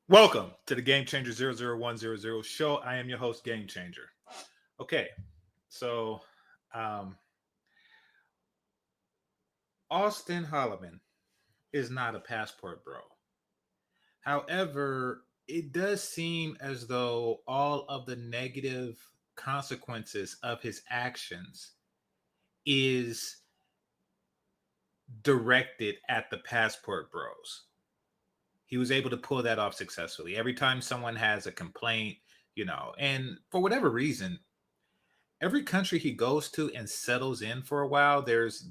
Welcome to the GameChanger 00100 show. I am your host, GameChanger. Okay, so um, Auston Holleman is not a passport bro. However, it does seem as though all of the negative consequences of his actions is directed at the passport bros. He was able to pull that off successfully. Every time someone has a complaint, and for whatever reason, every country he goes to and settles in for a while, there's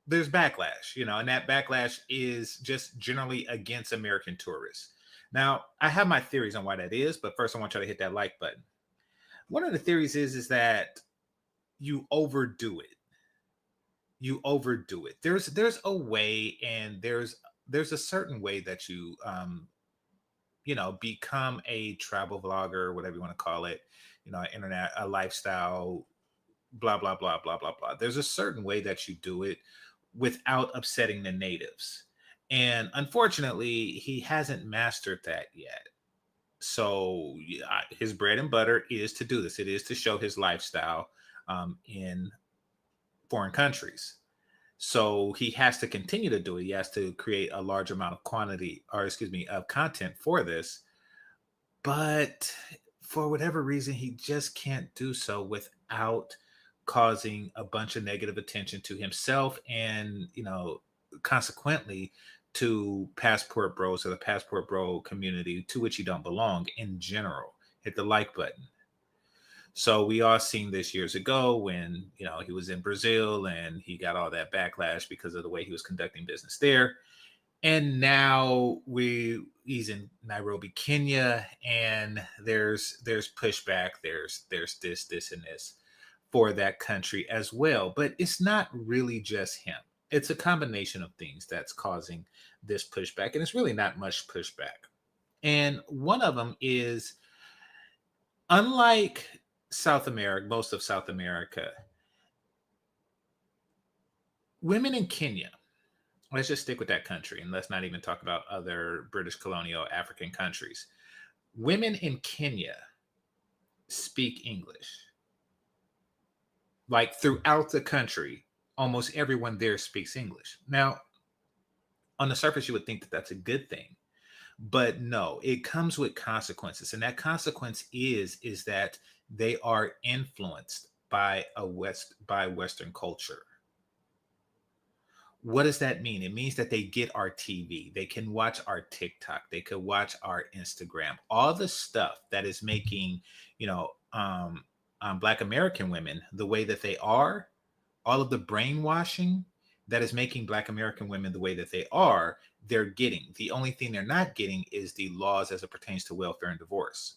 backlash, and that backlash is just generally against American tourists. Now, I have my theories on why that is, but first I want you to hit that like button. One of the theories is that you overdo it. You overdo it. There's a way, and there's a certain way that you become a travel vlogger, whatever you want to call it, internet, a lifestyle, blah, blah, blah, blah, blah, blah. There's a certain way that you do it without upsetting the natives. And unfortunately, he hasn't mastered that yet. So his bread and butter is to do this. It is to show his lifestyle in foreign countries. So he has to continue to do it. He has to create a large amount of of content for this. But for whatever reason, he just can't do so without causing a bunch of negative attention to himself and, consequently to passport bros or the passport bro community to which you don't belong in general. Hit the like button. So we all seen this years ago when, he was in Brazil and he got all that backlash because of the way he was conducting business there. And now he's in Nairobi, Kenya, and there's pushback, there's this and this for that country as well. But it's not really just him. It's a combination of things that's causing this pushback, and it's really not much pushback. And one of them is, unlike South America, most of South America, women in Kenya, let's just stick with that country and let's not even talk about other British colonial African countries. Women in Kenya speak English. Like throughout the country, almost everyone there speaks English. Now, on the surface, you would think that that's a good thing. But no, it comes with consequences. And that consequence is that they are influenced by Western culture. What does that mean? It means that they get our TV, they can watch our TikTok, they could watch our Instagram, all the stuff that is making, Black American women the way that they are, all of the brainwashing that is making Black American women the way that they are, they're getting. The only thing they're not getting is the laws as it pertains to welfare and divorce.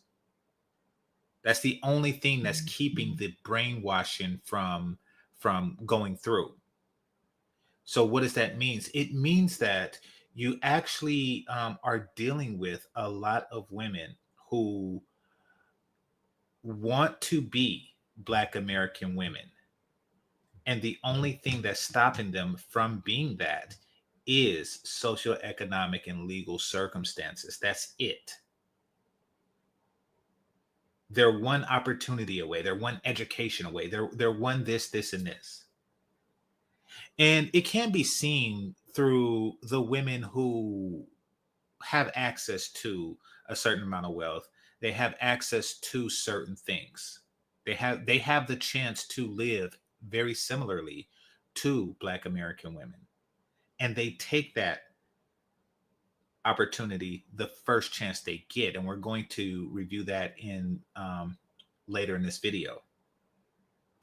That's the only thing that's keeping the brainwashing from going through. So what does that mean? It means that you actually are dealing with a lot of women who want to be Black American women. And the only thing that's stopping them from being that is socioeconomic and legal circumstances. That's it. They're one opportunity away. They're one education away. They're one this, and this. And it can be seen through the women who have access to a certain amount of wealth. They have access to certain things. They have the chance to live very similarly to Black American women. And they take that opportunity the first chance they get. And we're going to review that in later in this video.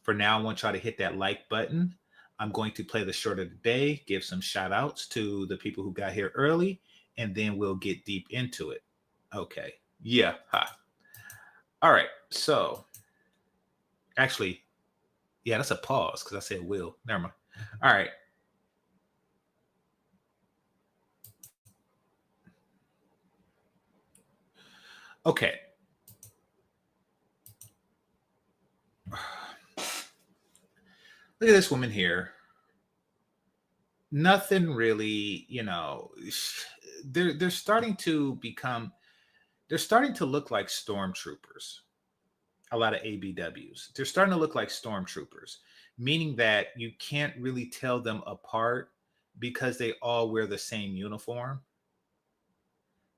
For now, I want y'all to hit that like button. I'm going to play the short of the day, give some shout outs to the people who got here early, and then we'll get deep into it. Okay. Yeah. Ha. All right. So actually, yeah, that's a pause because I said will. Never mind. All right. Okay. Look at this woman here. nothing really, you know, they're starting to become, they're starting to look like stormtroopers. A lot of ABWs. They're starting to look like stormtroopers, meaning that you can't really tell them apart because they all wear the same uniform.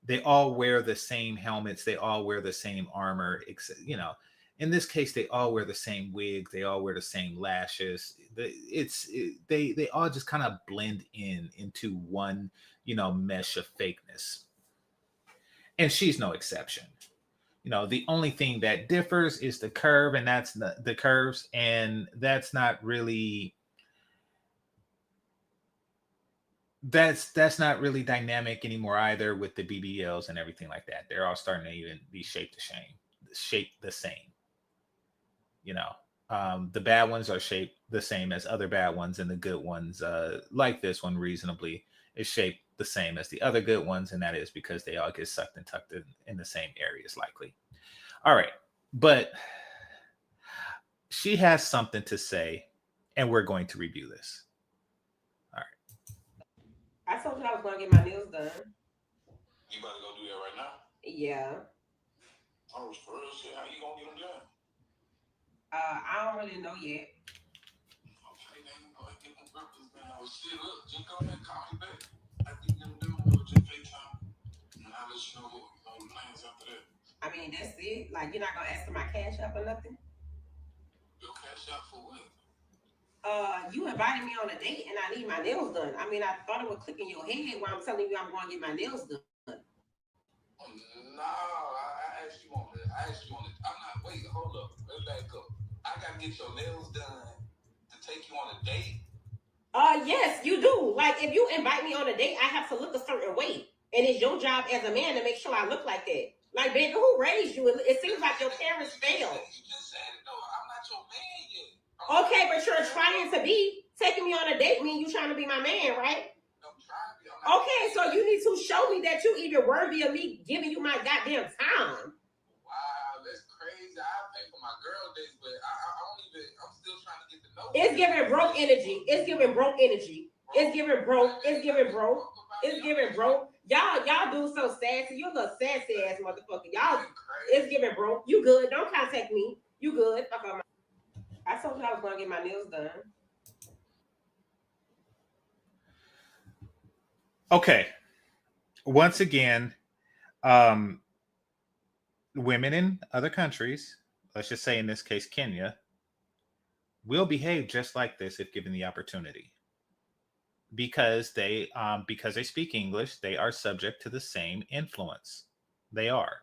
They all wear the same helmets. They all wear the same armor. You know, in this case, they all wear the same wig. They all wear the same lashes. They all just kind of blend in into one, you know, mesh of fakeness. And she's no exception. You know, the only thing that differs is the curve, and that's the curves, and that's not really dynamic anymore either with the BBLs and everything like that. They're all starting to even be shaped the same. You know, the bad ones are shaped the same as other bad ones, and the good ones, like this one, reasonably, is shaped the same as the other good ones, and that is because they all get sucked and tucked in the same areas, likely. All right, but she has something to say, and we're going to review this. All right. I told you I was gonna get my nails done. You about to go do that right now? Yeah. Oh, for real shit. How you gonna get them done? I don't really know yet. Okay, then you go and get them breakfast now. Well, shit, look, just go ahead and call me back. After you get them done, we'll just FaceTime. And I'll let you know the plans after that. I mean, that's it. Like, you're not gonna ask for my cash up or nothing. Your cash out for what? You invited me on a date and I need my nails done. I mean, I thought it would click in your head when I'm telling you I'm going to get my nails done. Oh, no, I asked you on it. I asked you on it. I'm not, wait, hold up. Let's back up. I gotta get your nails done to take you on a date. Yes, you do. Like, if you invite me on a date, I have to look a certain way. And it's your job as a man to make sure I look like that. Like, baby, who raised you? It seems like your parents failed. You just said it, though. I'm not your man yet. Okay, but you're trying to be. Taking me on a date mean you trying to be my man, right? I'm trying to be. Okay, so you need to show me that you even worthy of me giving you my goddamn time. Wow, that's crazy. I pay for my girl dates, but I don't even. I'm still trying to get to know. It's giving broke energy. It's giving broke energy. It's giving broke. It's giving broke. It's giving broke. Y'all do so sassy. You a little sassy ass motherfucker. Y'all, it's giving broke. You good? Don't contact me. You good? Fuck on my. I told you I was gonna get my nails done. Okay. Once again, um, women in other countries, let's just say in this case Kenya, will behave just like this if given the opportunity. Because they speak English, they are subject to the same influence. They are.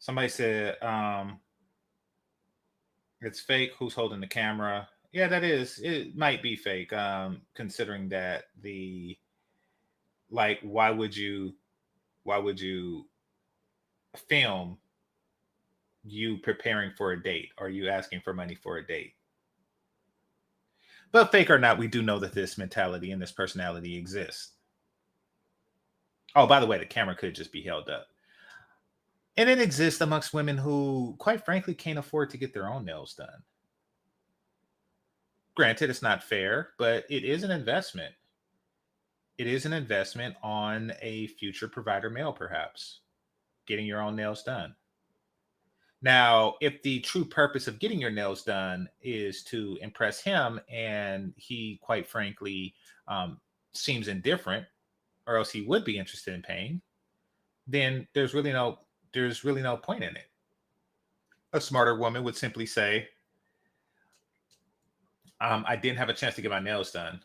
Somebody said, it's fake. Who's holding the camera? Yeah, that is. It might be fake. Considering that why would you film you preparing for a date or you asking for money for a date? But fake or not, we do know that this mentality and this personality exists. Oh, by the way, the camera could just be held up. And it exists amongst women who, quite frankly, can't afford to get their own nails done. Granted, it's not fair, but it is an investment. It is an investment on a future provider male, perhaps, getting your own nails done. Now, if the true purpose of getting your nails done is to impress him and he, quite frankly, seems indifferent, or else he would be interested in paying, then there's really no point in it. A smarter woman would simply say, I didn't have a chance to get my nails done.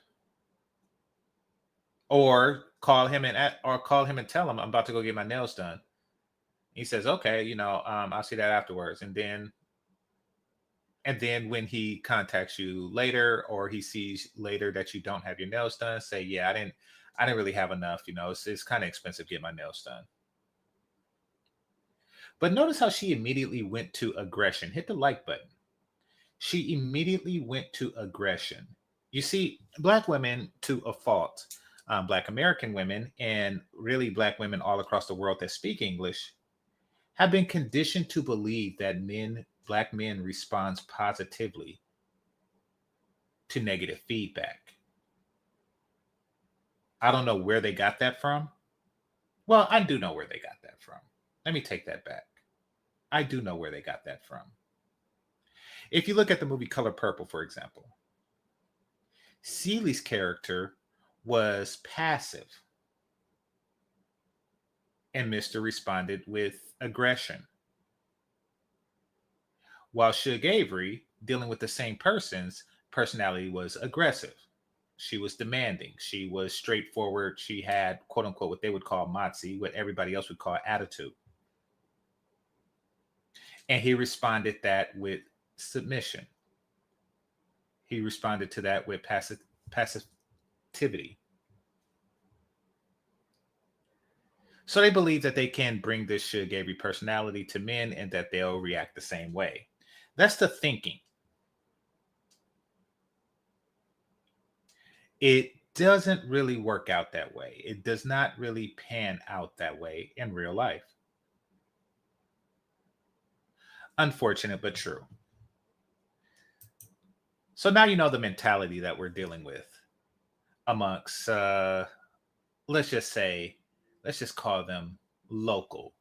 Or call him and tell him I'm about to go get my nails done. He says, okay, I'll see that afterwards. And then when he contacts you later, or he sees later that you don't have your nails done, say, yeah, I didn't really have enough. It's kind of expensive to get my nails done. But notice how she immediately went to aggression. Hit the like button. She immediately went to aggression. You see, Black women, to a fault, Black American women, and really Black women all across the world that speak English, have been conditioned to believe that Black men respond positively to negative feedback. I don't know where they got that from. Well, I do know where they got that from. Let me take that back. I do know where they got that from. If you look at the movie Color Purple, for example, Ceely's character was passive, and Mr. responded with aggression. While Suge Avery, dealing with the same person's personality, was aggressive. She was demanding. She was straightforward. She had, quote unquote, what they would call moxie, what everybody else would call attitude. And he responded that with submission. He responded to that with passivity. So they believe that they can bring this Suge Avery personality to men and that they'll react the same way. That's the thinking. It doesn't really work out that way. It does not really pan out that way in real life. Unfortunate, but true. So now you know the mentality that we're dealing with amongst, let's just call them local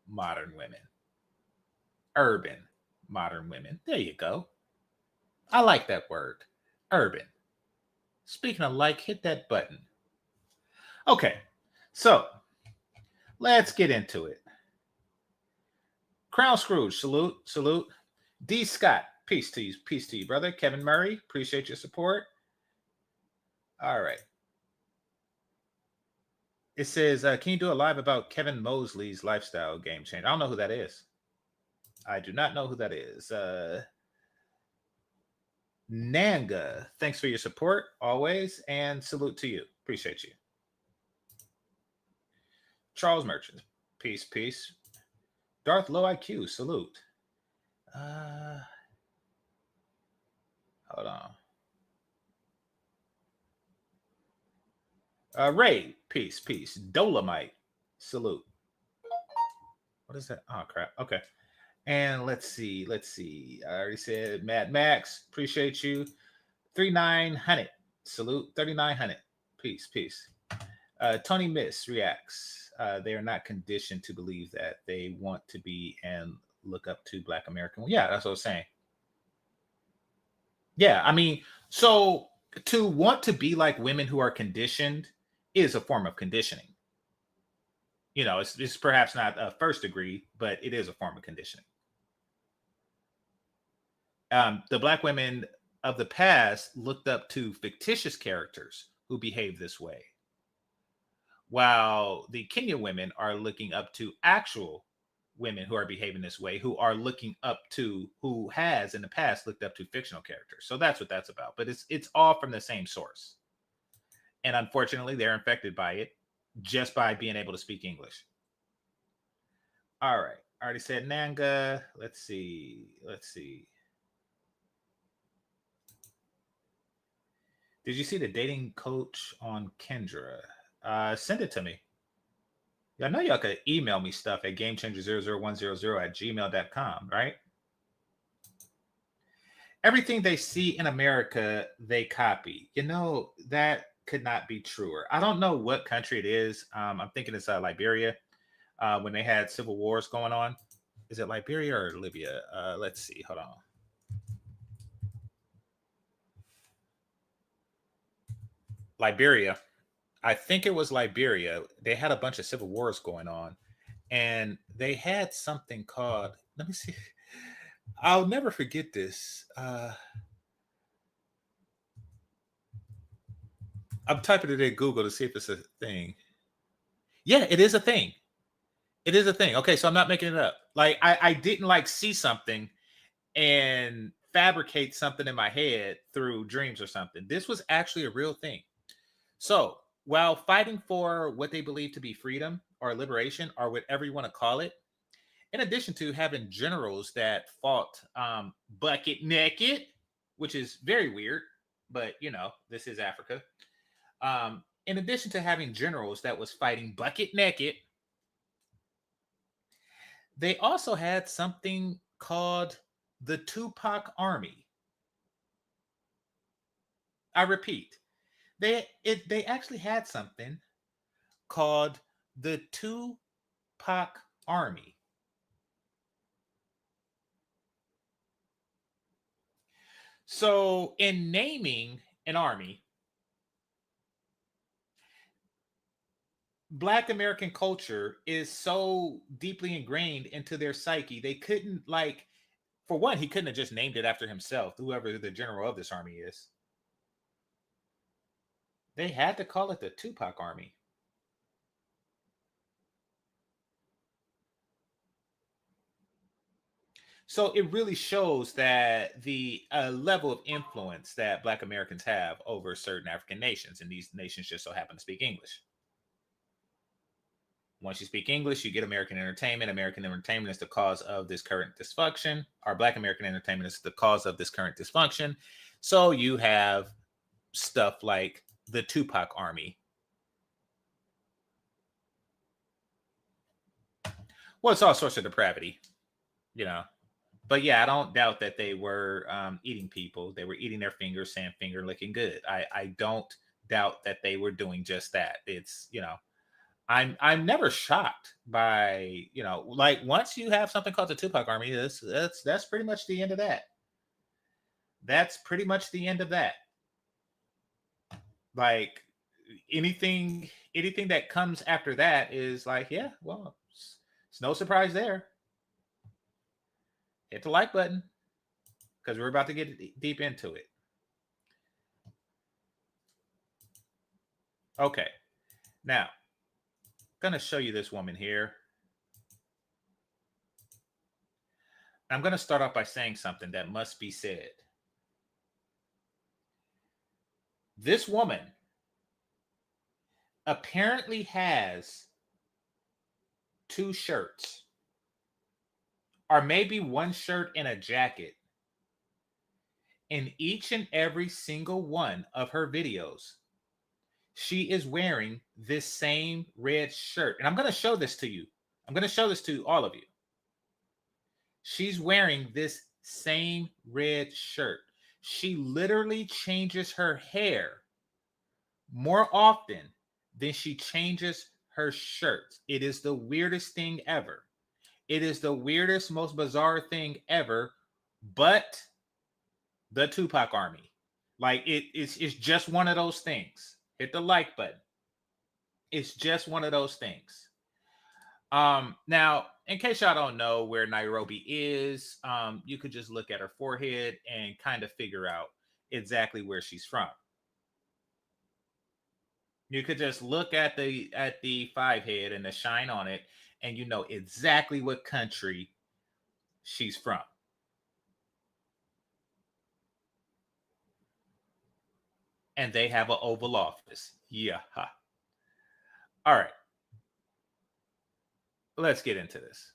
modern women, urban modern women. There you go. I like that word, urban. Speaking of like, hit that button. Okay, so let's get into it. Crown Scrooge, salute. D. Scott, peace to you, brother. Kevin Murray, appreciate your support. All right. It says, can you do a live about Kevin Mosley's lifestyle game change? I don't know who that is. I do not know who that is. Nanga, thanks for your support always, and salute to you. Appreciate you. Charles Merchant, peace. Darth Low IQ, salute. Hold on. Ray, peace. Dolomite, salute. What is that? Oh, crap. Okay. And let's see. I already said Mad Max, appreciate you. 3900, salute. 3900, peace. Tony Miss reacts. They are not conditioned to believe that they want to be and look up to Black American. Yeah, that's what I was saying. Yeah, I mean, so to want to be like women who are conditioned is a form of conditioning. You know, it's perhaps not a first degree, but it is a form of conditioning. The Black women of the past looked up to fictitious characters who behaved this way, while the Kenyan women are looking up to actual women who are behaving this way, who are looking up to, who has in the past looked up to fictional characters. So that's what that's about. But it's all from the same source. And unfortunately, they're infected by it just by being able to speak English. All right. I already said Nanga. Let's see. Did you see the dating coach on Kendra? Send it to me. I know y'all could email me stuff at GameChanger00100@gmail.com, right? Everything they see in America, they copy. You know, that could not be truer. I don't know what country it is. I'm thinking it's Liberia. When they had civil wars going on. Is it Liberia or Libya? Let's see. Hold on. Liberia. I think it was Liberia. They had a bunch of civil wars going on, and they had something called, let me see. I'll never forget this. I'm typing it in Google to see if it's a thing. Yeah, it is a thing. It is a thing. Okay, so I'm not making it up. Like I didn't see something and fabricate something in my head through dreams or something. This was actually a real thing. So while fighting for what they believe to be freedom or liberation or whatever you want to call it, in addition to having generals that fought bucket naked, which is very weird, but this is Africa. In addition to having generals that was fighting bucket naked, they also had something called the Tupac Army. I repeat, they actually had something called the Tupac Army. So in naming an army, Black American culture is so deeply ingrained into their psyche. They couldn't, like, for one, he couldn't have just named it after himself, whoever the general of this army is. They had to call it the Tupac Army. So it really shows that the level of influence that Black Americans have over certain African nations, and these nations just so happen to speak English. Once you speak English, you get American entertainment. American entertainment is the cause of this current dysfunction. Our Black American entertainment is the cause of this current dysfunction. So you have stuff like the Tupac Army. Well, it's all sorts of depravity, you know. But yeah, I don't doubt that they were eating people. They were eating their fingers, saying finger licking good. I don't doubt that they were doing just that. It's, you know, I'm never shocked by, you know, like once you have something called the Tupac Army, that's pretty much the end of that. That's pretty much the end of that. Like anything that comes after that is like, yeah, well, it's no surprise there. Hit the like button because we're about to get deep into it. Okay, now I'm gonna show you this woman here. I'm gonna start off by saying something that must be said. This woman apparently has 2 shirts, or maybe 1 shirt and a jacket. In each and every single one of her videos, she is wearing this same red shirt. And I'm going to show this to you. I'm going to show this to all of you. She's wearing this same red shirt. She literally changes her hair more often than she changes her shirts. It is the weirdest thing ever. It is the weirdest, most bizarre thing ever, but the Tupac Army. Like it's just one of those things. Hit the like button. It's just one of those things. Now, in case y'all don't know where Nairobi is, you could just look at her forehead and kind of figure out exactly where she's from. You could just look at the 5 head and the shine on it, and you know exactly what country she's from. And they have an Oval Office. Yeah. All right. Let's get into this.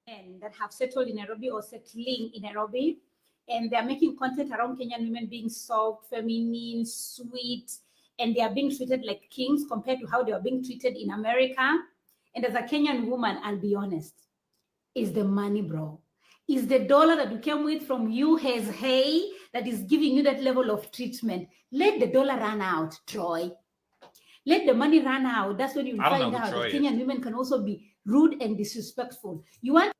And that have settled in Nairobi or settling in Nairobi, and they're making content around Kenyan women being soft, feminine, sweet, and they are being treated like kings compared to how they are being treated in America. And as a Kenyan woman, I'll be honest, is the money, bro. Is the dollar that you came with from US Hey that is giving you that level of treatment. Let the dollar run out, Troy. Let the money run out. That's when you find out that Kenyan women can also be rude and disrespectful. You want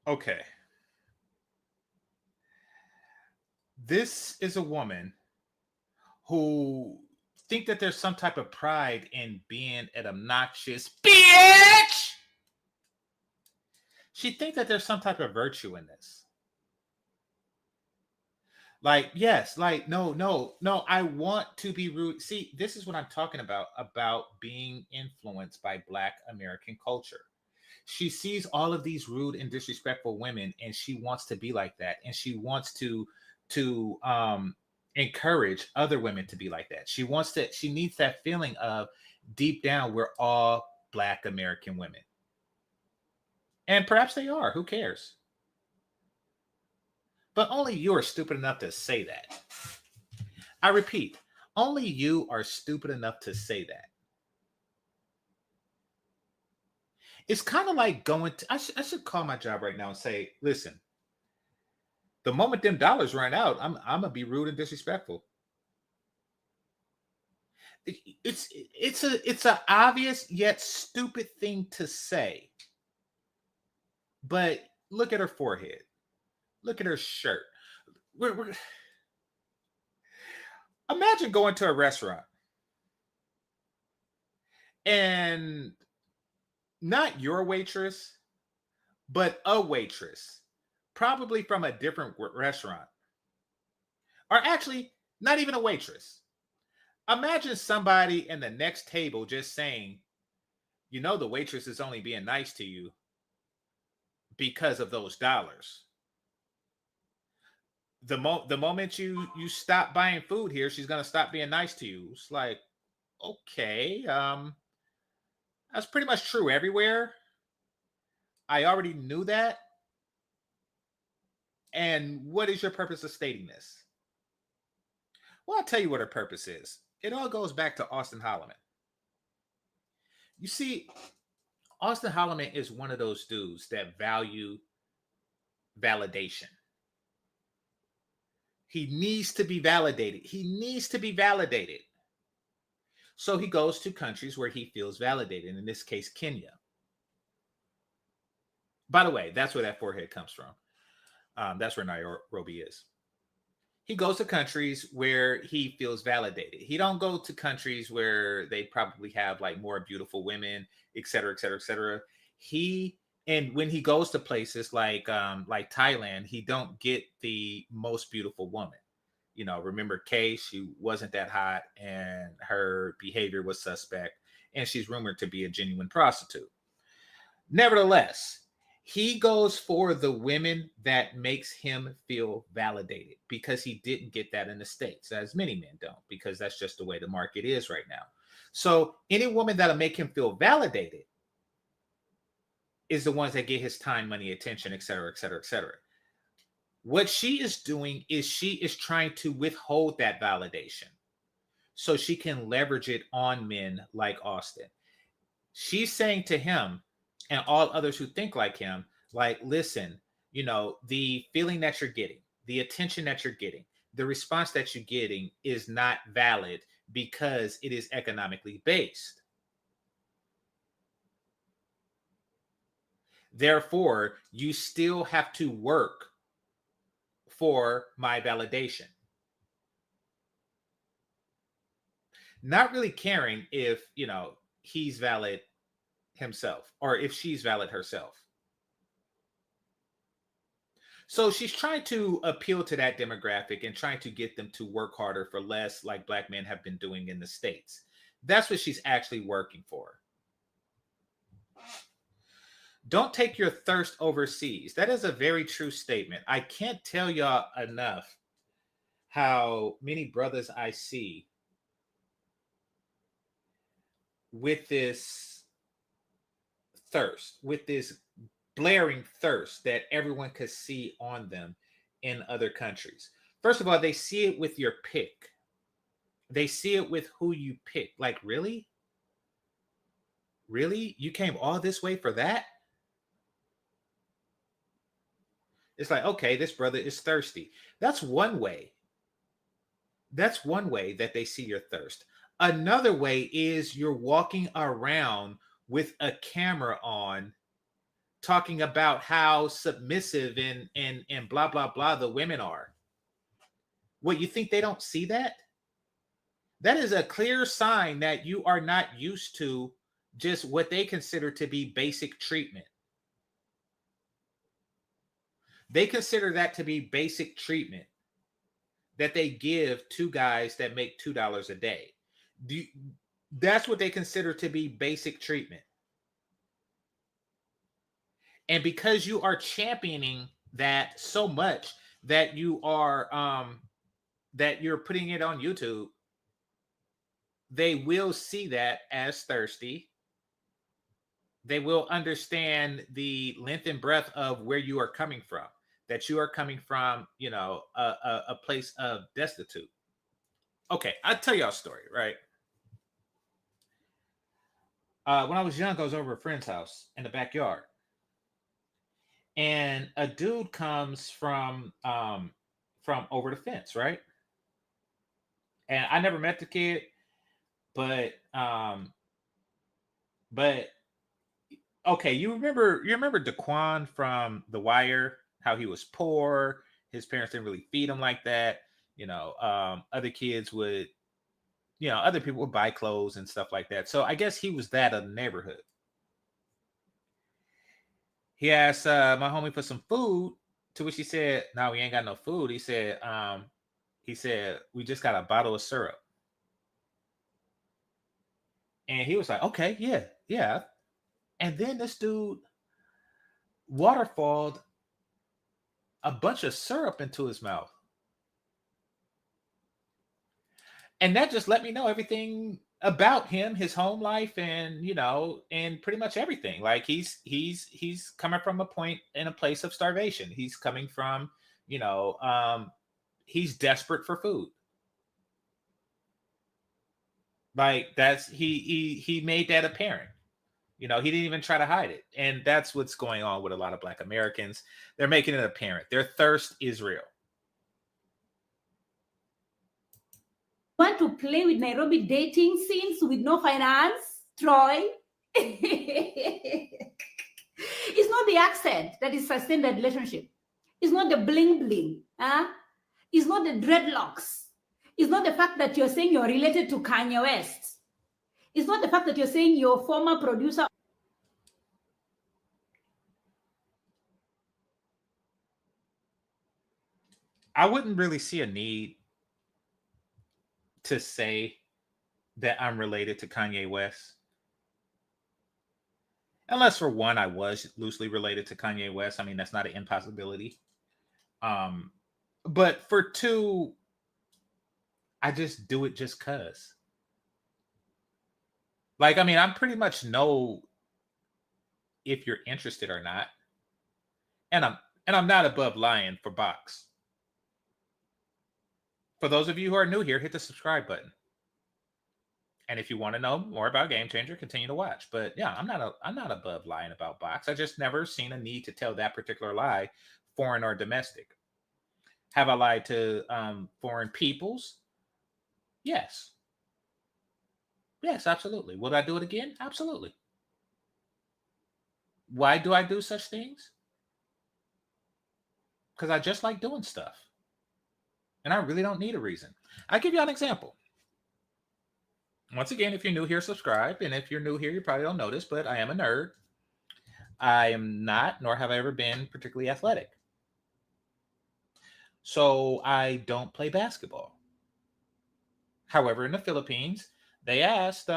Okay. This is a woman who think that there's some type of pride in being an obnoxious bitch. She thinks that there's some type of virtue in this. Like, yes, like, no, I want to be rude. See, this is what I'm talking about being influenced by Black American culture. She sees all of these rude and disrespectful women, and she wants to be like that. And she wants to encourage other women to be like that. She needs that feeling of deep down, we're all Black American women. And perhaps they are, who cares? But only you are stupid enough to say that. I repeat, only you are stupid enough to say that. It's kind of like going to, I should call my job right now and say, listen, the moment them dollars run out, I'm gonna be rude and disrespectful. It's a obvious yet stupid thing to say. But look at her forehead. Look at her shirt. Imagine going to a restaurant and not your waitress, but a waitress, probably from a different restaurant, or actually not even a waitress. Imagine somebody in the next table just saying, you know, the waitress is only being nice to you because of those dollars. The moment you stop buying food here, she's gonna stop being nice to you. It's like, okay, that's pretty much true everywhere. I already knew that. And what is your purpose of stating this? Well, I'll tell you what her purpose is. It all goes back to Auston Holleman. You see, Auston Holleman is one of those dudes that value validation. He needs to be validated. He needs to be validated. So he goes to countries where he feels validated, in this case, Kenya. By the way, that's where that forehead comes from. That's where Nairobi is. He goes to countries where he feels validated. He don't go to countries where they probably have like more beautiful women, et cetera, et cetera, et cetera. And when he goes to places like Thailand, he don't get the most beautiful woman. You know, remember Kay, she wasn't that hot and her behavior was suspect, and she's rumored to be a genuine prostitute. Nevertheless, he goes for the women that makes him feel validated, because he didn't get that in the States, as many men don't, because that's just the way the market is right now. So any woman that'll make him feel validated is the ones that get his time, money, attention, et cetera, et cetera, et cetera. What she is doing is she is trying to withhold that validation so she can leverage it on men like Auston. She's saying to him and all others who think like him, like, listen, you know, the feeling that you're getting, the attention that you're getting, the response that you're getting is not valid because it is economically based. Therefore, you still have to work for my validation. Not really caring if, you know, he's valid himself or if she's valid herself. So she's trying to appeal to that demographic and trying to get them to work harder for less, like Black men have been doing in the States. That's what she's actually working for. Don't take your thirst overseas. That is a very true statement. I can't tell y'all enough how many brothers I see with this thirst, with this blaring thirst that everyone could see on them in other countries. First of all, they see it with your pick. They see it with who you pick. Like, really? Really? You came all this way for that? It's like, okay, this brother is thirsty. That's one way. That's one way that they see your thirst. Another way is you're walking around with a camera on, talking about how submissive and blah, blah, blah the women are. What, you think they don't see that? That is a clear sign that you are not used to just what they consider to be basic treatment. They consider that to be basic treatment that they give to guys that make $2 a day. That's what they consider to be basic treatment. And because you are championing that so much that you are that you're putting it on YouTube, they will see that as thirsty. They will understand the length and breadth of where you are coming from, that you are coming from, you know, a place of destitute. Okay, I'll tell y'all a story, right? When I was young, I was over a friend's house in the backyard, and a dude comes from over the fence, right? And I never met the kid, but but okay, you remember Daquan from The Wire? How he was poor, his parents didn't really feed him like that. Other kids would, other people would buy clothes and stuff like that. So I guess he was that of the neighborhood. He asked my homie for some food, to which he said, "No, we ain't got no food." He said, "We just got a bottle of syrup." And he was like, "Okay, yeah, yeah." And then this dude waterfalled a bunch of syrup into his mouth. And that just let me know everything about him, his home life, and pretty much everything. Like he's coming from a point in a place of starvation. He's coming from, you know, he's desperate for food. Like he made that apparent. He didn't even try to hide it. And that's what's going on with a lot of Black Americans. They're making it apparent. Their thirst is real. Want to play with Nairobi dating scenes with no finance, Troy? It's not the accent that is sustained that relationship. It's not the bling bling. Huh? It's not the dreadlocks. It's not the fact that you're saying you're related to Kanye West. It's not the fact that you're saying your former producer. I wouldn't really see a need to say that I'm related to Kanye West. Unless for one, I was loosely related to Kanye West. I mean, that's not an impossibility. Um, but for two, I just do it just cause. Like, I mean, I pretty much know if you're interested or not. And I'm not above lying for box. For those of you who are new here, hit the subscribe button. And if you want to know more about GameChanger, continue to watch. But yeah, I'm not above lying about box. I just never seen a need to tell that particular lie, foreign or domestic. Have I lied to foreign peoples? Yes. Yes, absolutely. Would I do it again? Absolutely. Why do I do such things? Because I just like doing stuff. And I really don't need a reason. I'll give you an example. Once again, if you're new here, subscribe. And if you're new here, you probably don't notice, but I am a nerd. I am not, nor have I ever been particularly athletic. So I don't play basketball. However, in the Philippines, they asked,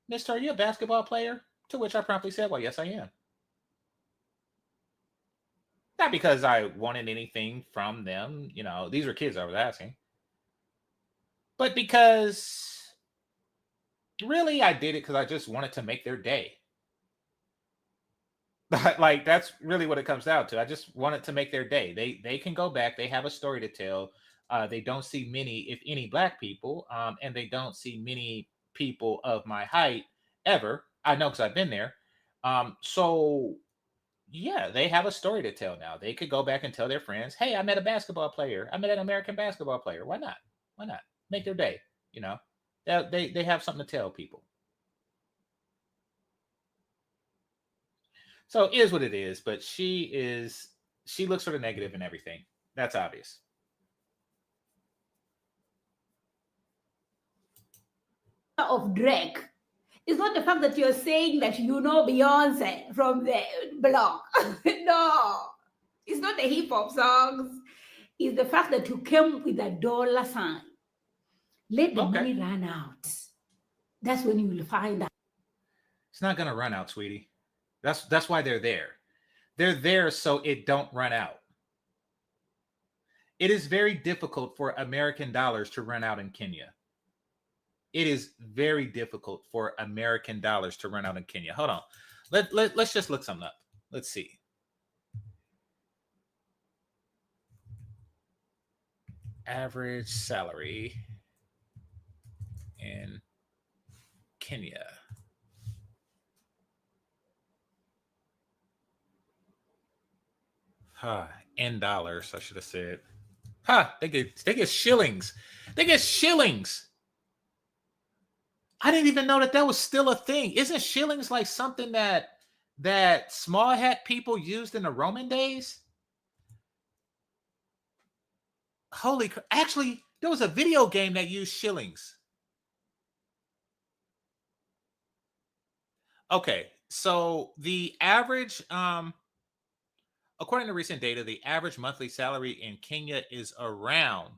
Mister, are you a basketball player? To which I promptly said, well, yes, I am. Not because I wanted anything from them. These were kids I was asking. But because really I did it because I just wanted to make their day. Like, that's really what it comes down to. I just wanted to make their day. They can go back. They have a story to tell. They don't see many, if any, Black people, and they don't see many people of my height ever. I know because I've been there. So yeah, they have a story to tell now. They could go back and tell their friends, "Hey, I met a basketball player. I met an American basketball player." Why not? Why not make their day? They have something to tell people. So it is what it is. But she looks for the negative in everything. That's obvious. Of Drake. It's not the fact that you're saying that you know Beyonce from the blog. No, it's not the hip hop songs. It's the fact that you came with a dollar sign. Let the money run out. That's when you will find out. It's not going to run out, sweetie. That's why they're there. They're there so it don't run out. It is very difficult for American dollars to run out in Kenya. It is very difficult for American dollars to run out in Kenya. Hold on. Let's just look something up. Let's see. Average salary in Kenya. In dollars, I should have said. They get shillings. They get shillings. I didn't even know that was still a thing. Isn't shillings like something that small hat people used in the Roman days? Holy crap. Actually, there was a video game that used shillings. Okay, so the average, according to recent data, the average monthly salary in Kenya is around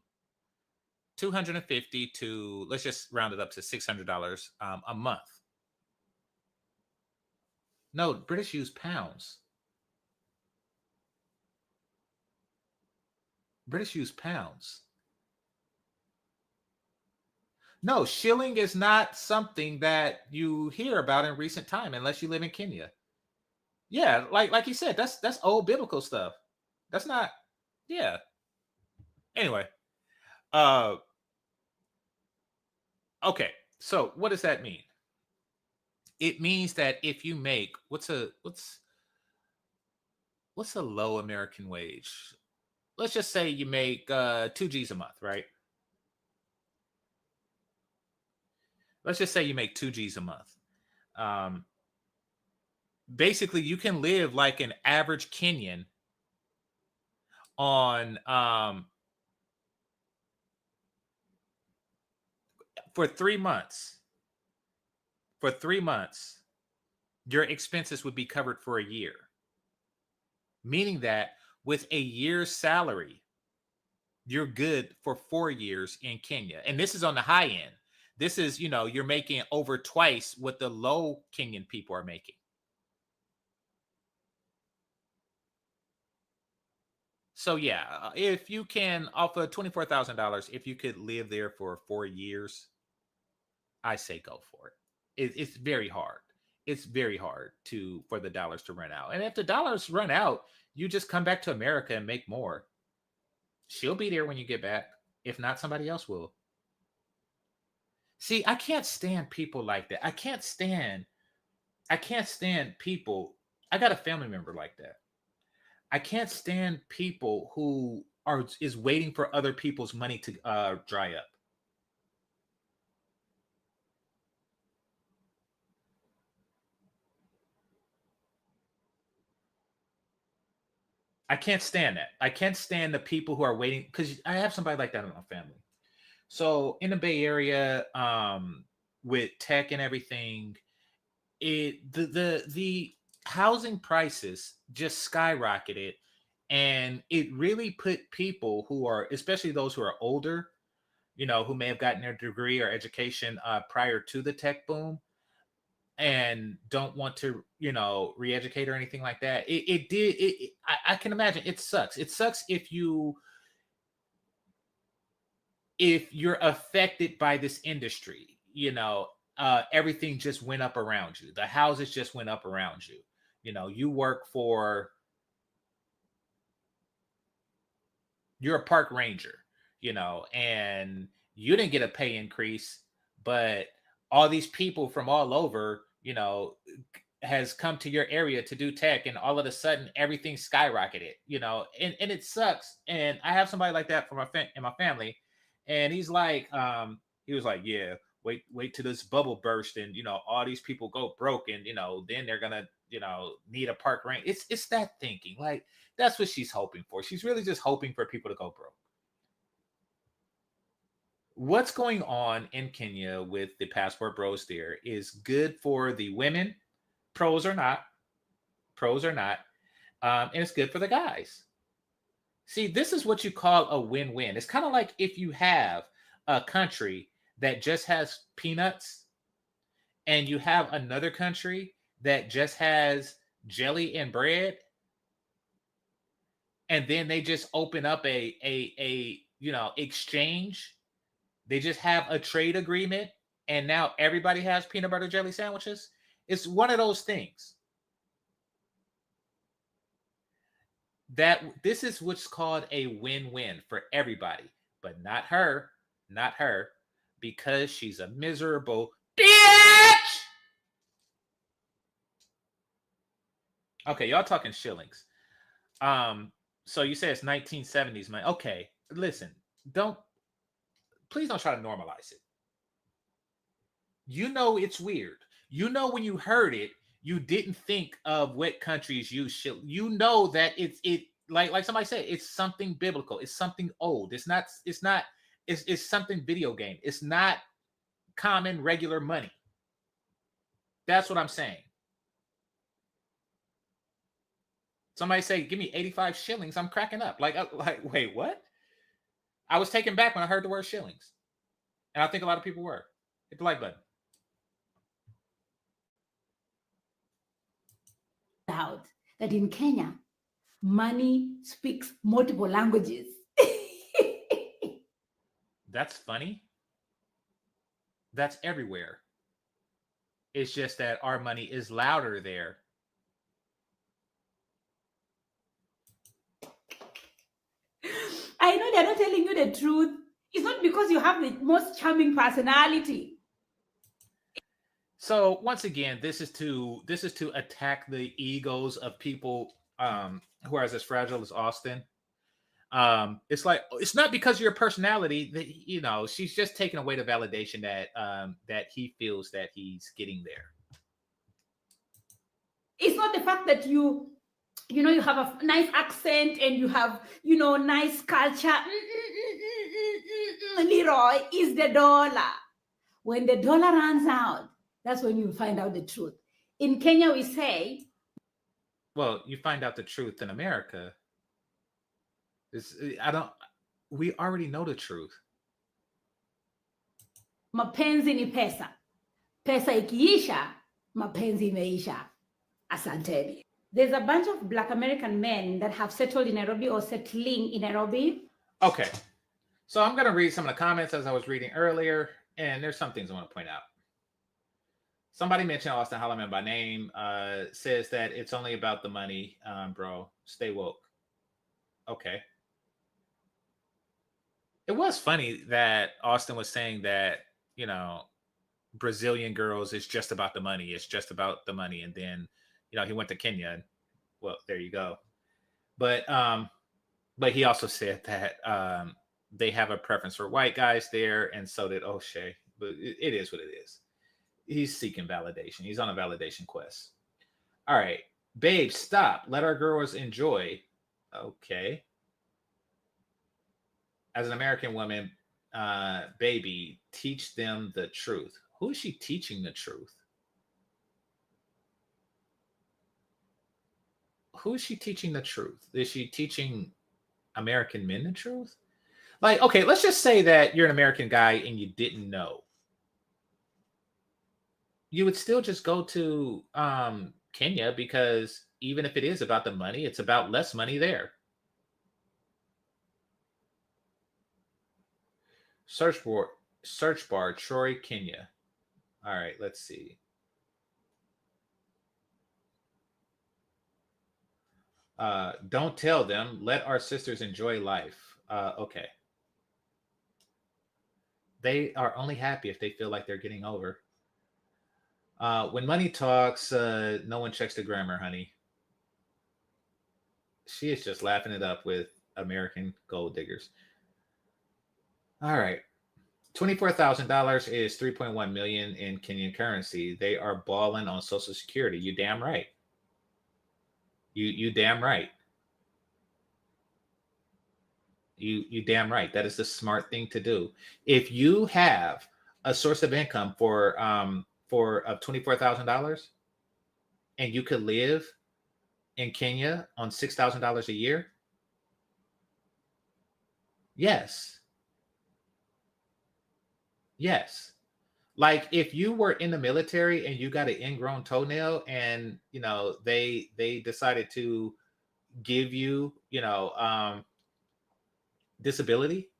250 to, let's just round it up to $600 a month. No, British use pounds. British use pounds. No, shilling is not something that you hear about in recent time unless you live in Kenya. Yeah, like you said, that's old biblical stuff. That's not, yeah. Anyway, okay. So what does that mean? It means that if you make what's a low American wage? Let's just say you make 2 G's a month, right? Let's just say you make 2 G's a month. Basically, you can live like an average Kenyan on for 3 months. For 3 months, your expenses would be covered for a year. Meaning that with a year's salary, you're good for 4 years in Kenya. And this is on the high end. This is, you're making over twice what the low Kenyan people are making. So yeah, if you can offer $24,000, if you could live there for 4 years, I say go for it. It's very hard. It's very hard for the dollars to run out. And if the dollars run out, you just come back to America and make more. She'll be there when you get back. If not, somebody else will. See, I can't stand people like that. I can't stand people. I got a family member like that. I can't stand people who is waiting for other people's money to dry up. I can't stand that. I can't stand the people who are waiting, because I have somebody like that in my family. So in the Bay Area, with tech and everything, the housing prices just skyrocketed, and it really put people who are, especially those who are older, who may have gotten their degree or education prior to the tech boom, and don't want to, re-educate or anything like that. I can imagine it sucks. It sucks if you're affected by this industry. Everything just went up around you. The houses just went up around you. You work for, you're a park ranger, and you didn't get a pay increase, but all these people from all over, has come to your area to do tech, and all of a sudden everything skyrocketed, and it sucks. And I have somebody like that in my family, and he's like, he was like, yeah, wait till this bubble burst, and all these people go broke, and then they're gonna need a park range. It's that thinking. Like, that's what she's hoping for. She's really just hoping for people to go broke. What's going on in Kenya with the passport bros there is good for the women, pros or not, and it's good for the guys. See, this is what you call a win-win. It's kind of like if you have a country that just has peanuts, and you have another country that just has jelly and bread, and then they just open up a exchange. They just have a trade agreement, and now everybody has peanut butter jelly sandwiches. It's one of those things. That this is what's called a win-win for everybody, but not her, because she's a miserable bitch. Okay, y'all talking shillings. So you say it's 1970s, man. Okay, listen, please don't try to normalize it. You know it's weird. You know when you heard it, you didn't think of what countries use shit. You know that it like somebody said, it's something biblical. It's something old. It's something video game. It's not common regular money. That's what I'm saying. Somebody say, give me 85 shillings. I'm cracking up. Like, wait, what? I was taken back when I heard the word shillings. And I think a lot of people were. Hit the like button. Out that in Kenya, money speaks multiple languages. That's funny. That's everywhere. It's just that our money is louder there. I know they're not telling you the truth. It's not because you have the most charming personality. So once again, this is to attack the egos of people who are as fragile as Auston. It's like, it's not because of your personality that, you know, she's just taking away the validation that that he feels that he's getting there. It's not the fact that you have a nice accent and you have, nice culture. Leroy, is the dollar. When the dollar runs out, that's when you find out the truth. In Kenya, we say, well, you find out the truth in America. We already know the truth. Mapenzi ni pesa. Pesa ikiisha, mapenzi imeisha. Asanteni. There's a bunch of Black American men that have settled in Nairobi or settling in Nairobi. Okay. So I'm going to read some of the comments as I was reading earlier, and there's some things I want to point out. Somebody mentioned Auston Holleman by name, says that it's only about the money, bro. Stay woke. Okay. It was funny that Auston was saying that, Brazilian girls, it's just about the money. It's just about the money. And then, he went to Kenya. And, well, there you go. But he also said that they have a preference for white guys there. And so did O'Shea. But it is what it is. He's seeking validation. He's on a validation quest. All right. Babe, stop. Let our girls enjoy. Okay. As an American woman, baby, teach them the truth. Who is she teaching the truth? Who is she teaching the truth? Is she teaching American men the truth? Like, okay, let's just say that you're an American guy and you didn't know. You would still just go to Kenya, because even if it is about the money, it's about less money there. Search bar, Troy, Kenya. All right, let's see. Don't tell them. Let our sisters enjoy life. Okay. They are only happy if they feel like they're getting over. When money talks, no one checks the grammar, honey. She is just laughing it up with American gold diggers. All right. $24,000 is $3.1 million in Kenyan currency. They are balling on Social Security. You damn right. You damn right. You damn right. That is the smart thing to do. If you have a source of income for $24,000 and you could live in Kenya on $6,000 a year, yes. Like if you were in the military and you got an ingrown toenail and they decided to give you disability,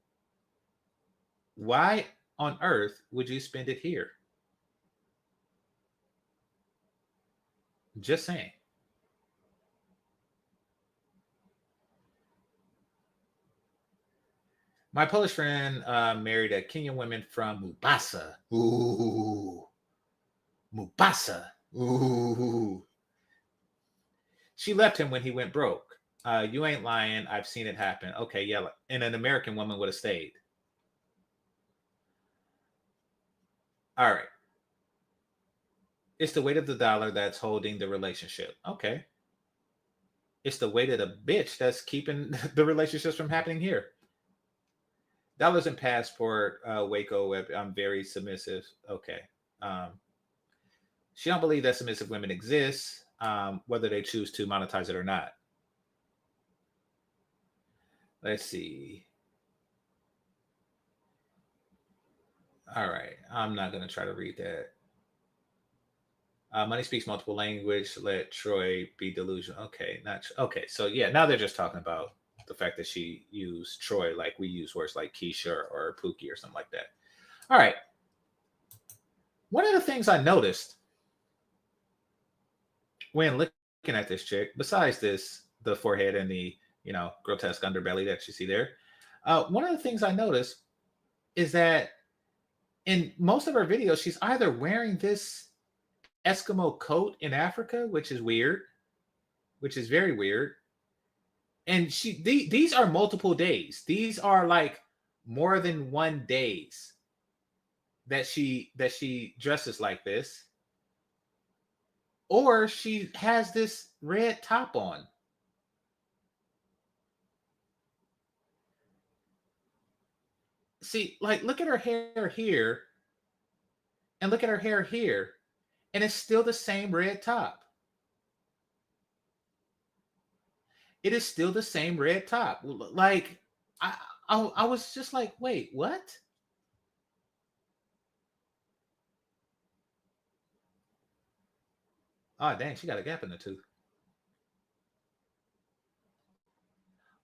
why on earth would you spend it here? Just saying. My Polish friend married a Kenyan woman from Mombasa. Ooh. Mombasa. Ooh. She left him when he went broke. You ain't lying. I've seen it happen. Okay, yeah. And an American woman would have stayed. All right. It's the weight of the dollar that's holding the relationship. Okay. It's the weight of the bitch that's keeping the relationships from happening here. Dollars and passport, Waco. I'm very submissive. Okay. Um, she don't believe that submissive women exist, whether they choose to monetize it or not. Let's see. All right. I'm not going to try to read that. Money speaks multiple language. Let Troy be delusional. Okay. Okay. So, yeah, now they're just talking about the fact that she used Troy like we use words like Keisha or Pookie or something like that. All right. One of the things I noticed when looking at this chick, besides the forehead and the, grotesque underbelly that you see there, one of the things I noticed is that in most of her videos, she's either wearing this Eskimo coat in Africa, which is weird, which is very weird. And these are multiple days. These are like more than one days that she dresses like this. Or she has this red top on. See, like, look at her hair here and look at her hair here, and it's still the same red top. It is still the same red top. Like, I was just like, wait, what? Oh, dang, she got a gap in the tooth.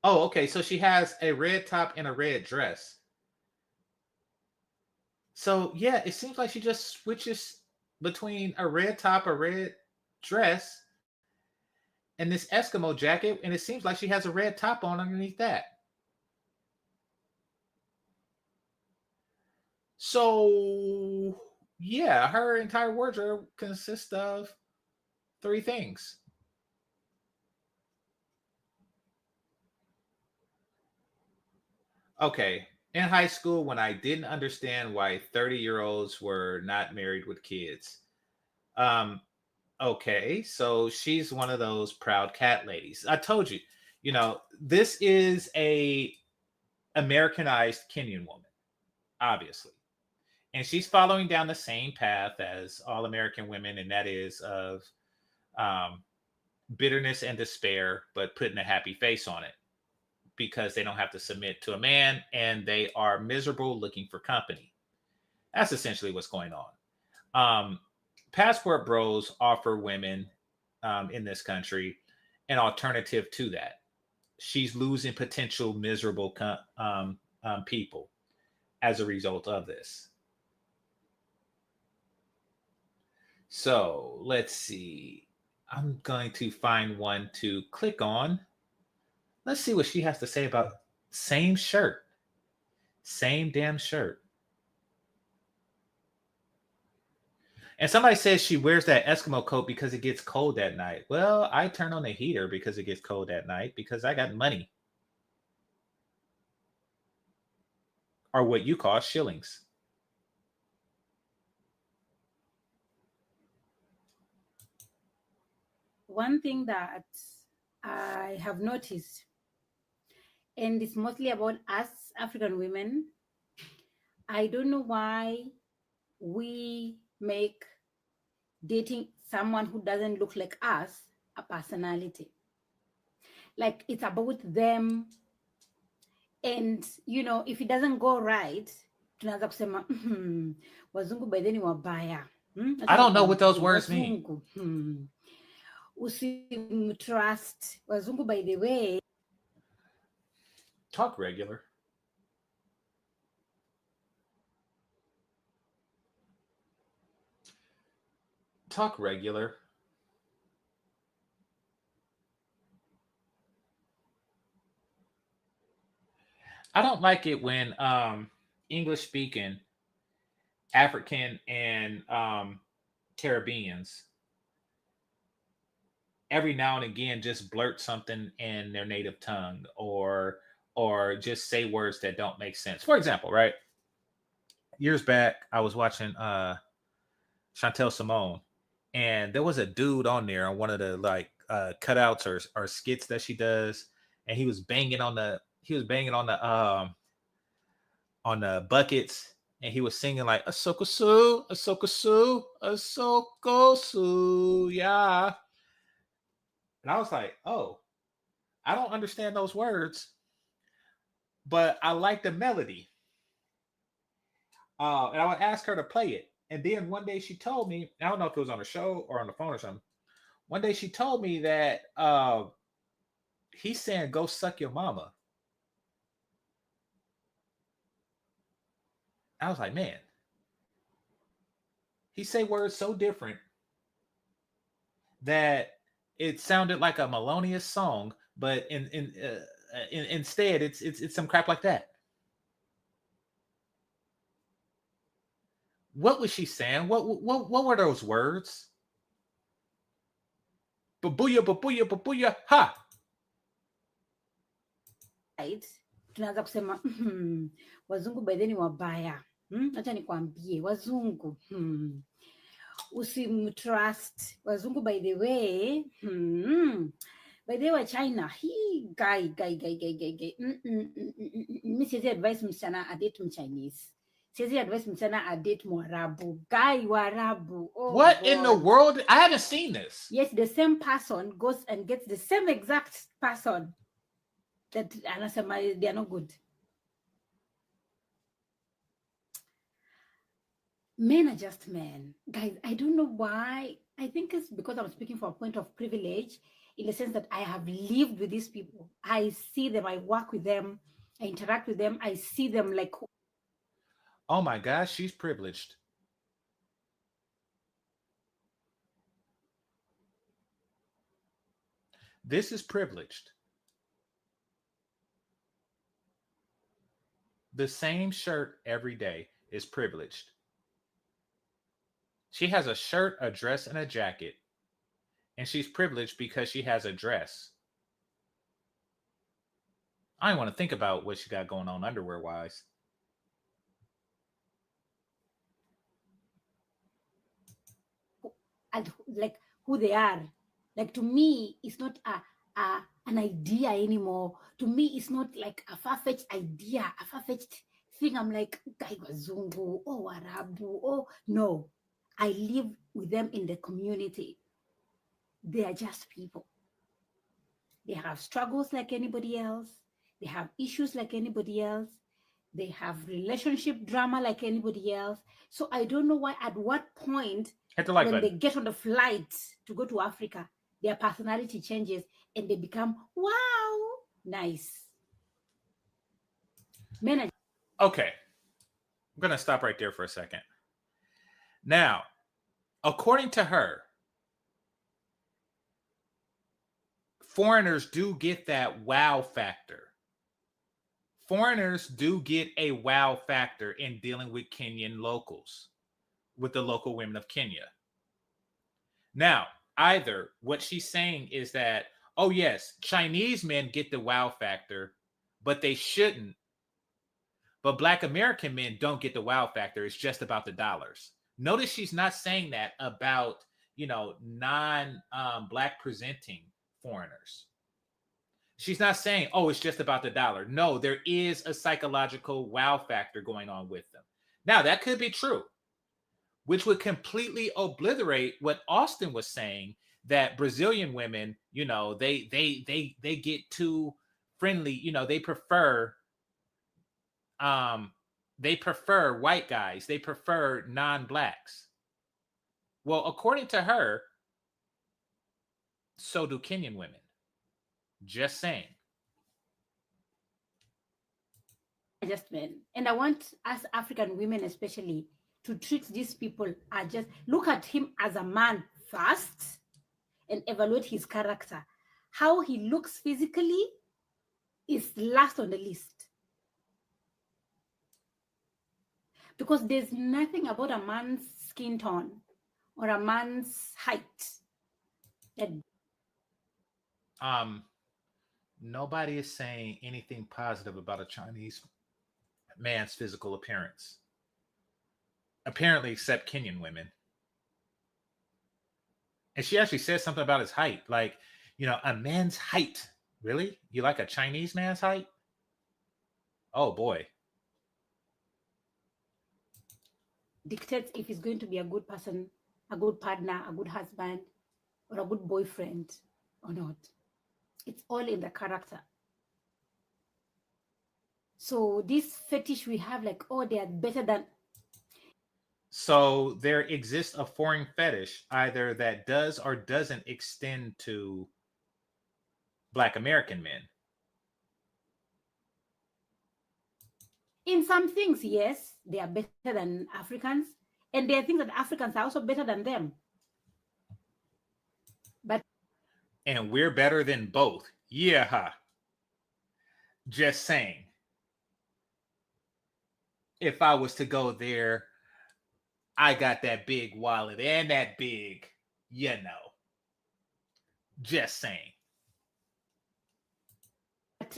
Oh, okay, so she has a red top and a red dress. So, yeah, it seems like she just switches between a red top, a red dress, and this Eskimo jacket, and it seems like she has a red top on underneath that. So, yeah, her entire wardrobe consists of 3 things. Okay, in high school, when I didn't understand why 30-year-olds were not married with kids. Um, okay, so she's one of those proud cat ladies. I told you, this is a Americanized Kenyan woman, obviously. And she's following down the same path as all American women, and that is of bitterness and despair, but putting a happy face on it because they don't have to submit to a man and they are miserable looking for company. That's essentially what's going on. Passport bros offer women in this country an alternative to that. She's losing potential miserable people as a result of this. So let's see. I'm going to find one to click on. Let's see what she has to say about same shirt. Same damn shirt. And somebody says she wears that Eskimo coat because it gets cold at night. Well, I turn on the heater because it gets cold at night because I got money. Or what you call shillings. One thing that I have noticed, and it's mostly about us African women, I don't know why we make dating someone who doesn't look like us a personality. Like it's about them. And, if it doesn't go right, tunaanza kusema, wazungu by then wabaya. I don't know what those words mean. Usimtrust wazungu, by the way. Talk regular. Talk regular. I don't like it when English speaking African and Caribbeans every now and again just blurt something in their native tongue, or just say words that don't make sense. For example, right? Years back, I was watching Chantel Simone, and there was a dude on there on one of the like cutouts or skits that she does, and he was banging on the on the buckets, and he was singing like Ahsoka Su, Ahsoka Su, Ahsoka Su, yeah. And I was like, oh, I don't understand those words, but I like the melody. And I would ask her to play it. And then one day she told me, I don't know if it was on a show or on the phone or something. One day she told me that he's saying, go suck your mama. I was like, man, he say words so different that it sounded like a melodious song, but instead it's some crap like that. What was she saying? What were those words? Babuya, babuya, babuya, ha. Right? Tunaanza kusema wazungu by then ni wabaya. Acha nikwambie wazungu. Usimtrust wazungu by the way. By the way China, he guy. Mimi siwezi advice msichana adate Mchinese. Siwezi advice msichana adate Mwarabu. Guy Warabu. Oh, what God. in the world? I haven't seen this. Yes, the same person goes and gets the same exact person that anasema they are not good. Men are just men. Guys, I don't know why. I think it's because I'm speaking from a point of privilege, in the sense that I have lived with these people. I see them, I work with them, I interact with them, I see them like... Oh my gosh, she's privileged. This is privileged. The same shirt every day is privileged. She has a shirt, a dress, and a jacket. And she's privileged because she has a dress. I don't want to think about what she got going on underwear-wise. And like who they are. Like to me, it's not an idea anymore. To me, it's not like a far-fetched idea, a far-fetched thing. I'm like, guy wazungu, oh Arabu, oh no. I live with them in the community. They are just people. They have struggles like anybody else. They have issues like anybody else. They have relationship drama like anybody else. So I don't know why, at what point, when they get on the flight to go to Africa, their personality changes and they become, wow, nice. Men are... Okay. I'm going to stop right there for a second. Now, according to her, foreigners do get that wow factor. Foreigners do get a wow factor in dealing with Kenyan locals, with the local women of Kenya. Now, either what she's saying is that, oh yes, Chinese men get the wow factor, but they shouldn't. But Black American men don't get the wow factor. It's just about the dollars. Notice she's not saying that about, non-Black presenting foreigners. She's not saying, oh, it's just about the dollar. No, there is a psychological wow factor going on with them. Now, that could be true, which would completely obliterate what Auston was saying, that Brazilian women, they get too friendly. They prefer white guys. They prefer non-Blacks. Well, according to her, so do Kenyan women. Just saying. Just men. And I want us African women especially to treat these people as just, look at him as a man first and evaluate his character. How he looks physically is last on the list. Because there's nothing about a man's skin tone or a man's height that Um, Nobody is saying anything positive about a Chinese man's physical appearance. Apparently, except Kenyan women. And she actually said something about his height. Like, a man's height. Really? You like a Chinese man's height? Oh boy. Dictates if he's going to be a good person, a good partner, a good husband, or a good boyfriend or not. It's all in the character. So this fetish we have, like, oh, they are better than. So there exists a foreign fetish either that does or doesn't extend to Black American men. In some things, yes, they are better than Africans. And there are things that Africans are also better than them. But And we're better than both. Yeah. Just saying. If I was to go there, I got that big wallet and that big, Just saying.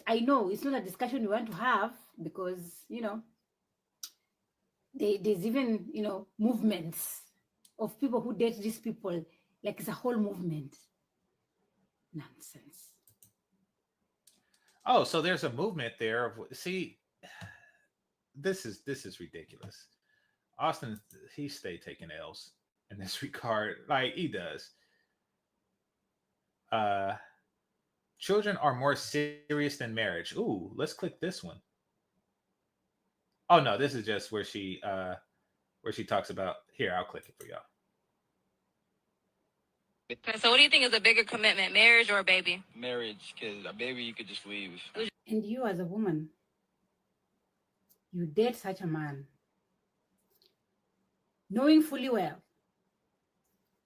I know it's not a discussion we want to have because, there's even, movements of people who date these people. Like it's a whole movement. Nonsense. Oh, so there's a movement there. See, this is ridiculous. Auston, he stay taking L's in this regard, like he does. Children are more serious than marriage. Ooh, let's click this one. Oh no, this is just where she talks about. Here, I'll click it for y'all. So what do you think is a bigger commitment, marriage or a baby? Marriage, because a baby you could just leave. And you as a woman, you date such a man, knowing fully well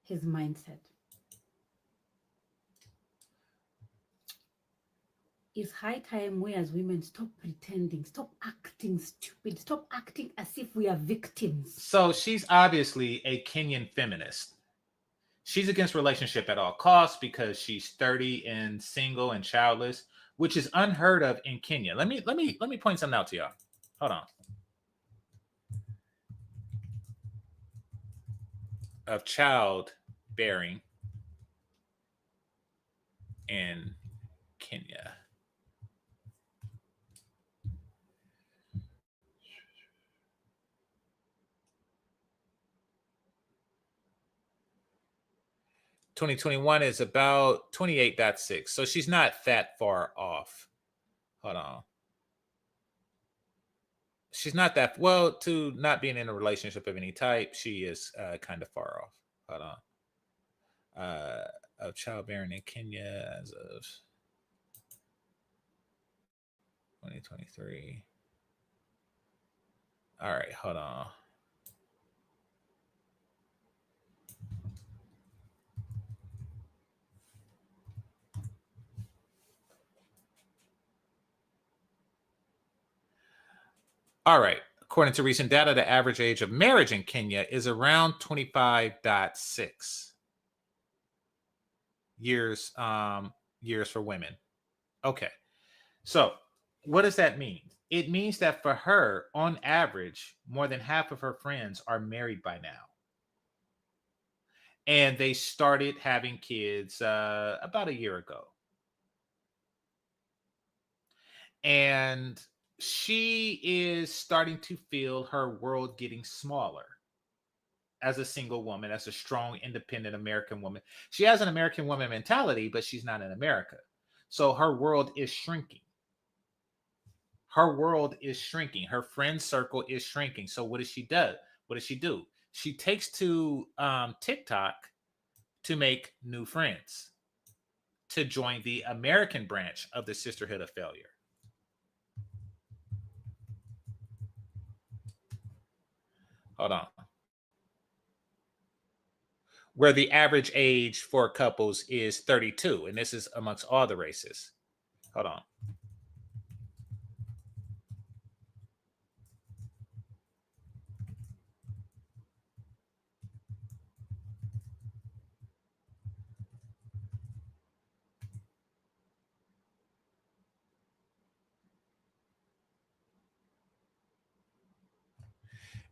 his mindset. It's high time we as women stop pretending, stop acting stupid, stop acting as if we are victims. So she's obviously a Kenyan feminist. She's against relationship at all costs because she's 30 and single and childless, which is unheard of in Kenya. Let me point something out to y'all. Hold on. Of childbearing in Kenya. (2021) is about 28.6. So she's not that far off. Hold on. She's not that well to not being in a relationship of any type. She is kind of far off. Hold on. Of childbearing in Kenya as of 2023. All right, hold on. All right. According to recent data, the average age of marriage in Kenya is around 25.6 years for women. Okay. So what does that mean? It means that for her, on average, more than half of her friends are married by now. And they started having kids about a year ago. And she is starting to feel her world getting smaller as a single woman, as a strong, independent American woman. She has an American woman mentality, but she's not in America. So her world is shrinking. Her world is shrinking. Her friend circle is shrinking. So what does she do? What does she do? She takes to TikTok to make new friends, to join the American branch of the Sisterhood of Failure. Hold on. Where the average age for couples is 32, and this is amongst all the races. Hold on.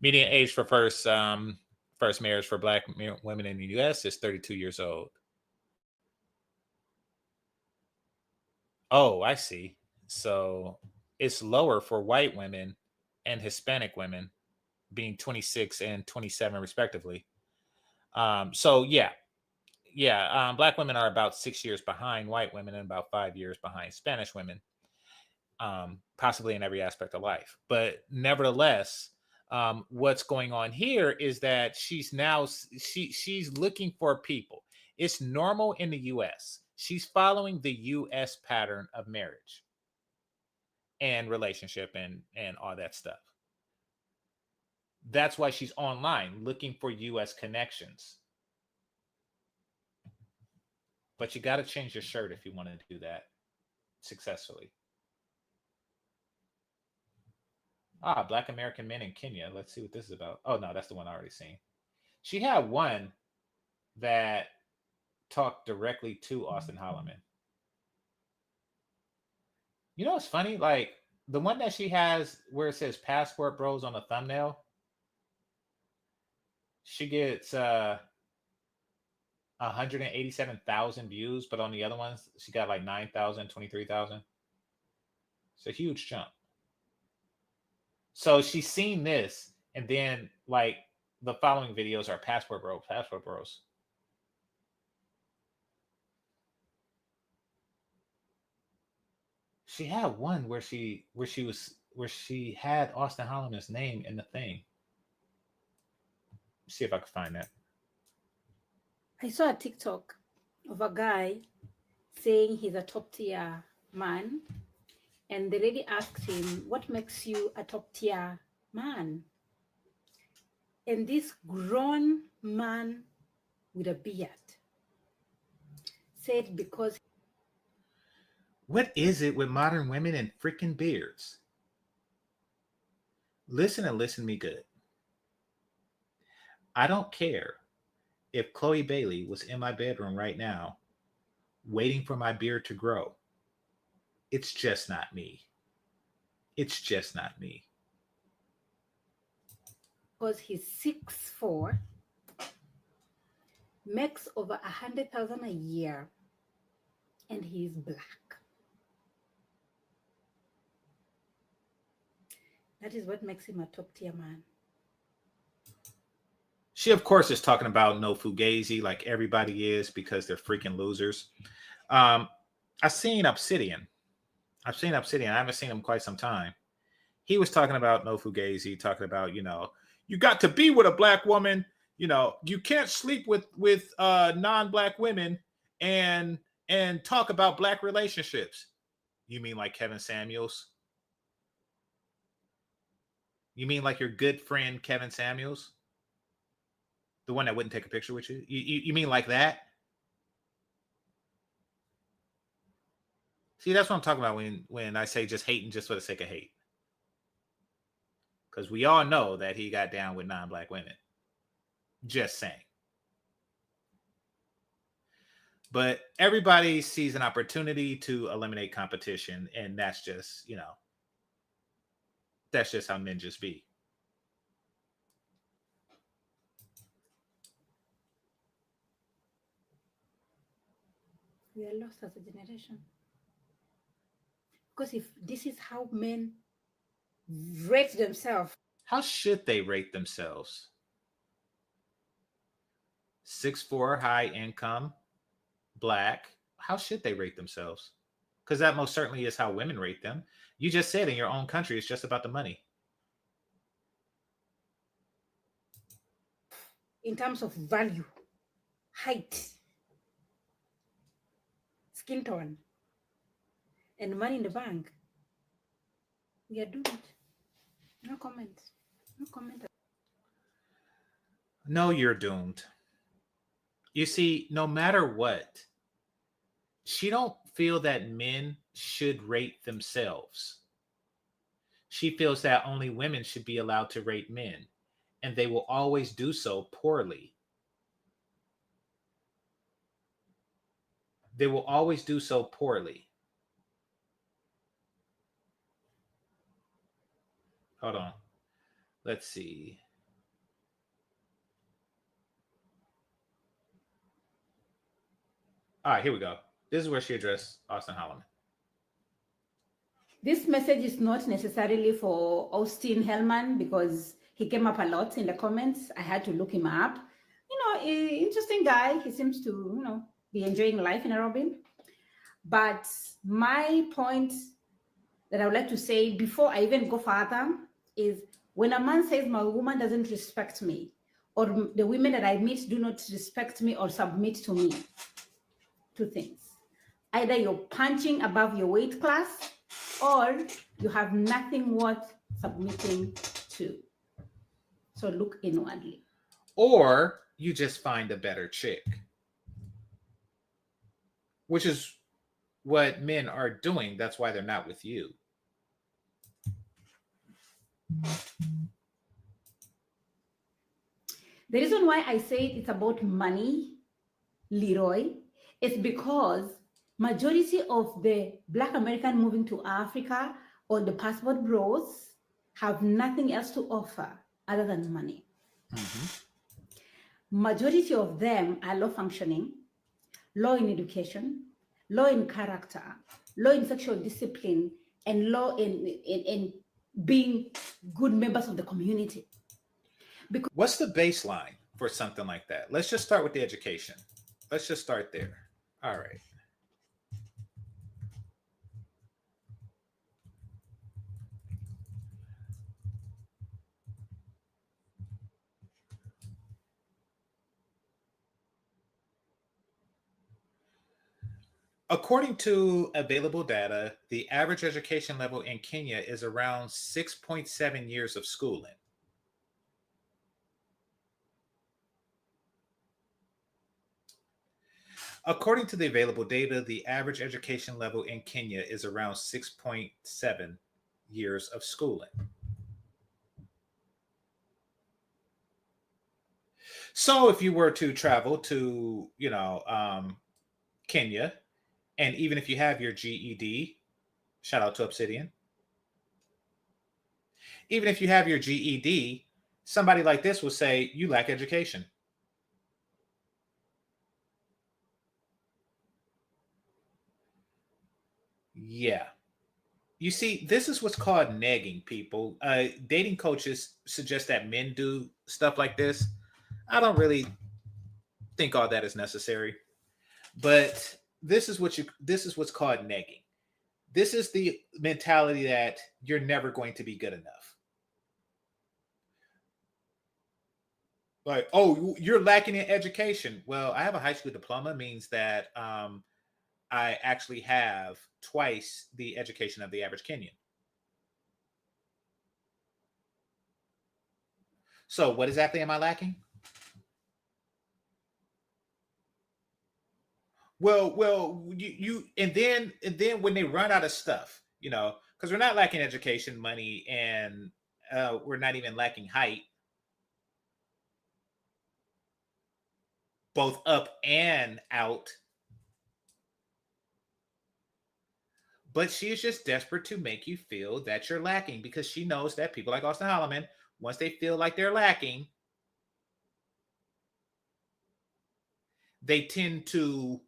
Median age for first marriage for Black women in the U.S. is 32 years old. Oh, I see. So it's lower for white women and Hispanic women, being 26 and 27 respectively. So yeah. Black women are about 6 years behind white women and about 5 years behind Spanish women, possibly in every aspect of life. But nevertheless, what's going on here is that she's looking for people. It's normal in the U.S. She's following the U.S. pattern of marriage and relationship and all that stuff. That's why she's online looking for U.S. connections. But you got to change your shirt if you want to do that successfully. Black American men in Kenya. Let's see what this is about. Oh, no, that's the one I already seen. She had one that talked directly to Auston Holleman. You know what's funny? Like, the one that she has where it says Passport Bros on the thumbnail, she gets 187,000 views, but on the other ones, she got like 9,000, 23,000. It's a huge jump. So she's seen this, and then like the following videos are Passport Bros. She had one where she had Auston Holleman's name in the thing. Let's see if I can find that. I saw a TikTok of a guy saying he's a top tier man, and the lady asked him, "What makes you a top tier man?" And this grown man with a beard said, "Because." What is it with modern women and freaking beards? Listen and listen me good. I don't care if Chloe Bailey was in my bedroom right now, waiting for my beard to grow. It's just not me. It's just not me. Because he's 6'4", makes over 100,000 a year, and he's black. That is what makes him a top tier man. She, of course, is talking about no fugazi like everybody is because they're freaking losers. I've seen Obsidian. I haven't seen him quite some time. He was talking about no fugazi, talking about, you got to be with a black woman. You can't sleep with non-black women and talk about black relationships. You mean like Kevin Samuels? You mean like your good friend Kevin Samuels? The one that wouldn't take a picture with you? You mean like that? See, that's what I'm talking about when I say just hating just for the sake of hate. Because we all know that he got down with non-black women. Just saying. But everybody sees an opportunity to eliminate competition, and that's just, that's just how ninjas be. We are lost as a generation. Because if this is how men rate themselves. How should they rate themselves? 6'4", high income, black. How should they rate themselves? Because that most certainly is how women rate them. You just said in your own country, it's just about the money. In terms of value, height, skin tone, and money in the bank, we are doomed. No comment. No comment. No, you're doomed. You see, no matter what, she don't feel that men should rate themselves. She feels that only women should be allowed to rate men, and they will always do so poorly. They will always do so poorly. Hold on. Let's see. All right, here we go. This is where she addressed Austin Holleman. This message is not necessarily for Austin Hellman because he came up a lot in the comments. I had to look him up. Interesting guy. He seems to, be enjoying life in Nairobi. But my point that I would like to say before I even go further is when a man says my woman doesn't respect me, or the women that I meet do not respect me or submit to me, two things. Either you're punching above your weight class or you have nothing worth submitting to. So look inwardly. Or you just find a better chick, which is what men are doing. That's why they're not with you. The reason why I say it's about money, Leroy, is because majority of the Black American moving to Africa or the passport bros have nothing else to offer other than money. Majority of them are low functioning, low in education, low in character, low in sexual discipline, and low in being good members of the community. Because what's the baseline for something like that? Let's just start with the education. Let's just start there. All right. According to available data, the average education level in Kenya is around 6.7 years of schooling. According to the available data, the average education level in Kenya is around 6.7 years of schooling. So if you were to travel to, Kenya, and even if you have your GED, shout out to Obsidian. Even if you have your GED, somebody like this will say you lack education. Yeah. You see, this is what's called negging, people. Dating coaches suggest that men do stuff like this. I don't really think all that is necessary. But this is what's called negging. This is the mentality that you're never going to be good enough. Like, oh, you're lacking in education. Well, I have a high school diploma, means that I actually have twice the education of the average Kenyan. So what exactly am I lacking? Well, you and then when they run out of stuff, because we're not lacking education, money, and we're not even lacking height, both up and out. But she is just desperate to make you feel that you're lacking because she knows that people like Austin Holleman, once they feel like they're lacking, they tend to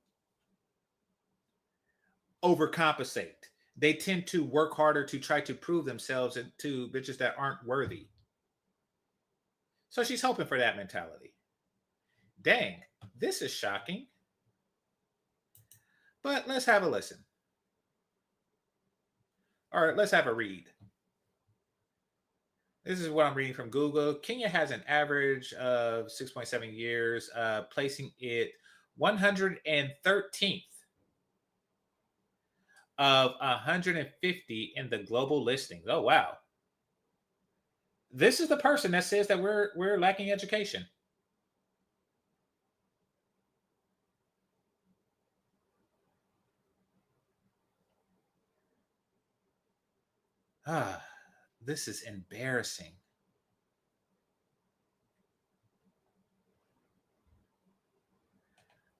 overcompensate. They tend to work harder to try to prove themselves to bitches that aren't worthy. So she's hoping for that mentality. Dang, this is shocking. But let's have a listen. All right, let's have a read. This is what I'm reading from Google. Kenya has an average of 6.7 years, placing it 113th of 150 in the global listings. Oh, wow. This is the person that says that we're lacking education. This is embarrassing.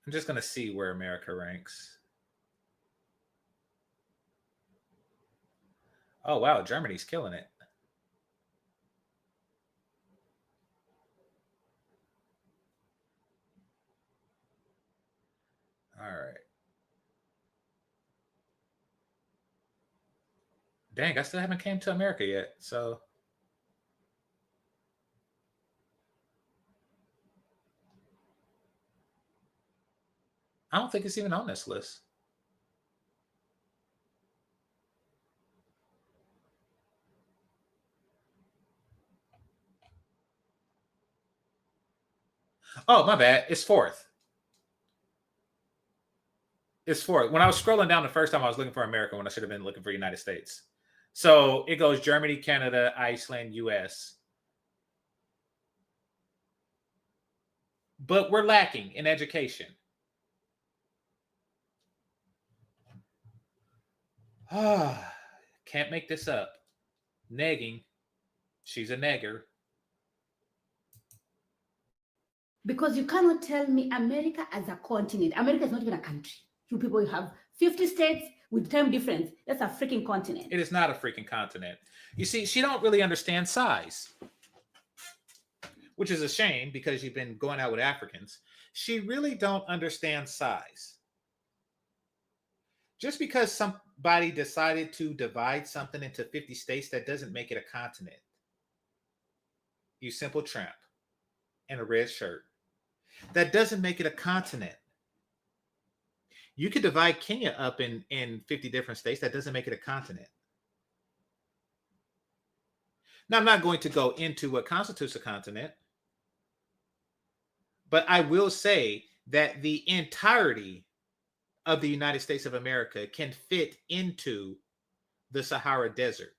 I'm just going to see where America ranks. Oh, wow. Germany's killing it. All right. Dang, I still haven't came to America yet. So I don't think it's even on this list. Oh, my bad. It's fourth. It's fourth. When I was scrolling down the first time, I was looking for America when I should have been looking for United States. So it goes Germany, Canada, Iceland, US. But we're lacking in education. Can't make this up. Negging. She's a negger. Because you cannot tell me America as a continent. America is not even a country. You people have 50 states with time difference. That's a freaking continent. It is not a freaking continent. You see, she don't really understand size, which is a shame because you've been going out with Africans. She really don't understand size. Just because somebody decided to divide something into 50 states, that doesn't make it a continent. You simple tramp in a red shirt. That doesn't make it a continent. You could divide Kenya up in 50 different states. That doesn't make it a continent. Now, I'm not going to go into what constitutes a continent, but I will say that the entirety of the United States of America can fit into the Sahara Desert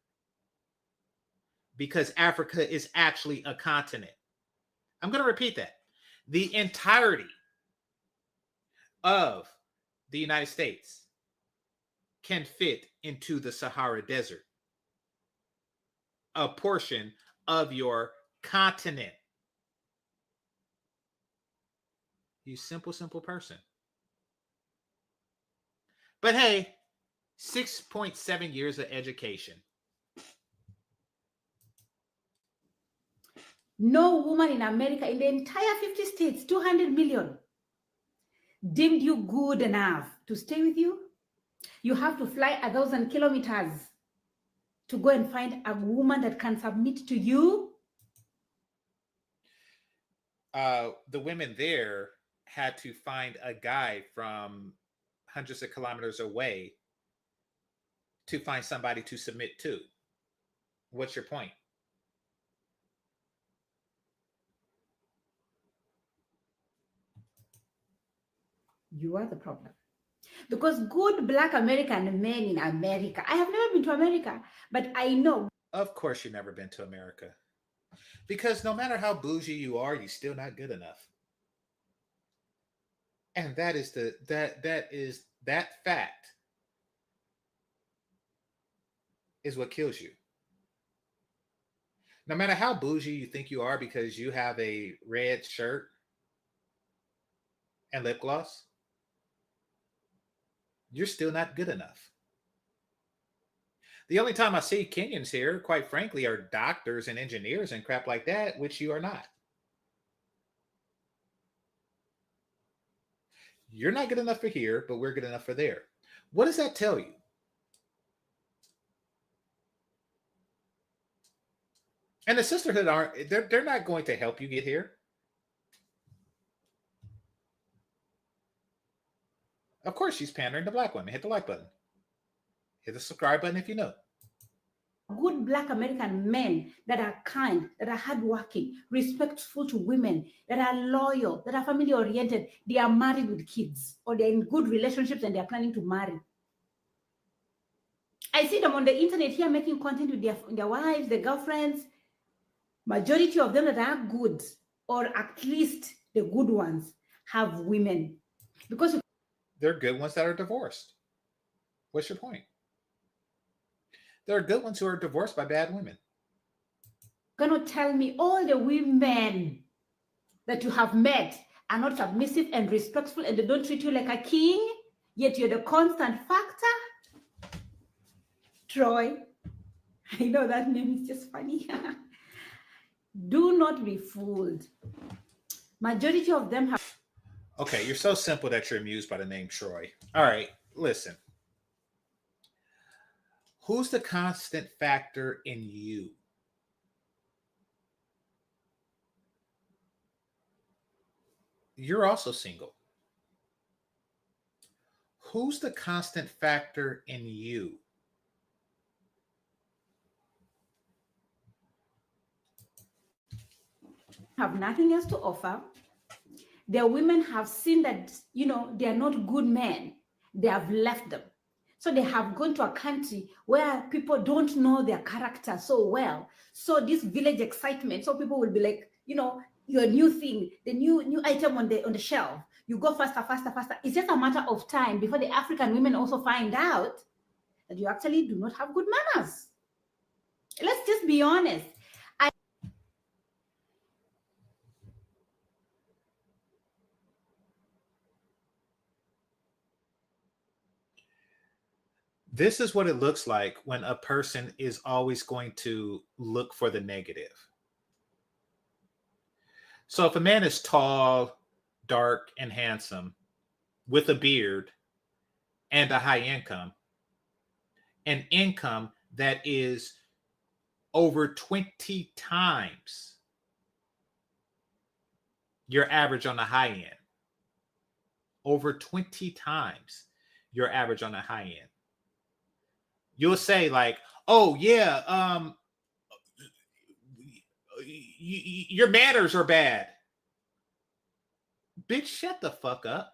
because Africa is actually a continent. I'm going to repeat that. The entirety of the United States can fit into the Sahara Desert, a portion of your continent. You simple person. But hey, 6.7 years of education. No woman in America, in the entire 50 states, 200 million, deemed you good enough to stay with you. You have to fly 1,000 kilometers to go and find a woman that can submit to you. The women there had to find a guy from hundreds of kilometers away to find somebody to submit to. What's your point? You are the problem. Because good Black American men in America, I have never been to America, but I know. Of course you've never been to America. Because no matter how bougie you are, you're still not good enough. And that fact is what kills you. No matter how bougie you think you are because you have a red shirt and lip gloss, you're still not good enough. The only time I see Kenyans here, quite frankly, are doctors and engineers and crap like that, which you are not. You're not good enough for here, but we're good enough for there. What does that tell you? And the sisterhood they're not going to help you get here. Of course, she's pandering to Black women. Hit the like button. Hit the subscribe button if you know. Good Black American men that are kind, that are hardworking, respectful to women, that are loyal, that are family oriented. They are married with kids, or they're in good relationships and they're planning to marry. I see them on the internet here making content with their wives, their girlfriends. Majority of them that are good, or at least the good ones, have women. Because there are good ones that are divorced. What's your point? There are good ones who are divorced by bad women. You're going to tell me all the women that you have met are not submissive and respectful and they don't treat you like a king, yet you're the constant factor? Troy. I know that name is just funny. Do not be fooled. Majority of them have... Okay, you're so simple that you're amused by the name Troy. All right, listen. Who's the constant factor in you? You're also single. Who's the constant factor in you? Have nothing else to offer. Their women have seen that, they are not good men. They have left them. So they have gone to a country where people don't know their character so well. So this village excitement, so people will be like, your new thing, the new item on the shelf. You go faster, faster, faster. It's just a matter of time before the African women also find out that you actually do not have good manners. Let's just be honest. This is what it looks like when a person is always going to look for the negative. So if a man is tall, dark, and handsome with a beard and a high income, an income that is over 20 times your average on the high end, over 20 times your average on the high end, you'll say like, oh yeah, your manners are bad. Bitch, shut the fuck up.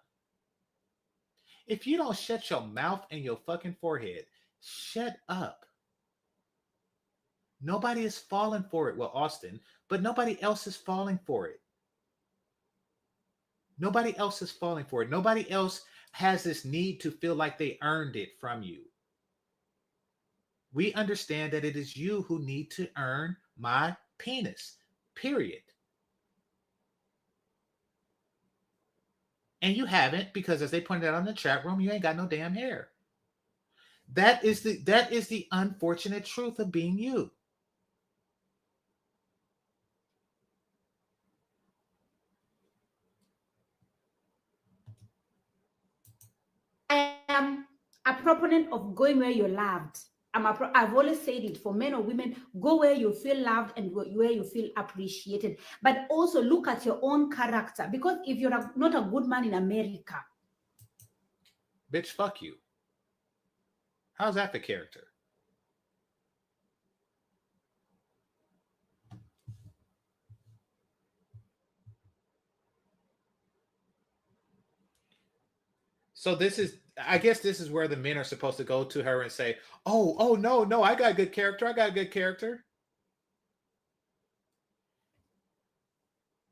If you don't shut your mouth and your fucking forehead, shut up. Nobody is falling for it. Well, Auston, but nobody else is falling for it. Nobody else is falling for it. Nobody else has this need to feel like they earned it from you. We understand that it is you who need to earn my penis, period. And you haven't, because as they pointed out in the chat room, you ain't got no damn hair. That is the unfortunate truth of being you. I am a proponent of going where you're loved. I've always said it, for men or women, go where you feel loved and where you feel appreciated. But also look at your own character, because if you're not a good man in America, bitch, fuck you. How's that for character? So I guess this is where the men are supposed to go to her and say, oh, no, I got good character. I got good character.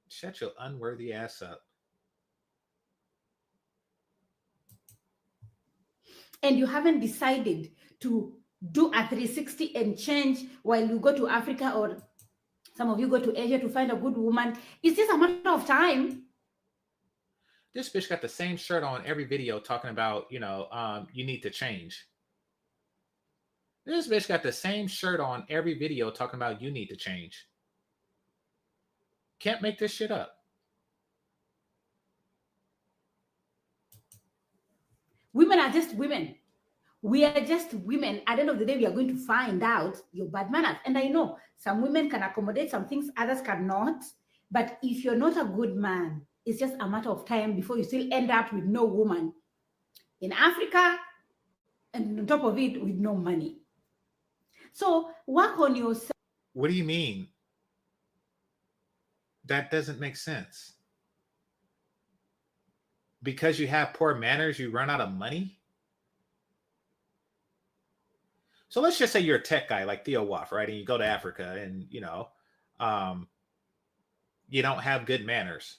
Shut your unworthy ass up. and you haven't decided to do a 360 and change while you go to Africa, or some of you go to Asia to find a good woman, it's just a matter of time. This bitch got the same shirt on every video talking about, you need to change. This bitch got the same shirt on every video talking about you need to change. Can't make this shit up. Women are just women. We are just women. At the end of the day, we are going to find out your bad manners. And I know some women can accommodate some things, others cannot. But if you're not a good man, it's just a matter of time before you still end up with no woman in Africa, and on top of it, with no money. So work on yourself. What do you mean? That doesn't make sense. Because you have poor manners, you run out of money? So let's just say you're a tech guy like Theo Waff, right? And you go to Africa and, you don't have good manners.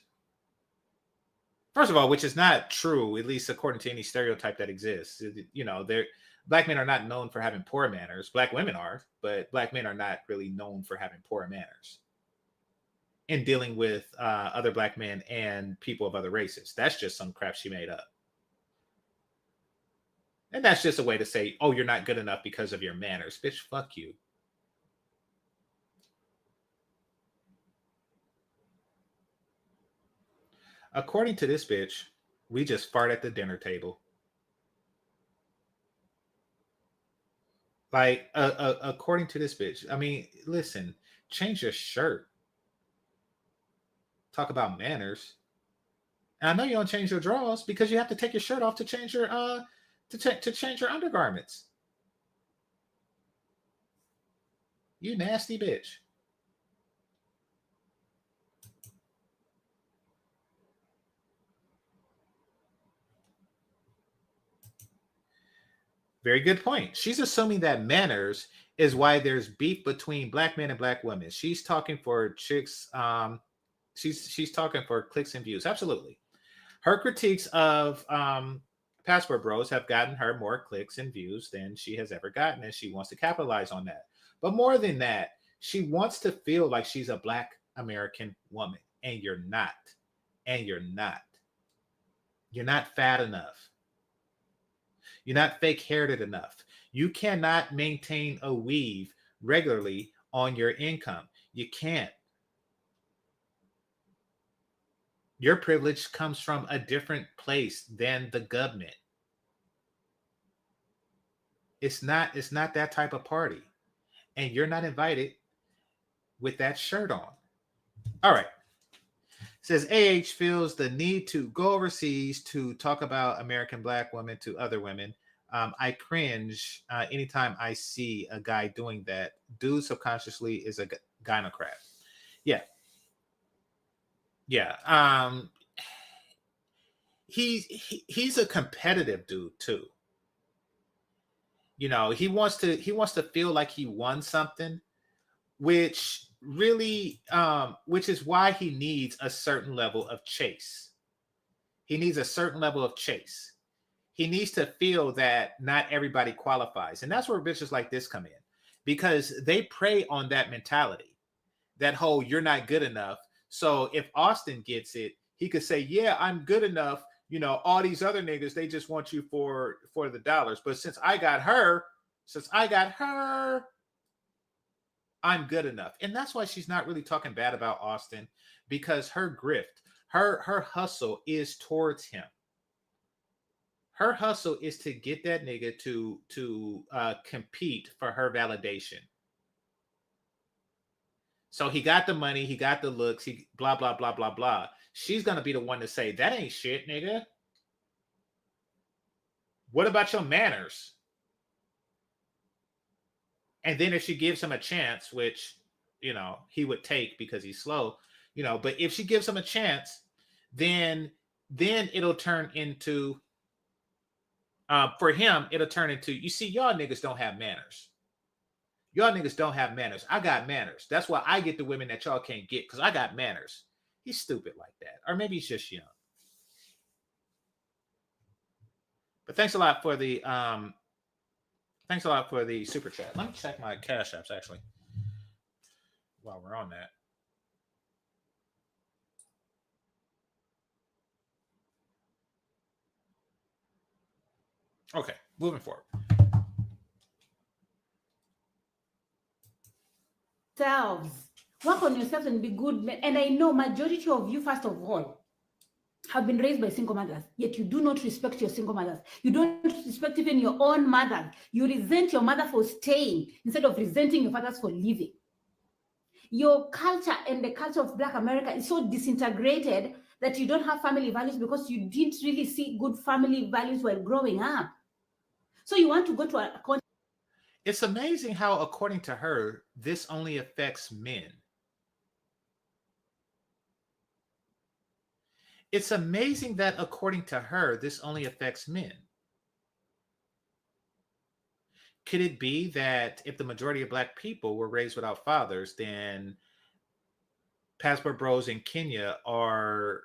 First of all, which is not true, at least according to any stereotype that exists. Black men are not known for having poor manners. Black women are, but black men are not really known for having poor manners in dealing with other black men and people of other races. That's just some crap she made up. And that's just a way to say, oh, you're not good enough because of your manners. Bitch, fuck you. According to this bitch, we just fart at the dinner table. Like, according to this bitch, I mean, listen, change your shirt. Talk about manners. And I know you don't change your drawers because you have to take your shirt off to change your to change your undergarments. You nasty bitch. Very good point. She's assuming that manners is why there's beef between black men and black women. She's talking for chicks. She's talking for clicks and views. Absolutely. Her critiques of Passport Bros have gotten her more clicks and views than she has ever gotten, and she wants to capitalize on that. But more than that, she wants to feel like she's a black American woman, and you're not. And you're not. You're not fat enough. You're not fake haired enough. You cannot maintain a weave regularly on your income. You can't. Your privilege comes from a different place than the government. It's not that type of party. And you're not invited with that shirt on. All right. It says AH feels the need to go overseas to talk about American black women to other women. I cringe anytime I see a guy doing that. Dude subconsciously is a gynocrat. Yeah. Yeah. He's a competitive dude too. You know, he wants to feel like he won something, which really which is why he needs a certain level of chase. He needs a certain level of chase. He needs to feel that not everybody qualifies. And that's where bitches like this come in, because they prey on that mentality, that whole you're not good enough. So if Auston gets it, he could say, yeah, I'm good enough. You know, all these other niggas, they just want you for the dollars. But since I got her, I'm good enough. And that's why she's not really talking bad about Auston, because her grift, her hustle is towards him. Her hustle is to get that nigga to compete for her validation. So he got the money, he got the looks, he blah, blah, blah, blah, blah. She's going to be the one to say, that ain't shit, nigga. What about your manners? And then if she gives him a chance, which, you know, he would take because he's slow, you know, but if she gives him a chance, then it'll turn into, for him, it'll turn into, you see, y'all niggas don't have manners. Y'all niggas don't have manners. I got manners. That's why I get the women that y'all can't get, because I got manners. He's stupid like that. Or maybe he's just young. But thanks a lot for the super chat. Let me check my cash apps actually while we're on that. Okay, moving forward. Selves. Work on yourselves and be good men. And I know majority of you, first of all, have been raised by single mothers, yet you do not respect your single mothers. You don't respect even your own mother. You resent your mother for staying instead of resenting your fathers for leaving. Your culture and the culture of Black America is so disintegrated that you don't have family values because you didn't really see good family values while growing up. So you want to go to a... It's amazing how, according to her, this only affects men. It's amazing that, according to her, this only affects men. Could it be that if the majority of Black people were raised without fathers, then Passport Bros in Kenya are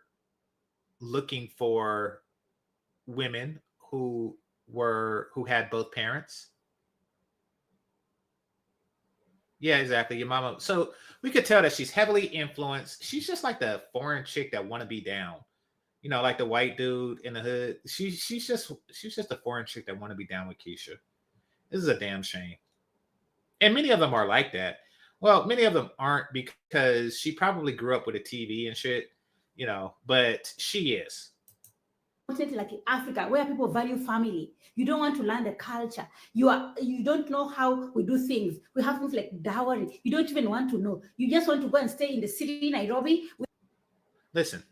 looking for women who had both parents? Yeah, exactly. Your mama. So we could tell that she's heavily influenced. She's just like the foreign chick that want to be down. You know, like the white dude in the hood. She's just a foreign chick that want to be down with Keisha. This is a damn shame. And many of them are like that. Well, many of them aren't, because she probably grew up with a TV and shit, you know, but she is. continent like in Africa, where people value family. You don't want to learn the culture. You don't know how we do things. We have things like dowry. You don't even want to know. You just want to go and stay in the city, Nairobi. Listen,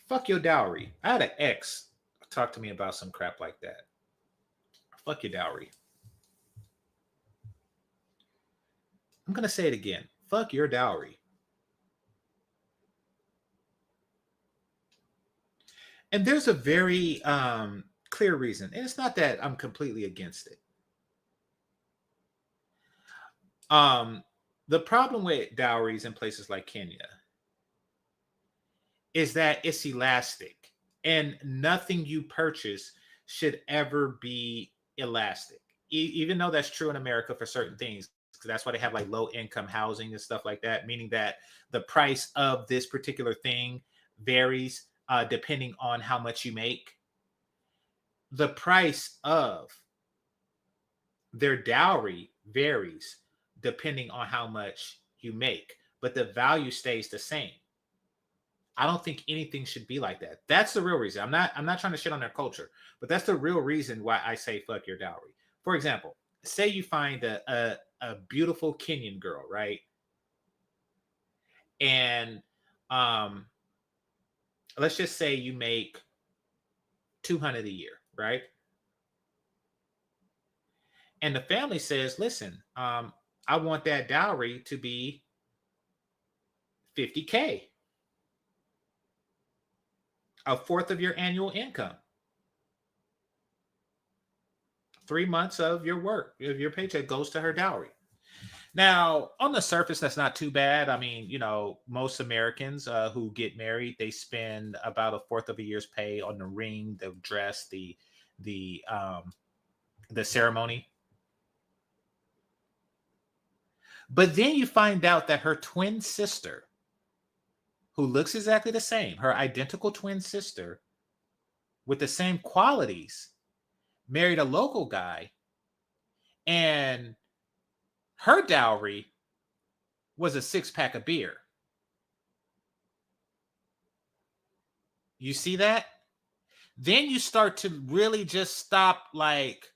fuck your dowry. I had an ex talk to me about some crap like that. Fuck your dowry. I'm going to say it again. Fuck your dowry. And there's a very clear reason. And it's not that I'm completely against it. The problem with dowries in places like Kenya is that it's elastic, and nothing you purchase should ever be elastic. Even though that's true in America for certain things, because that's why they have like low income housing and stuff like that, meaning that the price of this particular thing varies depending on how much you make. The price of their dowry varies depending on how much you make, but the value stays the same. I don't think anything should be like that. That's the real reason. I'm not trying to shit on their culture, but that's the real reason why I say fuck your dowry. For example, say you find a beautiful Kenyan girl, right? And let's just say you make $200 a year, right? And the family says, listen, I want that dowry to be $50K, a fourth of your annual income, 3 months of your work, of your paycheck goes to her dowry. Now, on the surface, that's not too bad. I mean, you know, most Americans who get married, they spend about a fourth of a year's pay on the ring, the dress, the ceremony. But then you find out that her twin sister, who looks exactly the same, her identical twin sister with the same qualities, married a local guy, and her dowry was a 6-pack of beer. You see that? Then you start to really just stop like,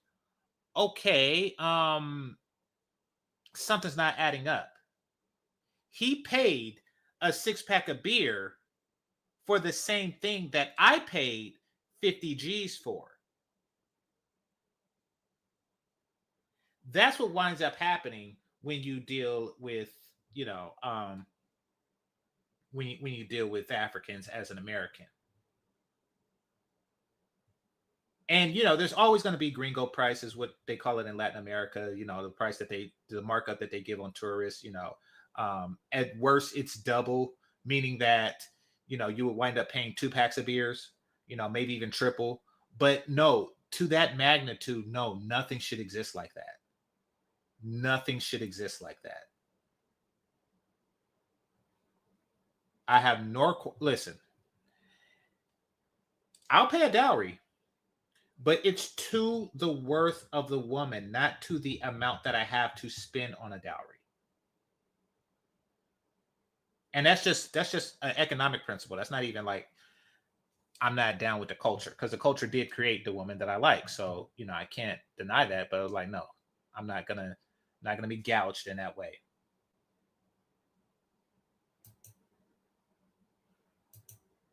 okay, something's not adding up. He paid a 6-pack of beer for the same thing that I paid 50 G's for. That's what winds up happening when you deal with, you know, when you deal with Africans as an American. And, you know, there's always going to be gringo prices, what they call it in Latin America, you know, the markup that they give on tourists, you know, at worst, it's double, meaning that, you know, you would wind up paying 2 packs of beers, you know, maybe even triple. But no, to that magnitude, no, nothing should exist like that. Nothing should exist like that. I have listen, I'll pay a dowry, but it's to the worth of the woman, not to the amount that I have to spend on a dowry. And that's just an economic principle. That's not even like I'm not down with the culture, because the culture did create the woman that I like. So, you know, I can't deny that, but I was like, no, I'm not gonna be gouged in that way.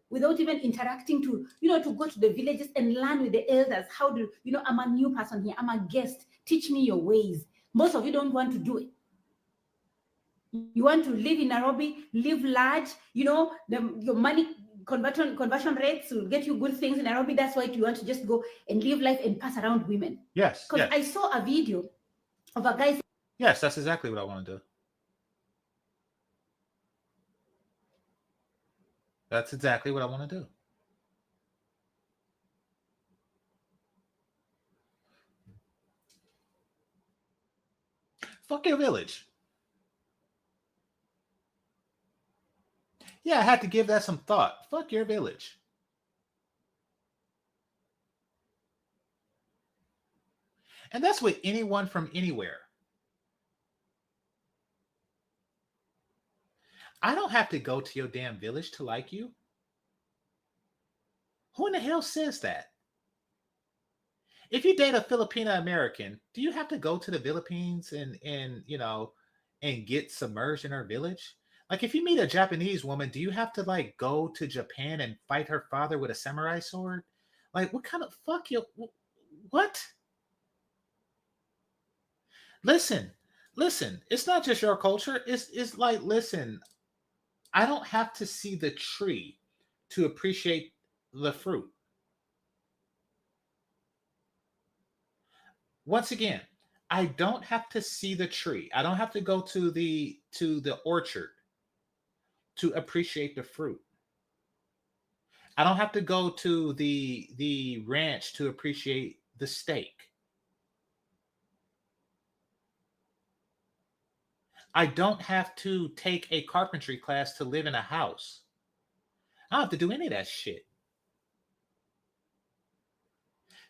Without even interacting to, you know, to go to the villages and learn with the elders. How do, you know, I'm a new person here. I'm a guest. Teach me your ways. Most of you don't want to do it. You want to live in Nairobi, live large, you know, your money conversion rates will get you good things in Nairobi. That's why you want to just go and live life and pass around women. Yes. Because yes. I saw a video of a guy. Yes, that's exactly what I want to do. That's exactly what I want to do. Fuck your village. Yeah, I had to give that some thought. Fuck your village. And that's with anyone from anywhere. I don't have to go to your damn village to like you. Who in the hell says that? If you date a Filipina American, do you have to go to the Philippines and and get submerged in her village? Like if you meet a Japanese woman, do you have to like go to Japan and fight her father with a samurai sword? Like what kind of fuck you what? Listen, listen, it's not just your culture. It's like listen, I don't have to see the tree to appreciate the fruit. Once again, I don't have to see the tree. I don't have to go to the orchard to appreciate the fruit. I don't have to go to the ranch to appreciate the steak. I don't have to take a carpentry class to live in a house. I don't have to do any of that shit.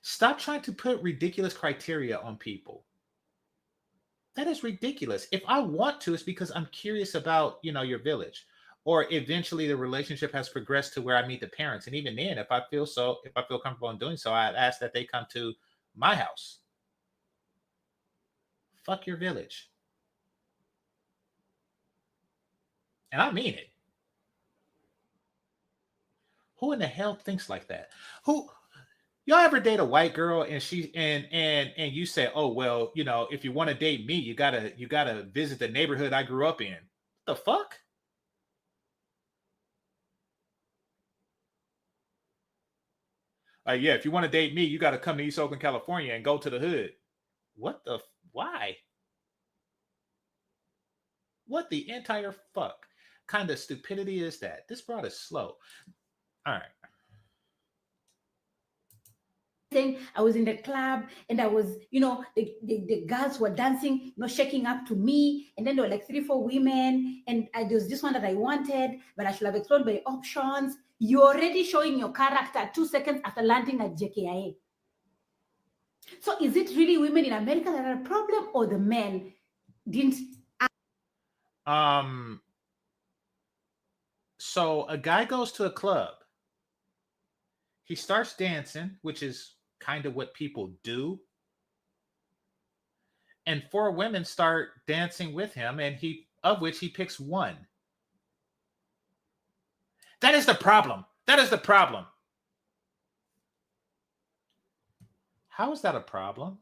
Stop trying to put ridiculous criteria on people. That is ridiculous. If I want to, it's because I'm curious about, your village. Or eventually the relationship has progressed to where I meet the parents. And even then, if I feel comfortable in doing so, I'd ask that they come to my house. Fuck your village. And I mean it. Who in the hell thinks like that? Who y'all ever date a white girl and she and you say, oh well, if you want to date me, you gotta visit the neighborhood I grew up in. The fuck? Like, yeah, if you want to date me, you gotta come to East Oakland, California and go to the hood. What the why? What the entire fuck kind of stupidity is that? This broad is slow. All right. I was in the club and I was, the girls were dancing, shaking up to me. And then there were like 3, 4 women. And there was this one that I wanted, but I should have explored my options. You're already showing your character 2 seconds after landing at JKIA. So is it really women in America that are a problem or the men didn't? So a guy goes to a club. He starts dancing, which is kind of what people do. And 4 women start dancing with him, and of which he picks one. That is the problem. That is the problem. How is that a problem?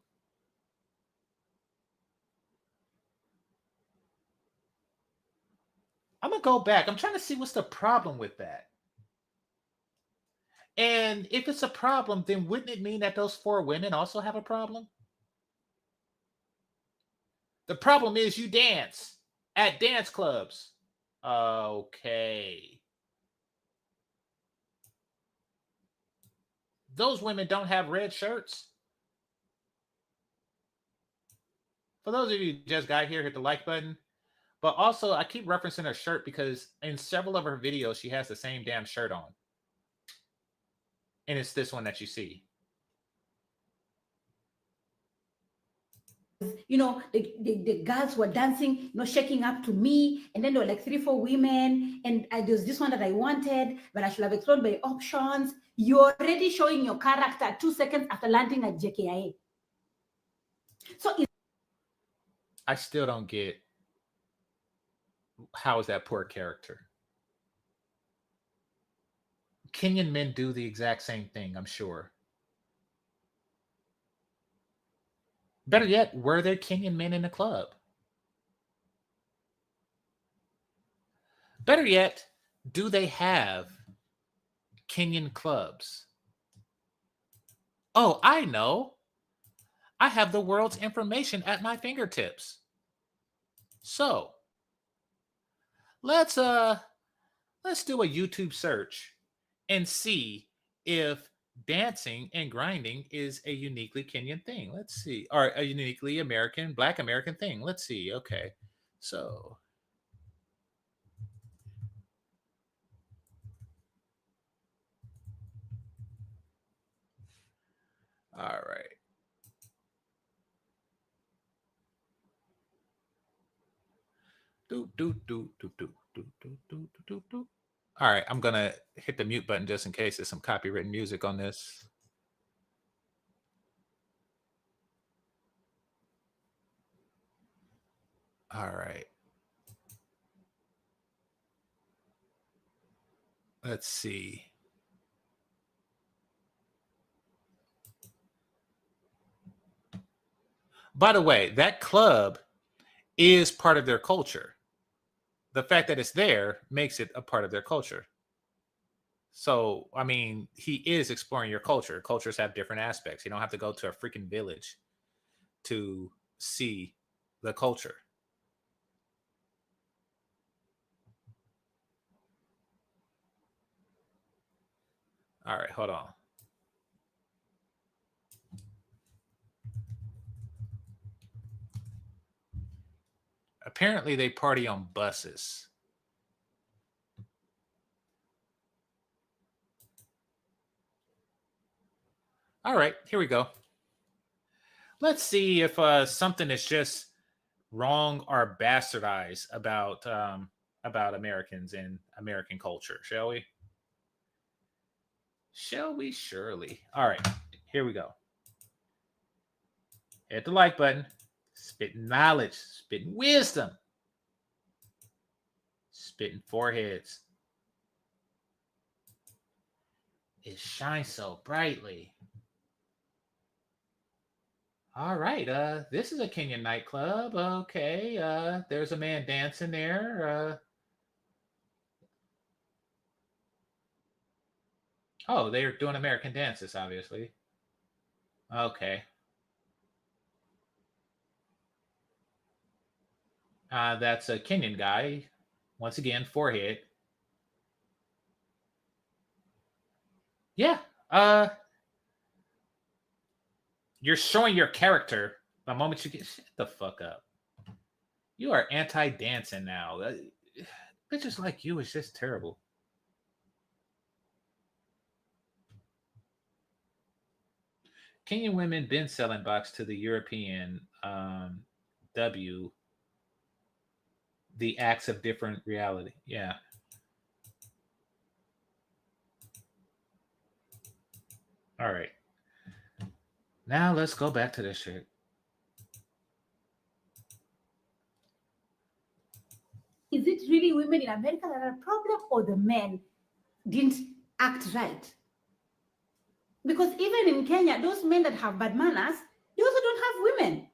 I'm going to go back. I'm trying to see what's the problem with that. And if it's a problem, then wouldn't it mean that those 4 women also have a problem? The problem is you dance at dance clubs. Okay. Those women don't have red shirts. For those of you who just got here, hit the like button. But also, I keep referencing her shirt because in several of her videos, she has the same damn shirt on. And it's this one that you see. The girls were dancing, shaking up to me. And then there were like 3, 4 women. And there was this one that I wanted, but I should have explored my options. You're already showing your character 2 seconds after landing at JKIA. So I still don't get how is that poor character. Kenyan men do the exact same thing, I'm sure. Better yet, were there Kenyan men in the club? Better yet, do they have Kenyan clubs? Oh, I know. I have the world's information at my fingertips. So, let's do a YouTube search and see if dancing and grinding is a uniquely Kenyan thing. Let's see. Or a uniquely Black American thing. Let's see. Okay. So, all right. Do do do do do do do do do do. All right, I'm going to hit the mute button just in case there's some copywritten music on this. All right. Let's see. By the way, that club is part of their culture. The fact that it's there makes it a part of their culture. So, I mean, he is exploring your culture. Cultures have different aspects. You don't have to go to a freaking village to see the culture. All right, hold on. Apparently, they party on buses. All right, here we go. Let's see if something is just wrong or bastardized about Americans and American culture, shall we? Shall we? Surely. All right, here we go. Hit the like button. Spitting knowledge, spitting wisdom, spitting foreheads. It shines so brightly. All right, this is a Kenyan nightclub. Okay, there's a man dancing there. Oh, they're doing American dances, obviously. Okay. That's a Kenyan guy. Once again, forehead. Yeah. You're showing your character the moment you get shut the fuck up. You are anti-dancing now. Bitches like you is just terrible. Kenyan women been selling box to the European W. The acts of different reality. Yeah. All right. Now let's go back to this shit. Is it really women in America that are a problem, or the men didn't act right? Because even in Kenya, those men that have bad manners, they also don't have women.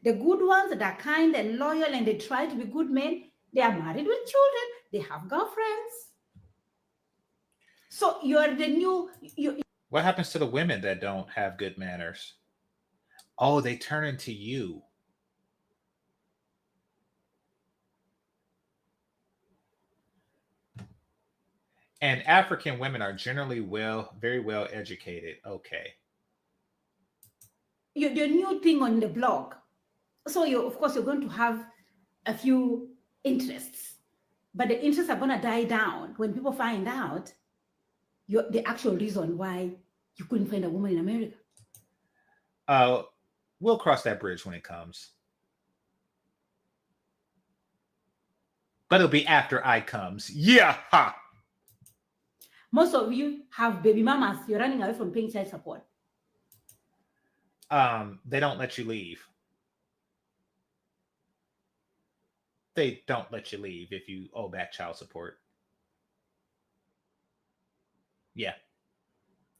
The good ones that are kind and loyal and they try to be good men, they are married with children, they have girlfriends. So you're the new... What happens to the women that don't have good manners? Oh, they turn into you. And African women are generally very well educated. Okay. You're the new thing on the blog. So of course, you're going to have a few interests, but the interests are going to die down when people find out the actual reason why you couldn't find a woman in America. We'll cross that bridge when it comes. But it'll be after I comes. Yeah. Ha. Most of you have baby mamas. You're running away from paying child support. They don't let you leave. They don't let you leave if you owe back child support. Yeah.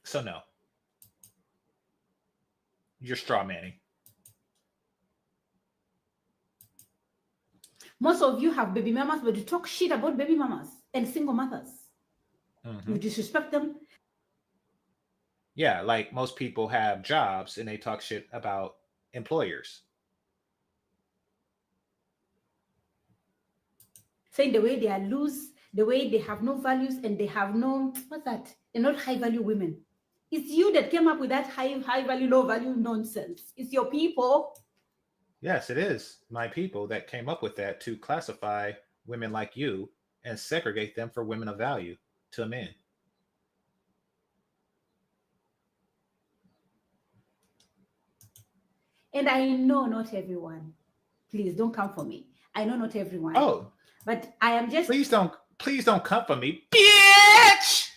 So no. You're straw manning. Most of you have baby mamas, but you talk shit about baby mamas and single mothers. Mm-hmm. You disrespect them. Yeah, like most people have jobs and they talk shit about employers. Saying the way they are loose, the way they have no values and they have no, what's that? They're not high value women. It's you that came up with that high value, low value nonsense. It's your people. Yes, it is my people that came up with that to classify women like you and segregate them for women of value to men. And I know not everyone. Please don't come for me. I know not everyone. Oh, but I am just... Please don't come for me, bitch.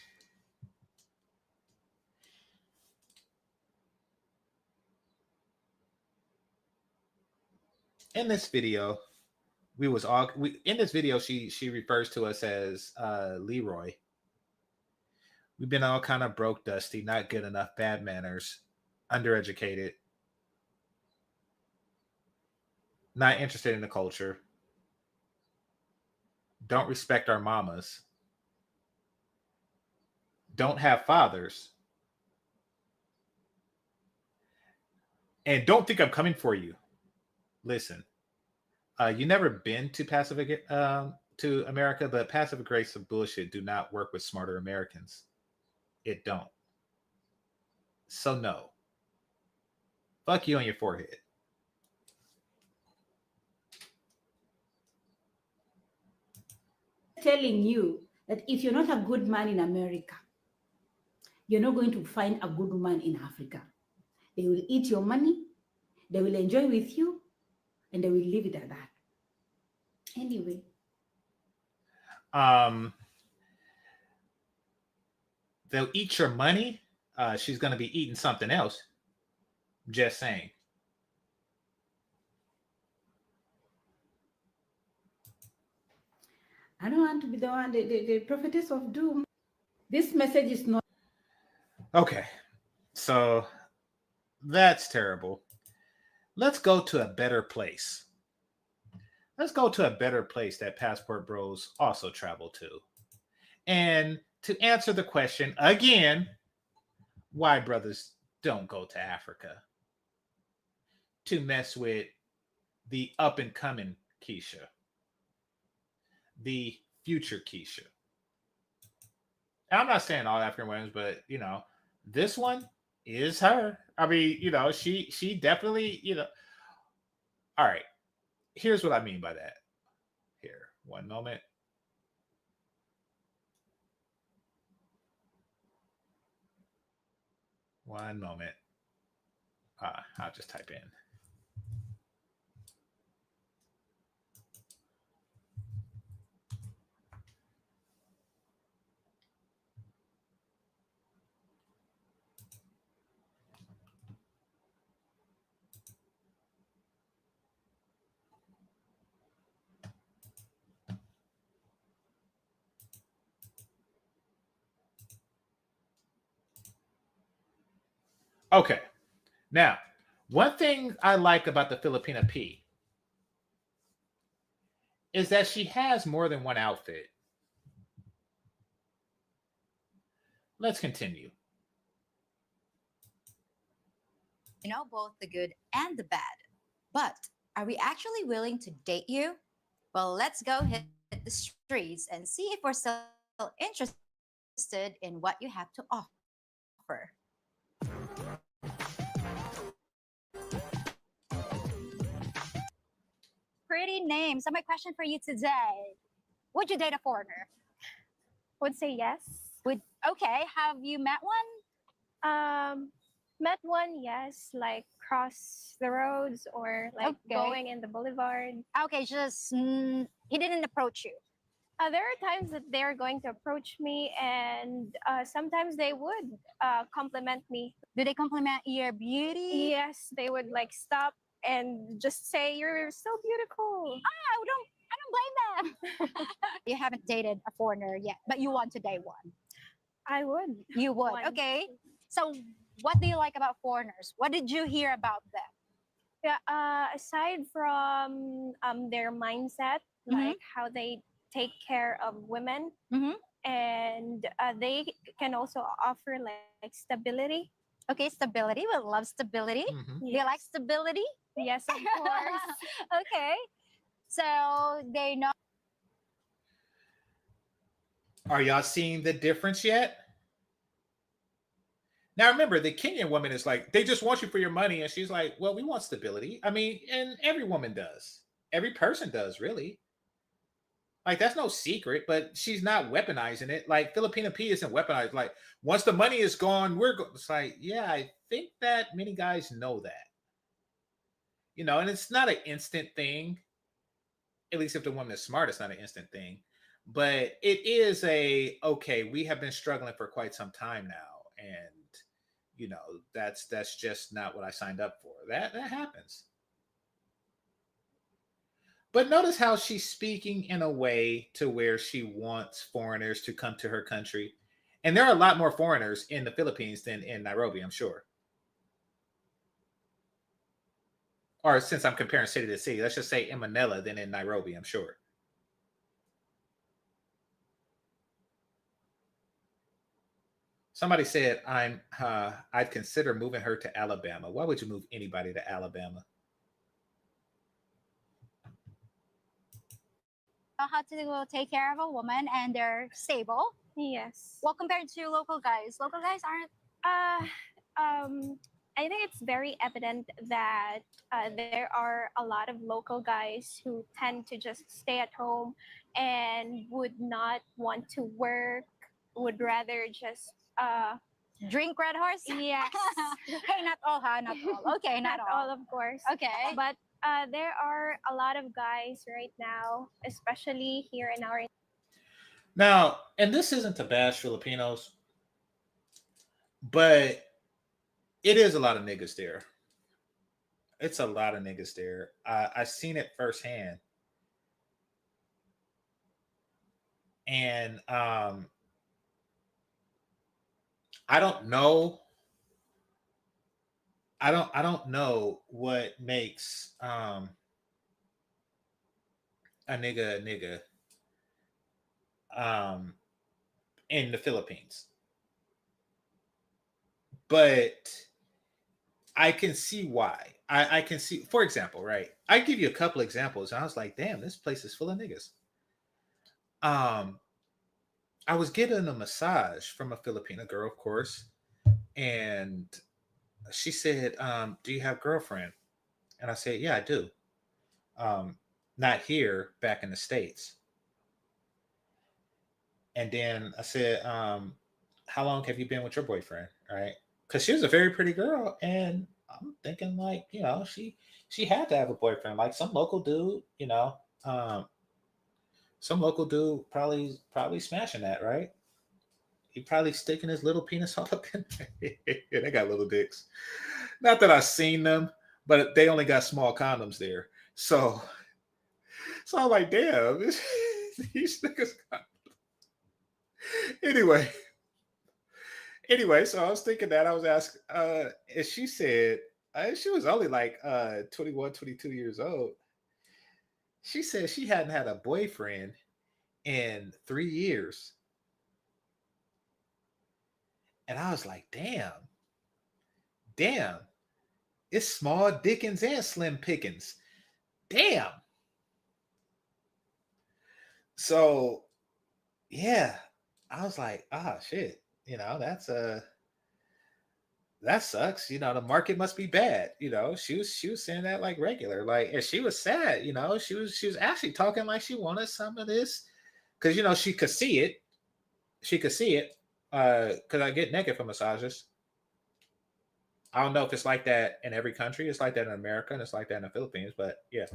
In this video, she refers to us as Leroy. We've been all kind of broke, dusty, not good enough, bad manners, undereducated, not interested in the culture, don't respect our mamas, don't have fathers, and don't think I'm coming for you. Listen, you never been to to America, but passive aggressive bullshit do not work with smarter Americans. It don't. So no. Fuck you on your forehead. Telling you that if you're not a good man in America, you're not going to find a good woman in Africa. They will eat your money, they will enjoy with you, and they will leave it at that. Anyway. They'll eat your money. She's going to be eating something else. Just saying. I don't want to be the one, the prophetess of doom. This message is not. Okay. So that's terrible. Let's go to a better place. Let's go to a better place that Passport Bros also travel to. And to answer the question again, why brothers don't go to Africa to mess with the up and coming Keisha, the future Keisha. And I'm not saying all African women, but you know, this one is her. I mean, you know, she definitely, you know. All right. Here's what I mean by that. Here, one moment. One moment. I'll just type in. Okay. Now, one thing I like about the Filipina P is that she has more than one outfit. Let's continue. You know both the good and the bad. But are we actually willing to date you? Well, let's go hit the streets and see if we're still interested in what you have to offer. Pretty name. So my question for you today, would you date a foreigner? Would say yes. Okay, have you met one? Met one, yes, like cross the roads or like going in the boulevard. Okay, just he didn't approach you. There are times that they're going to approach me, and sometimes they would compliment me. Do they compliment your beauty? Yes, they would like stop and just say, "You're so beautiful." I don't blame them. You haven't dated a foreigner yet, but you want to date one. I would. You would. One. Okay. So what do you like about foreigners? What did you hear about them? Yeah. Aside from their mindset, like how they take care of women, and they can also offer like stability. Okay, stability. We love stability. Do you like stability? Yes, of course. Okay. So they know. Are y'all seeing the difference yet? Now remember, the Kenyan woman is like, they just want you for your money. And she's like, well, we want stability. I mean, and every woman does. Every person does, really. Like, that's no secret, but she's not weaponizing it. Like, Filipina P isn't weaponized. Like, once the money is gone, it's like, yeah, I think that many guys know that. You know, and it's not an instant thing. At least if the woman is smart, it's not an instant thing. But it is okay, we have been struggling for quite some time now, and that's just not what I signed up for. That happens. But notice how she's speaking in a way to where she wants foreigners to come to her country. And there are a lot more foreigners in the Philippines than in Nairobi, I'm sure. Or since I'm comparing city to city, let's just say in Manila than in Nairobi, I'm sure. Somebody said I'd consider moving her to Alabama. Why would you move anybody to Alabama? How to take care of a woman and they're stable. Yes. Well, compared to local guys aren't. I think it's very evident that there are a lot of local guys who tend to just stay at home and would not want to work, would rather just Drink Red Horse? yes. Hey, not all, huh? Not all. Okay, not all. Of course. Okay. But there are a lot of guys right now, especially here in our. Now, and this isn't to bash Filipinos, but it is a lot of niggas there. It's a lot of niggas there. I seen it firsthand. And I don't know. I don't know what makes a nigga in the Philippines. But I can see why. I can see, for example, right? I give you a couple examples, and I was like, damn, this place is full of niggas. I was getting a massage from a Filipina girl, of course, and she said, do you have a girlfriend? And I said, yeah, I do. Not here, back in the States. And then I said, how long have you been with your boyfriend? Right? Because she was a very pretty girl, and I'm thinking like, she had to have a boyfriend, like some local dude, some local dude probably smashing that, right? He probably sticking his little penis all up in there. Yeah, they got little dicks. Not that I've seen them, but they only got small condoms there. So I'm like, damn, these niggas got. Anyway, so I was thinking that I was asking, and she said, she was only like 21, 22 years old. She said she hadn't had a boyfriend in 3 years. And I was like, damn, it's small dickens and slim pickings. Damn. So, yeah, I was like, shit, that sucks. The market must be bad. She was saying that like regular, like, and she was sad. She was actually talking like she wanted some of this because she could see it. She could see it because I get naked for massages. I don't know if it's like that in every country. It's like that in America and it's like that in the Philippines. But yeah,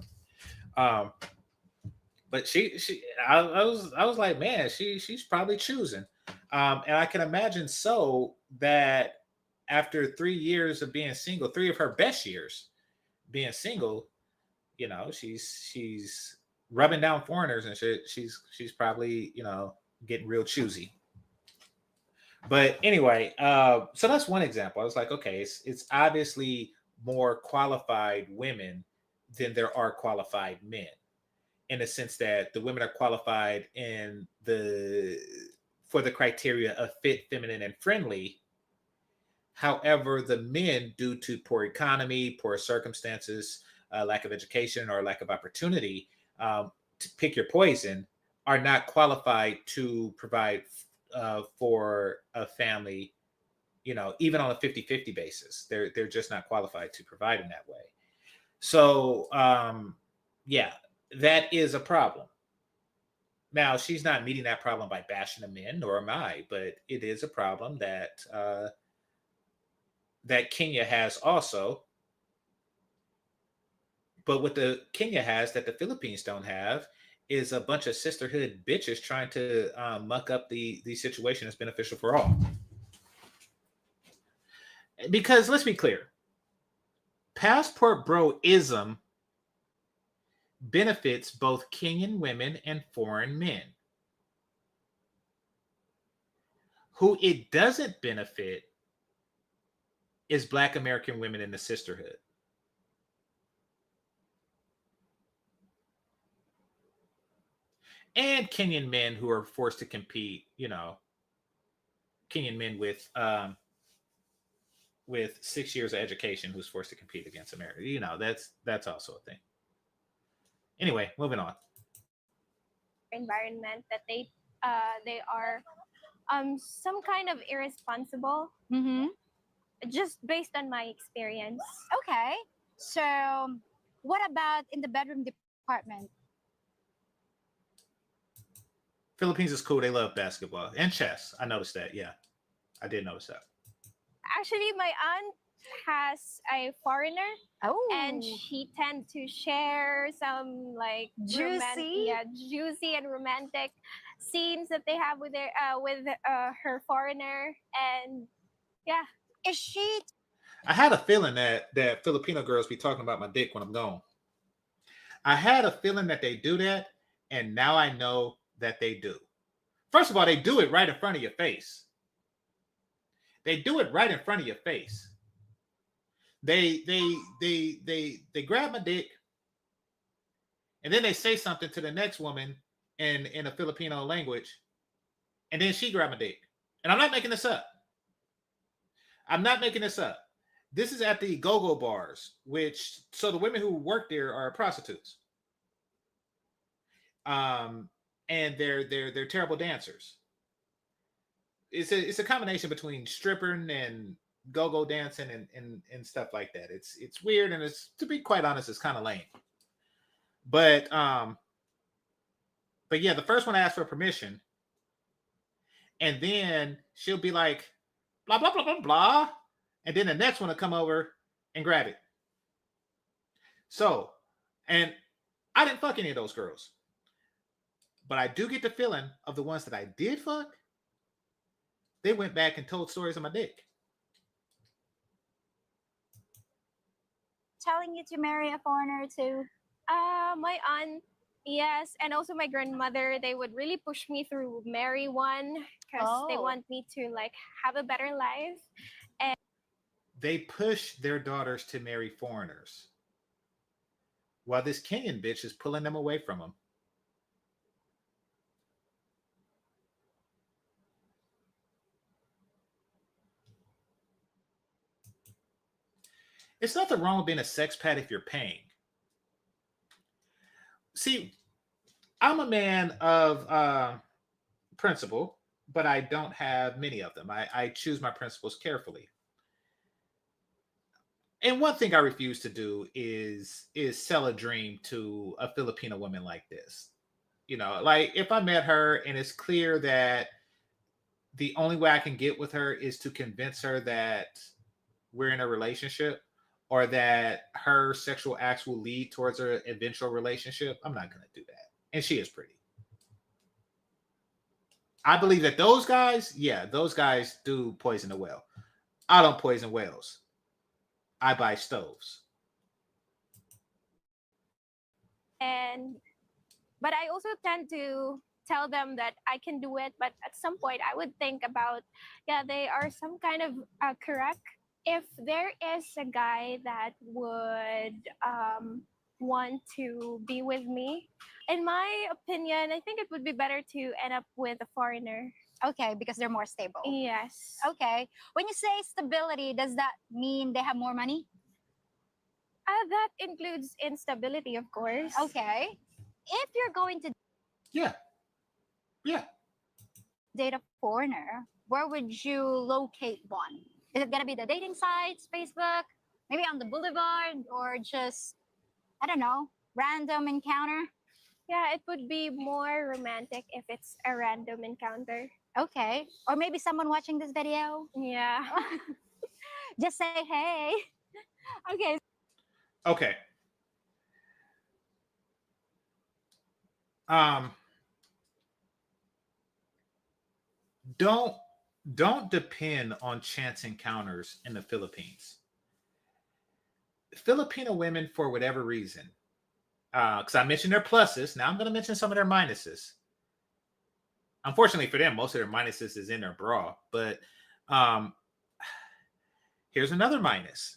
but I was like, man, she's probably choosing, and I can imagine so that after 3 years of being single, 3 of her best years being single, she's rubbing down foreigners and shit. She's probably getting real choosy. But anyway, so that's one example. I was like, okay, it's obviously more qualified women than there are qualified men, in the sense that the women are qualified for the criteria of fit, feminine, and friendly. However, the men, due to poor economy, poor circumstances, lack of education, or lack of opportunity, to pick your poison, are not qualified to provide for a family, even on a 50-50 basis. They're just not qualified to provide in that way. So, yeah, that is a problem. Now, she's not meeting that problem by bashing the men, nor am I, but it is a problem that that Kenya has also. But what the Kenya has that the Philippines don't have is a bunch of sisterhood bitches trying to muck up the situation that's beneficial for all. Because let's be clear, passport broism benefits both Kenyan women and foreign men. Who it doesn't benefit is Black American women in the sisterhood. And Kenyan men who are forced to compete, Kenyan men with 6 years of education who's forced to compete against America. That's also a thing. Anyway, moving on. Environment that they are some kind of irresponsible, just based on my experience. Okay. So what about in the bedroom department? Philippines is cool. They love basketball and chess. I noticed that. Yeah, I did notice that. Actually, my aunt has a foreigner, Oh, and she tends to share some like juicy, juicy and romantic scenes that they have with her foreigner, and yeah. Is she? I had a feeling that Filipino girls be talking about my dick when I'm gone. I had a feeling that they do that, and now I know that they do. First of all, they do it right in front of your face. They do it right in front of your face. They grab my dick, and then they say something to the next woman in a Filipino language, and then she grab my dick. And I'm not making this up. I'm not making this up. This is at the go-go bars, so the women who work there are prostitutes. And they're terrible dancers. It's a combination between stripping and go-go dancing and stuff like that. It's weird, and it's, to be quite honest, it's kind of lame. But yeah, the first one asks for permission, and then she'll be like, blah blah blah blah blah, and then the next one will come over and grab it. So, and I didn't fuck any of those girls, but I do get the feeling of the ones that I did fuck, they went back and told stories of my dick. Telling you to marry a foreigner too? My aunt, yes, and also my grandmother, they would really push me through marry one because they want me to like have a better life. And they push their daughters to marry foreigners, while this Kenyan bitch is pulling them away from them. It's nothing wrong with being a sexpat if you're paying. See, I'm a man of principle, but I don't have many of them. I choose my principles carefully. And one thing I refuse to do is sell a dream to a Filipino woman like this. Like if I met her and it's clear that the only way I can get with her is to convince her that we're in a relationship, or that her sexual acts will lead towards an eventual relationship, I'm not going to do that. And she is pretty. I believe that those guys do poison the well. I don't poison wells. I buy stoves. But I also tend to tell them that I can do it, but at some point I would think about, they are some kind of correct. If there is a guy that would want to be with me, in my opinion, I think it would be better to end up with a foreigner. Okay, because they're more stable. Yes. Okay. When you say stability, does that mean they have more money? That includes instability, of course. Okay. If you're going to Yeah. date a foreigner, where would you locate one? Is it going to be the dating sites, Facebook, maybe on the boulevard, or just, I don't know, random encounter? Yeah, it would be more romantic if it's a random encounter. Okay. Or maybe someone watching this video. Yeah. Just say, hey. Okay. um, don't depend on chance encounters in the Philippines. Filipino women, for whatever reason, because I mentioned their pluses, now I'm going to mention some of their minuses. Unfortunately for them, most of their minuses is in their bra. But here's another minus.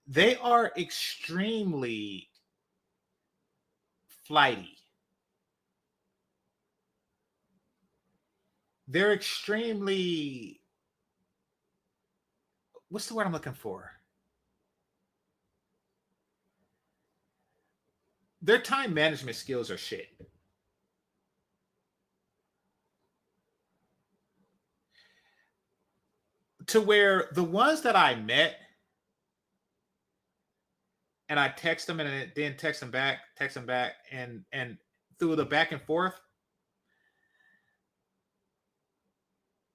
They are extremely flighty. They're extremely, what's the word I'm looking for? Their time management skills are shit. To where the ones that I met, and I text them and then text them back, and through the back and forth,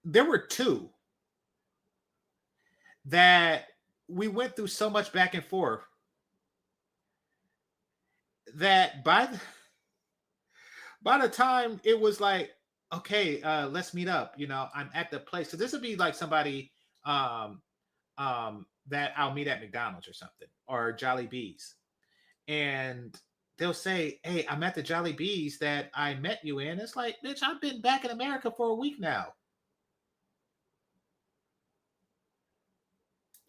there were two that we went through so much back and forth that by the time it was like, okay, let's meet up. You know, I'm at the place. So this would be like somebody that I'll meet at McDonald's or something, or Jolly Bees. And they'll say, hey, I'm at the Jolly Bees that I met you in. It's like, bitch, I've been back in America for a week now.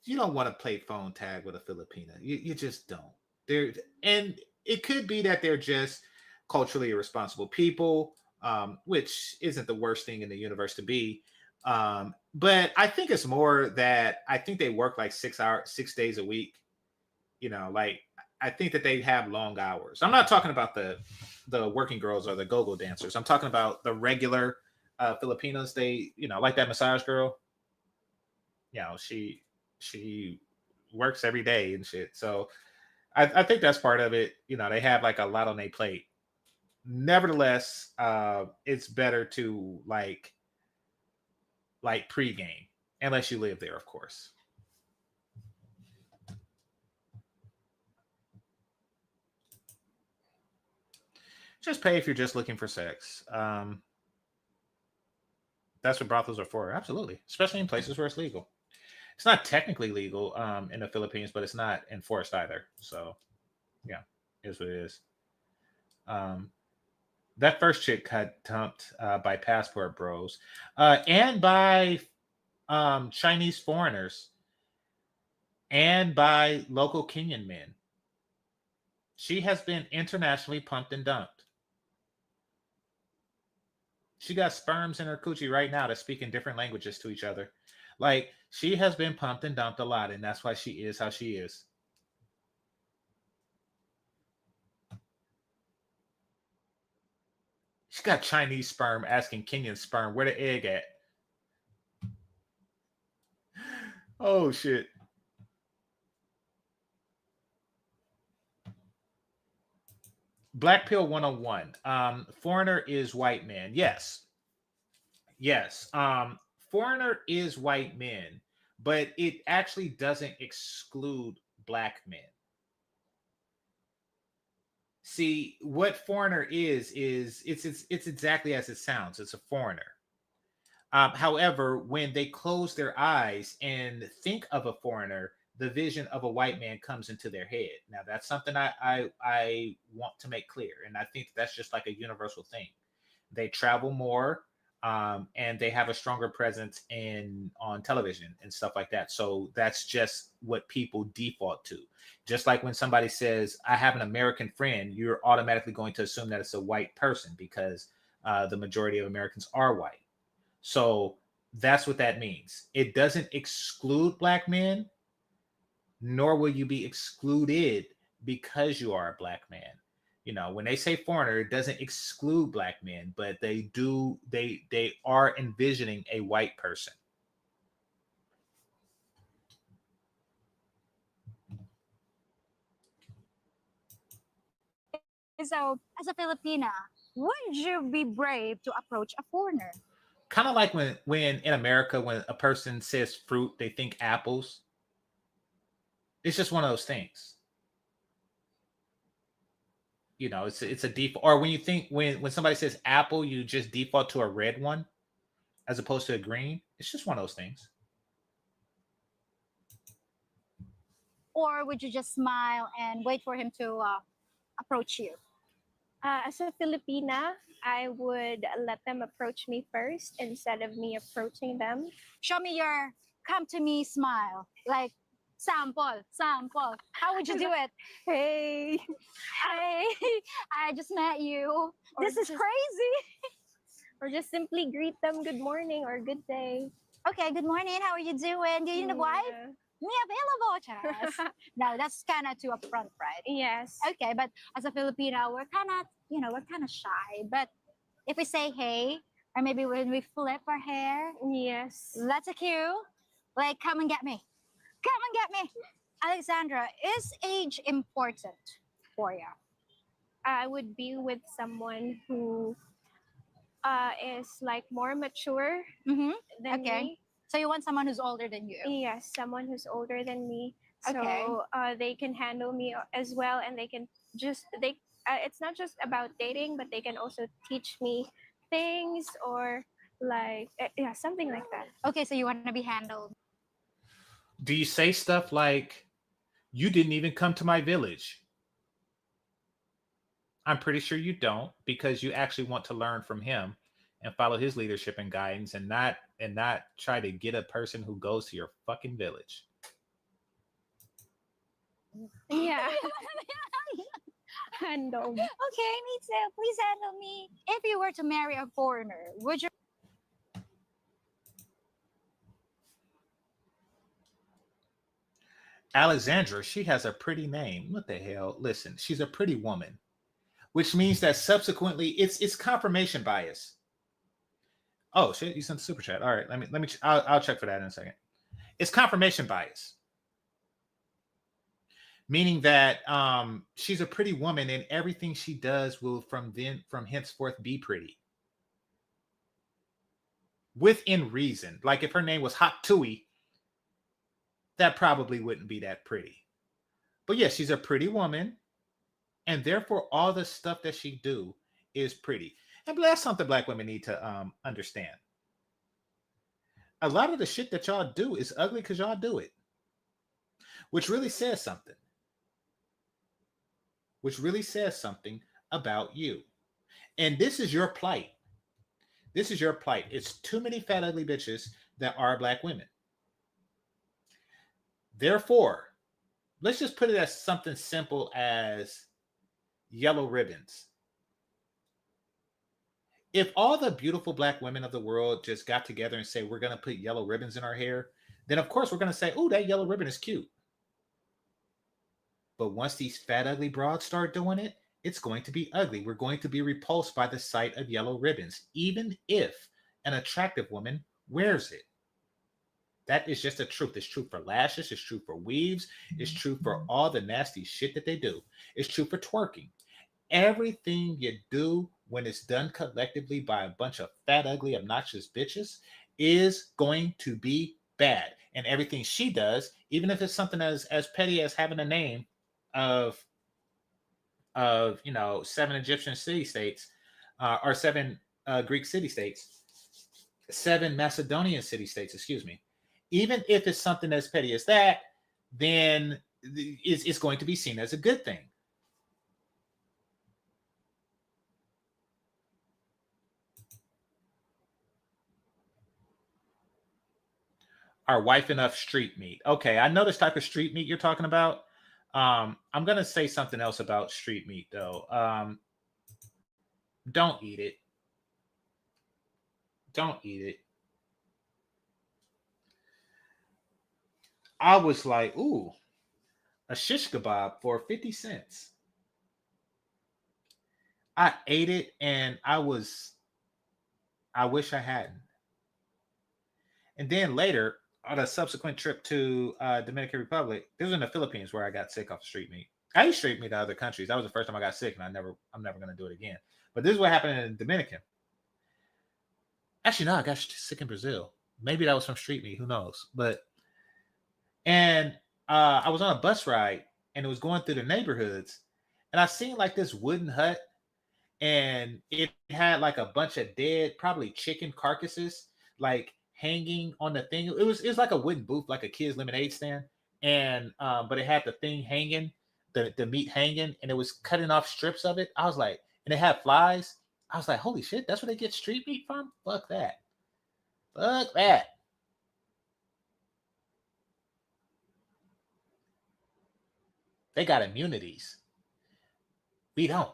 You don't want to play phone tag with a Filipina. You just don't. And it could be that they're just culturally irresponsible people, which isn't the worst thing in the universe to be. But I think it's more that I think they work like 6 days a week. You know, like I think that they have long hours. I'm not talking about the working girls or the go-go dancers. I'm talking about the regular Filipinos. They, you know, like that massage girl. You know, she works every day and shit. So I think that's part of it. You know, they have like a lot on their plate. Nevertheless, it's better to like pregame, unless you live there, of course. Just pay if you're just looking for sex. That's what brothels are for. Absolutely. Especially in places where it's legal. It's not technically legal in the Philippines, but it's not enforced either. So, yeah, is what it is. That first chick got dumped by passport bros and by Chinese foreigners and by local Kenyan men. She has been internationally pumped and dumped. She got sperms in her coochie right now that speak in different languages to each other. Like, she has been pumped and dumped a lot, and that's why she is how she is. She got Chinese sperm asking Kenyan sperm where the egg at. Oh, shit. Black Pill 101. Foreigner is white man. Yes. Foreigner is white men, but it actually doesn't exclude black men. See, what foreigner is it's exactly as it sounds. It's a foreigner. However, when they close their eyes and think of a foreigner, the vision of a white man comes into their head. Now, that's something I want to make clear, and I think that's just like a universal thing. They travel more, and they have a stronger presence on television and stuff like that. So that's just what people default to. Just like when somebody says, I have an American friend, you're automatically going to assume that it's a white person because the majority of Americans are white. So that's what that means. It doesn't exclude black men, nor will you be excluded because you are a black man. You know, when they say foreigner, it doesn't exclude black men, but they are envisioning a white person. So, as a Filipina, would you be brave to approach a foreigner? Kind of like when in America, when a person says fruit, they think apples. It's just one of those things. You know, it's a default. Or when you think when somebody says apple, you just default to a red one as opposed to a green. It's just one of those things. Or would you just smile and wait for him to approach you? As a Filipina, I would let them approach me first instead of me approaching them. Show me your come to me smile. Like sample. How would you do it? Hey, Hey, I just met you. Or This is just- crazy. or just simply greet them good morning or good day. Okay, good morning. How are you doing? Do you need a wife? Yeah. Me available, Charas. No, that's kind of too upfront, right? Yes. Okay, but as a Filipino, we're kind of shy. But if we say hey, or maybe when we flip our hair, Yes. that's a cue. Like, come and get me. Come and get me. Alexandra, is age important for you? I would be with someone who is like more mature Mm-hmm. than Okay. me. So you want someone who's older than you? Yes, someone who's older than me. Okay. So they can handle me as well, and they can it's not just about dating, but they can also teach me things or like yeah, something like that. Okay, so you want to be handled. Do you say stuff like, "You didn't even come to my village"? I'm pretty sure you don't, because you actually want to learn from him and follow his leadership and guidance, and not try to get a person who goes to your fucking village. Yeah. Handle. Okay, me too. Please handle me. If you were to marry a foreigner, would you? Alexandra, she has a pretty name. What the hell? Listen, she's a pretty woman, which means that subsequently it's confirmation bias. Oh shit, you sent the super chat. All right, let me I'll check for that in a second. It's confirmation bias. Meaning that she's a pretty woman and everything she does will from henceforth be pretty. Within reason. Like if her name was Hot Tui, that probably wouldn't be that pretty. But yeah, she's a pretty woman, and therefore all the stuff that she do is pretty. And that's something Black women need to understand. A lot of the shit that y'all do is ugly because y'all do it, which really says something. Which really says something about you. And this is your plight. This is your plight. It's too many fat, ugly bitches that are Black women. Therefore, let's just put it as something simple as yellow ribbons. If all the beautiful Black women of the world just got together and say, we're going to put yellow ribbons in our hair, then of course we're going to say, oh, that yellow ribbon is cute. But once these fat, ugly broads start doing it, it's going to be ugly. We're going to be repulsed by the sight of yellow ribbons, even if an attractive woman wears it. That is just the truth. It's true for lashes. It's true for weaves. It's true for all the nasty shit that they do. It's true for twerking. Everything you do when it's done collectively by a bunch of fat, ugly, obnoxious bitches is going to be bad. And everything she does, even if it's something as petty as having a name of 7 Egyptian city-states, or 7 Greek city-states, 7 Macedonian city-states, excuse me. Even if it's something as petty as that, then it's going to be seen as a good thing. Are wife enough street meat? Okay, I know this type of street meat you're talking about. I'm gonna say something else about street meat though. Don't eat it. Don't eat it. I was like, ooh, a shish kebab for 50 cents. I ate it and I wish I hadn't. And then later, on a subsequent trip to Dominican Republic, this was in the Philippines where I got sick off street meat. I eat street meat in other countries. That was the first time I got sick, and I'm never going to do it again. But this is what happened in Dominican. Actually, no, I got sick in Brazil. Maybe that was from street meat. Who knows? And I was on a bus ride, and it was going through the neighborhoods, and I seen like this wooden hut, and it had like a bunch of dead, probably chicken carcasses, like hanging on the thing. It was like a wooden booth, like a kid's lemonade stand, and but it had the thing hanging, the meat hanging, and it was cutting off strips of it. I was like, and it had flies. I was like, holy shit, that's where they get street meat from? Fuck that. Fuck that. They got immunities. We don't.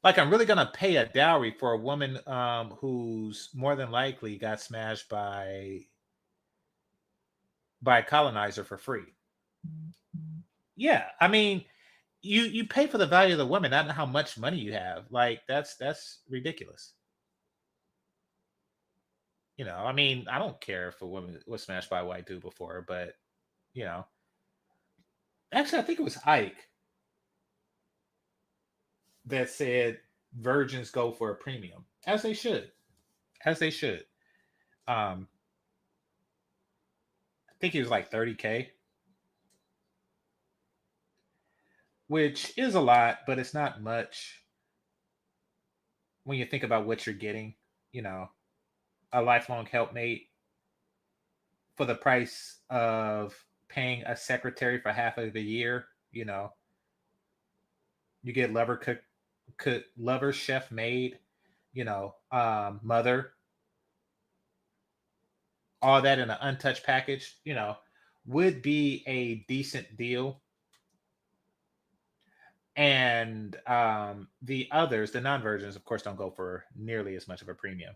Like, I'm really gonna pay a dowry for a woman who's more than likely got smashed by a colonizer for free. Yeah, I mean, you pay for the value of the woman, not how much money you have. Like, that's ridiculous. I mean, I don't care if a woman was smashed by a white dude before, but you know, actually, I think it was Ike that said virgins go for a premium, as they should, as they should. Um, I think he was like 30K, which is a lot, but it's not much when you think about what you're getting. You know, a lifelong helpmate for the price of paying a secretary for half of the year. You get lover, chef, maid, mother, all that in an untouched package. Would be a decent deal. And the others, the non-virgins, of course, don't go for nearly as much of a premium.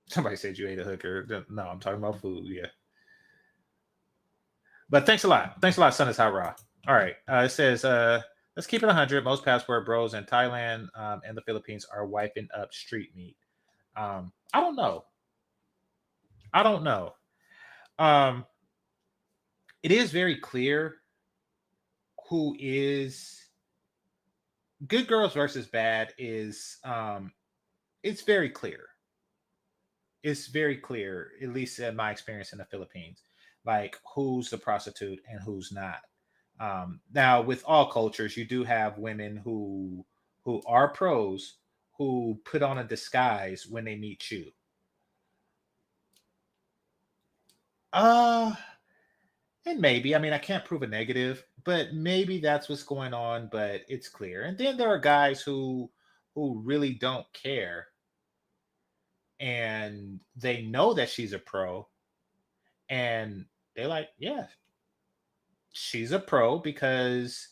Somebody said you ate a hooker. No, I'm talking about food. Yeah. But thanks a lot. Thanks a lot, Son is Hot Raw. All right. It says, let's keep it 100. Most passport bros in Thailand and the Philippines are wiping up street meat. I don't know. It is very clear who is good girls versus bad is it's very clear. It's very clear, at least in my experience in the Philippines, like who's the prostitute and who's not. Now, with all cultures, you do have women who are pros who put on a disguise when they meet you. And maybe, I mean, I can't prove a negative, but maybe that's what's going on, but it's clear. And then there are guys who really don't care, and they know that she's a pro, and they're like, yeah, she's a pro because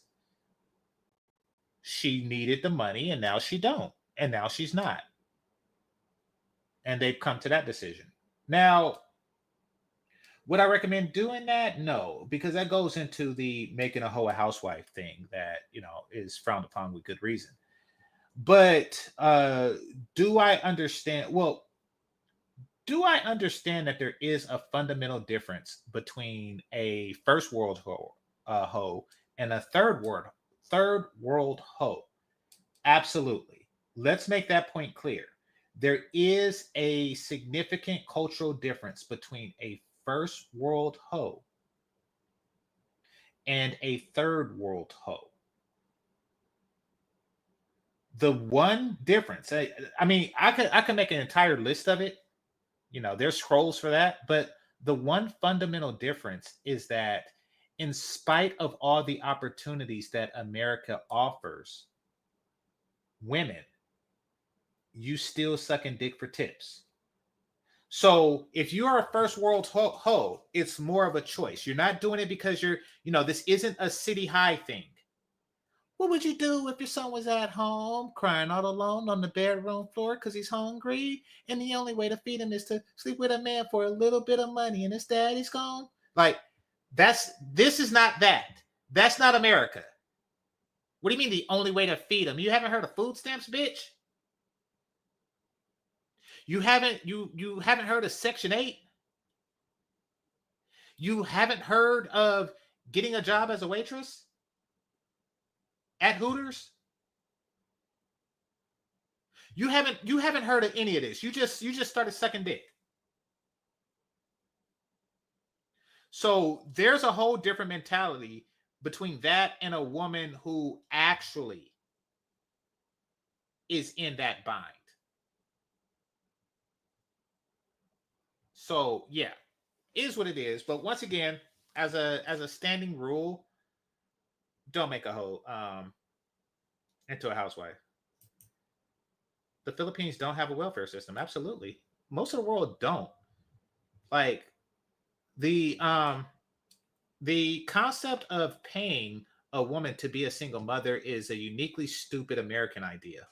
she needed the money and now she don't, and now she's not. And they've come to that decision. Now, would I recommend doing that? No, because that goes into the making a hoe a housewife thing that, is frowned upon with good reason. But do I understand? Well, do I understand that there is a fundamental difference between a first world hoe and a third world hoe? Absolutely. Let's make that point clear. There is a significant cultural difference between a first world hoe and a third world hoe. The one difference, I mean, I could make an entire list of it. There's scrolls for that, but the one fundamental difference is that in spite of all the opportunities that America offers women, you still sucking dick for tips. So if you are a first world hoe, it's more of a choice. You're not doing it because this isn't a city high thing. What would you do if your son was at home crying all alone on the bedroom floor because he's hungry and the only way to feed him is to sleep with a man for a little bit of money and his daddy's gone? Like, this is not that. That's not America. What do you mean the only way to feed him? You haven't heard of food stamps, bitch? You haven't heard of Section 8? You haven't heard of getting a job as a waitress? at Hooters? You haven't heard of any of this. You just started sucking dick. So there's a whole different mentality between that and a woman who actually is in that bind. So yeah, is what it is. But once again, as a standing rule, don't make a hoe into a housewife. The Philippines don't have a welfare system. Absolutely, most of the world don't. Like the concept of paying a woman to be a single mother is a uniquely stupid American idea.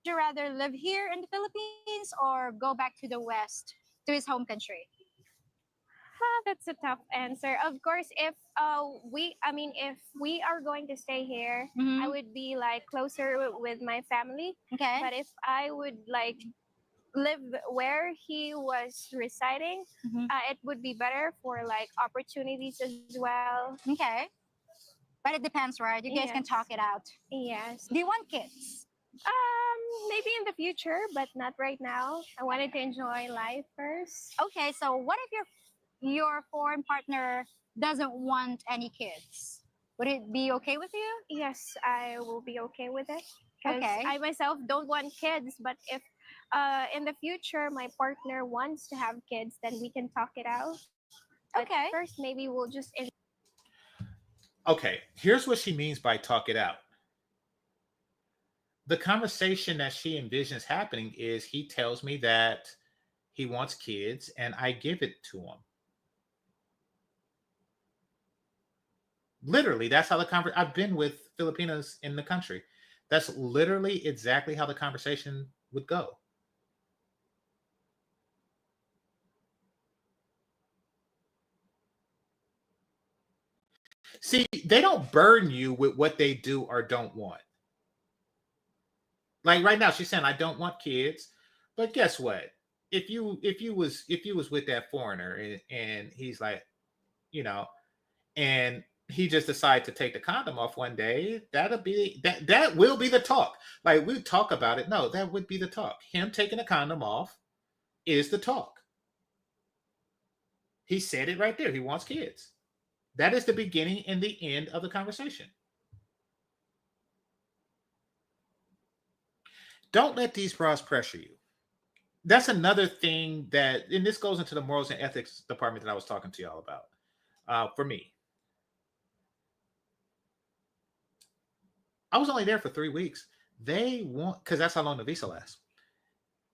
Would you rather live here in the Philippines or go back to the West, to his home country? That's a tough answer. Of course, if if we are going to stay here, Mhm. I would be like closer with my family. Okay. But if I would like live where he was residing, Mhm. it would be better for like opportunities as well. Okay. But it depends, right? You guys can Yes. talk it out. Yes. Do you want kids? Maybe in the future, but not right now. I wanted to enjoy life first. Okay, so what if your foreign partner doesn't want any kids? Would it be okay with you? Yes, I will be okay with it. Because Okay. I myself don't want kids, but if in the future my partner wants to have kids, then we can talk it out. But Okay. first, maybe we'll just Okay, here's what she means by talk it out. The conversation that she envisions happening is he tells me that he wants kids and I give it to him. Literally, that's how the conversation. I've been with Filipinos in the country. That's literally exactly how the conversation would go. See, they don't burden you with what they do or don't want. Like right now, she's saying, "I don't want kids," but guess what? If you was with that foreigner and he's like, you know, and he just decided to take the condom off one day, that will be the talk. Like we talk about it. No, that would be the talk. Him taking the condom off is the talk. He said it right there. He wants kids. That is the beginning and the end of the conversation. Don't let these bras pressure you. That's another thing that, and this goes into the morals and ethics department that I was talking to y'all about. For me, I was only there for 3 weeks. They want, because that's how long the visa lasts.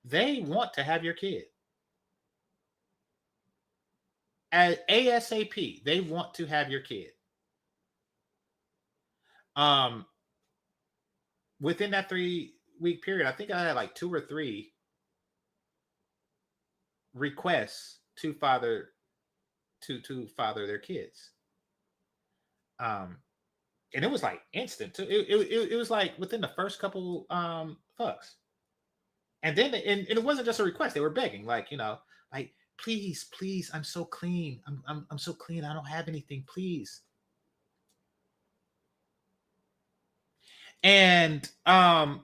They want to have your kid. At ASAP, they want to have your kid. Within that 3-week period, I think I had like 2 or 3 requests to father their kids. And it was like instant. It was like within the first couple fucks. And then and it wasn't just a request; they were begging, like like please, please, I'm so clean. I'm so clean. I don't have anything. Please. And I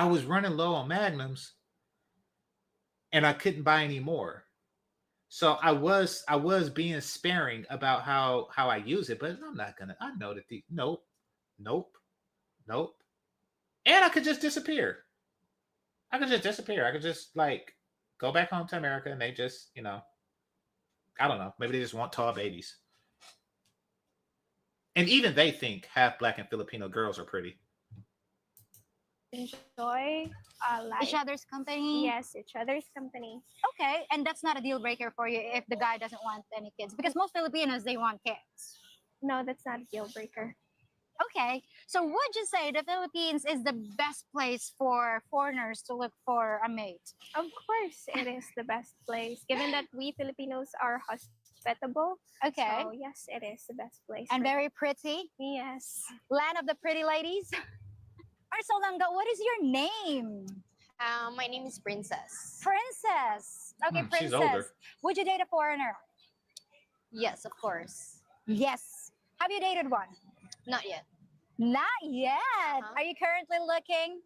was running low on magnums, and I couldn't buy any more. So I was being sparing about how I use it, but I'm not gonna. I know that nope, nope, nope, and I could just disappear. I could just disappear. I could just like go back home to America, and they just I don't know. Maybe they just want tall babies, and even they think half black and Filipino girls are pretty. enjoy life. Each other's company? Yes, each other's company. Okay, and that's not a deal breaker for you if the guy doesn't want any kids, because most Filipinos, they want kids. No, that's not a deal breaker. Okay, so would you say the Philippines is the best place for foreigners to look for a mate? Of course, it is the best place, given that we Filipinos are hospitable. Okay. So yes, it is the best place. And for very pretty? Yes. Land of the pretty ladies? Arsolanga, what is your name? My name is Princess. Princess. Okay, She's Princess. older. Would you date a foreigner? Yes, of course. Yes. Have you dated one? Not yet. Not yet. Uh-huh. Are you currently looking,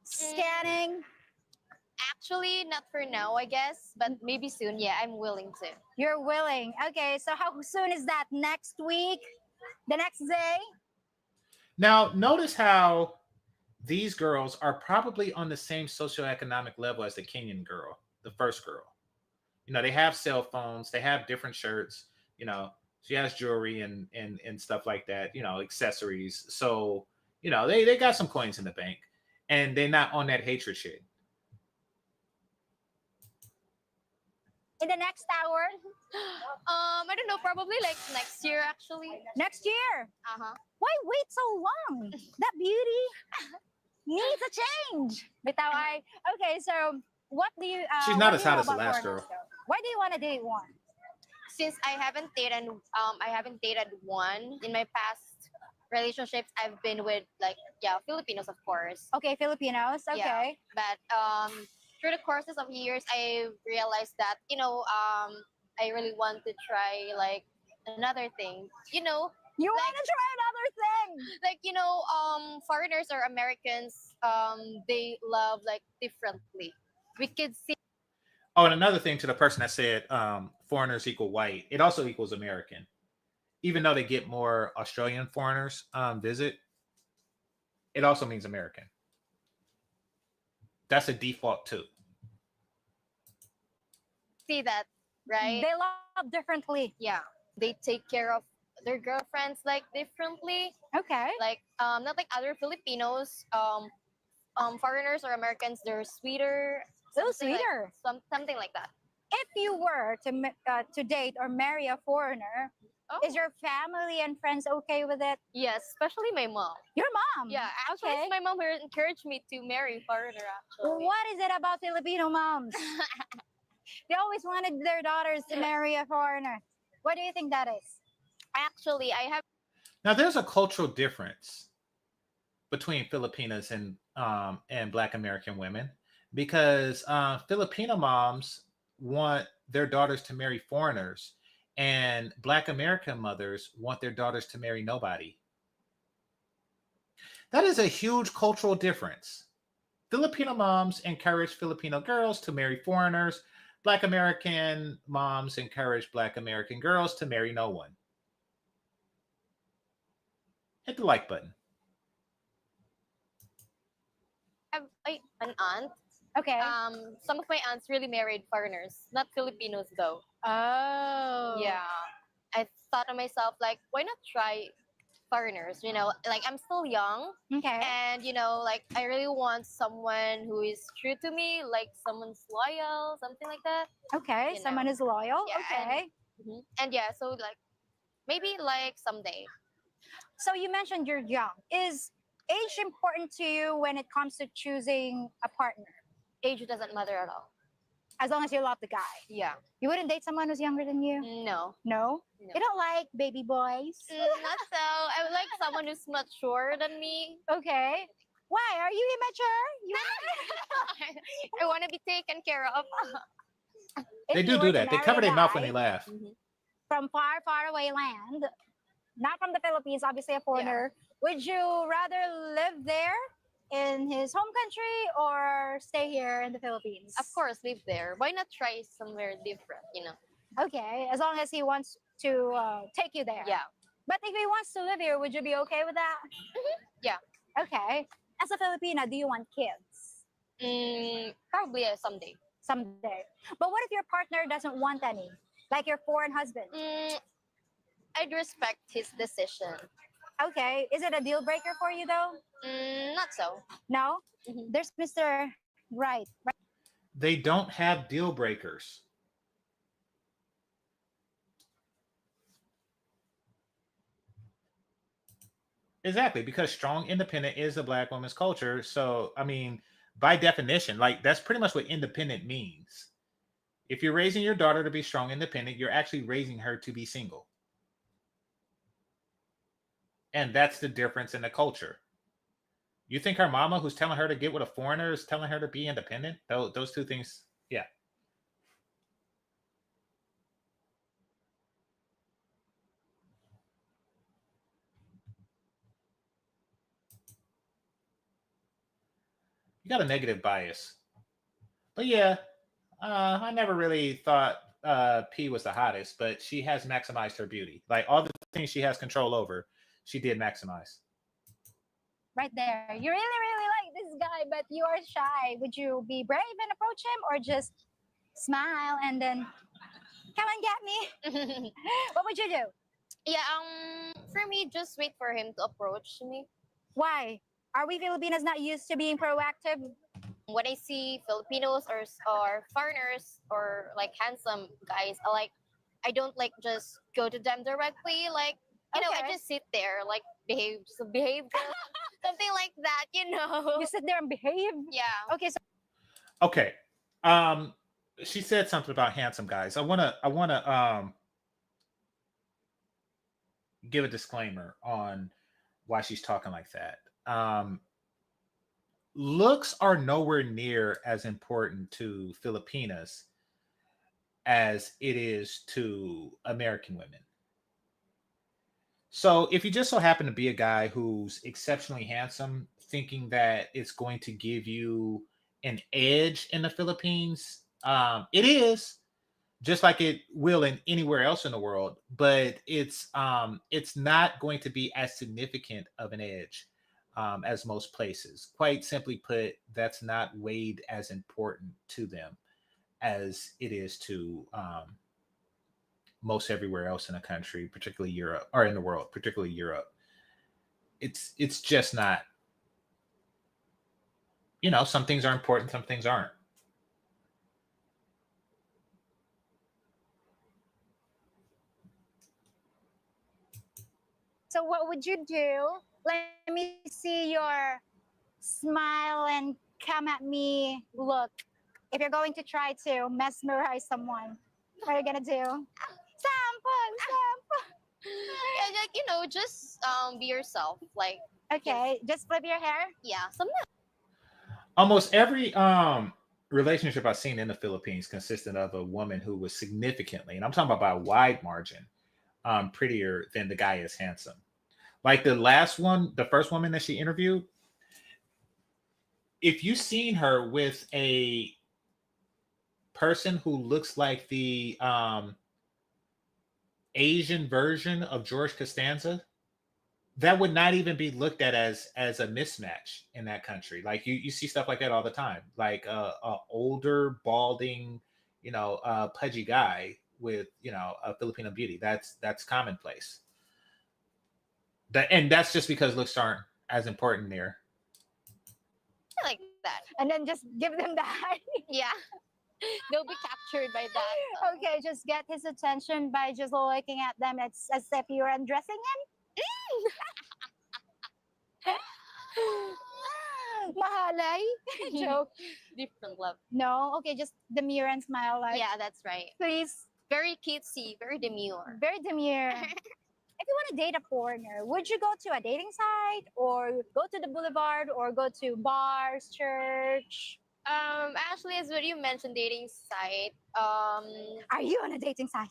scanning? Actually, not for now, I guess, but maybe soon. Yeah, I'm willing to. You're willing. Okay, so how soon is that? Next week? The next day? Now, notice how these girls are probably on the same socioeconomic level as the Kenyan girl, the first girl. You know, they have cell phones, they have different shirts, you know, she has jewelry and stuff like that, you know, accessories. So, you know, they got some coins in the bank and they're not on that hatred shit. In the next hour? I don't know, probably like next year actually. Next year? Uh-huh. Why wait so long? That beauty needs a change. Bitaw ay. Okay, so what do you She's what not do as you know hot as the about last foreigners, girl. though? Why do you want to date one? Since I haven't dated one in my past relationships. I've been with like Filipinos, of course. Okay, Filipinos. Okay. Yeah, but through the courses of years, I realized that I really want to try like another thing. You want to try another thing? Like foreigners or Americans, they love like differently. We could see. Oh, and another thing to the person that said foreigners equal white, it also equals American. Even though they get more Australian foreigners visit, it also means American. That's a default too. See that, right? They love differently. Yeah, they take care of their girlfriends like differently. Okay. Like not like other Filipinos. Foreigners or Americans, they're sweeter. So something like- sweeter. something like that. If you were to date or marry a foreigner, Oh. is your family and friends okay with it? Yes, especially my mom. Your mom? Yeah, actually, Okay. it's my mom who encouraged me to marry foreigner. Actually, What is it about Filipino moms? They always wanted their daughters to marry a foreigner. What do you think that is? actually, I have. Now, there's a cultural difference between Filipinas and Black American women because Filipino moms want their daughters to marry foreigners, and Black American mothers want their daughters to marry nobody. That is a huge cultural difference. Filipino moms encourage Filipino girls to marry foreigners. Black American moms encourage Black American girls to marry no one. Hit the like button. have an aunt. Okay. Some of my aunts really married foreigners, not Filipinos though. Oh. Yeah, I thought to myself like, why not try foreigners? Like I'm still young, Okay. and like I really want someone who is true to me, like someone's loyal, something like that. Okay. Someone is loyal. Yeah, Okay. And yeah, so like maybe like someday. So you mentioned you're young. Is age important to you when it comes to choosing a partner? Age doesn't matter at all. As long as you love the guy. Yeah. You wouldn't date someone who's younger than you? No. No? You don't like baby boys? Not so. I would like someone who's mature than me. Okay. Why? Are you immature? I want to be taken care of. They If you do were to that. They marry cover a their mouth when guy they laugh. from far, far away land, not from the Philippines, obviously a foreigner, would you rather live there in his home country or stay here in the Philippines? Of course, live there. Why not try somewhere different, Okay, as long as he wants to take you there. Yeah. But if he wants to live here, would you be okay with that? Yeah. Okay. As a Filipina, do you want kids? Probably someday. Someday. But what if your partner doesn't want any? Like your foreign husband? I'd respect his decision. Okay. Is it a deal breaker for you though? Not so. No? There's Mr. Right. They don't have deal breakers. Exactly, because strong independent is a Black woman's culture. So, I mean, by definition, like that's pretty much what independent means. If you're raising your daughter to be strong independent, you're actually raising her to be single. And that's the difference in the culture. You think her mama, who's telling her to get with a foreigner, is telling her to be independent? Those two things, yeah. you got a negative bias. But yeah, I never really thought P was the hottest, but she has maximized her beauty. Like all the things she has control over, she did maximize. Right there. You really like this guy, but you are shy. Would you be brave and approach him, or just smile and then come and get me? What would you do? Yeah, for me, just wait for him to approach me. Why? Are we Filipinos not used to being proactive? When I see Filipinos or foreigners or like handsome guys, I don't like just go to them directly. Like, you know, I Okay. just sit there, like behave, girl. Something like that, you know. You sit there and behave? Yeah. Okay, so Okay. She said something about handsome guys. I wanna give a disclaimer on why she's talking like that. Looks are nowhere near as important to Filipinas as it is to American women. So if you just so happen to be a guy who's exceptionally handsome, thinking that it's going to give you an edge in the Philippines, it is just like it will in anywhere else in the world, but it's not going to be as significant of an edge as most places. Quite simply put, that's not weighed as important to them as it is to most everywhere else in the country, particularly Europe, or in the world, particularly Europe. It's just not. You know, some things are important, some things aren't. so what would you do? Let me see your smile and come at me look. If you're going to try to mesmerize someone, what are you gonna do? Sample, sample. Yeah, like, you know, just be yourself. Like, Okay, just flip your hair. yeah, something. Almost every relationship I've seen in the Philippines consisted of a woman who was significantly, and I'm talking about by a wide margin, prettier than the guy is handsome. Like the last one, the first woman that she interviewed, if you've seen her with a person who looks like the Asian version of George Costanza, that would not even be looked at as a mismatch in that country. Like you see stuff like that all the time, like a older balding, pudgy guy with a Filipino beauty. That's commonplace. And that's just because looks aren't as important there. I like that. And then just give them the eye. Yeah. They'll be captured by that. Okay, just get his attention by just looking at them. It's as if you're undressing him. Mahalay. Joke. Different love. No, okay, just demure and smile like, Yeah, that's right. please. Very cutesy, very demure. Very demure. If you want to date a foreigner, would you go to a dating site or go to the boulevard or go to bars, church? Actually, as what you mentioned, dating site. Are you on a dating site?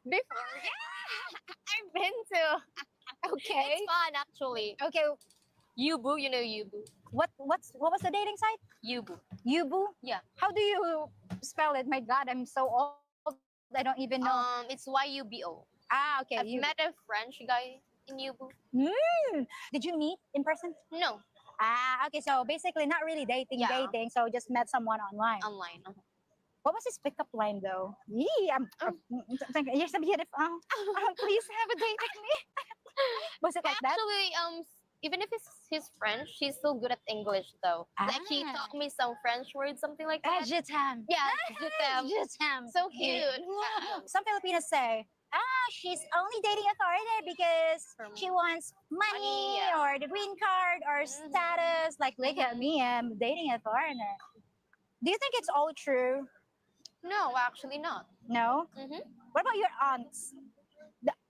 Before, yeah, I've been to. Okay. It's fun actually. Okay. Yubu, you know Yubu. What was the dating site? Yubu. Yubu? Yeah. How do you spell it? My God, I'm so old. I don't even know. It's YUBO. Ah, okay. I've met a French guy in Yubu. Did you meet in person? No, Ah, okay. So basically, not really dating, Yeah. dating. So just met someone online. online. What was his pickup line though? Yee, you're so beautiful. Please have a date with me. Was it like that? Actually, even if he's French, he's still good at English though. Like he Ah. taught me some French words, something like Ah, that. je t'aime. Yeah, je t'aime. Je t'aime. So cute. Some Filipinos say, she's only dating a foreigner because she wants money yeah. or the green card or status. Like, look at me, I'm dating a foreigner. Do you think it's all true? No, actually not. No? Mhm. What about your aunts?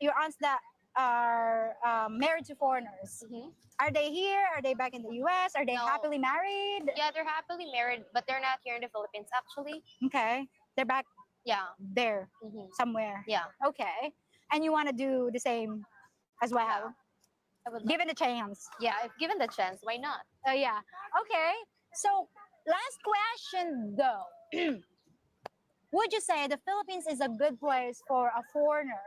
Your aunts that are married to foreigners. Mhm. Are they here? Are they back in the US? Are they No. happily married? Yeah, they're happily married, but they're not here in the Philippines actually. Okay. They're back Yeah. there Mhm. somewhere. Yeah. Okay. And you want to do the same as well? I would Given a chance. Yeah, if given the chance, why not? Yeah. Okay. So, last question though. Would you say the Philippines is a good place for a foreigner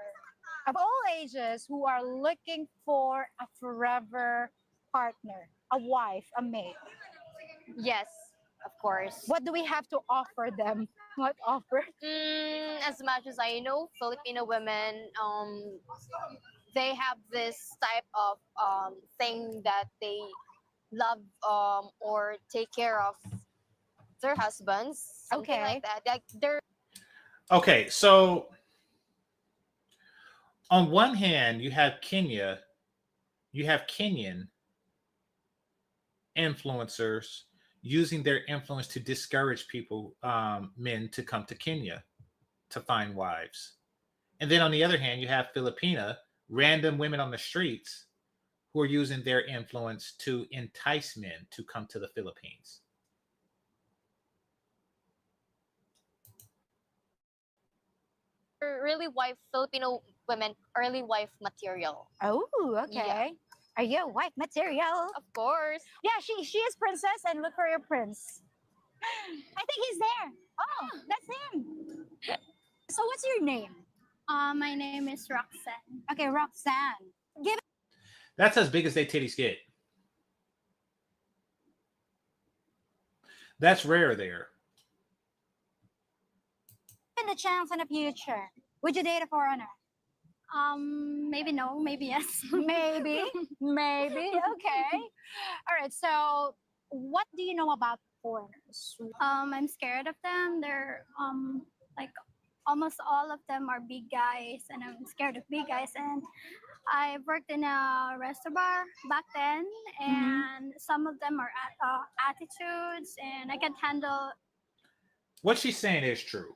of all ages who are looking for a forever partner, a wife, a mate? Yes, of course. What do we have to offer them? What offer? As much as I know, Filipino women, they have this type of thing that they love or take care of their husbands, something Okay. like that. Like they're Okay, so on one hand, you have Kenyan influencers using their influence to discourage people, men, to come to Kenya to find wives. And then on the other hand, you have Filipina, random women on the streets who are using their influence to entice men to come to the Philippines. really wife Filipino women, early wife material. Oh, okay. Yeah. Are you a wife material? Of course. Yeah, she is princess and look for your prince. I think he's there. Oh, that's him. So what's your name? My name is Roxanne. Okay, Roxanne. Give That's as big as their titties get. That's rare there. him the chance in the future. Would you date a foreigner? Maybe no, maybe yes. Maybe, maybe. Okay. All right. So, what do you know about foreigners? I'm scared of them. They're like almost all of them are big guys, and I'm scared of big guys. And I worked in a restaurant bar back then, and some of them are attitudes, and I can't handle. What she's saying is true.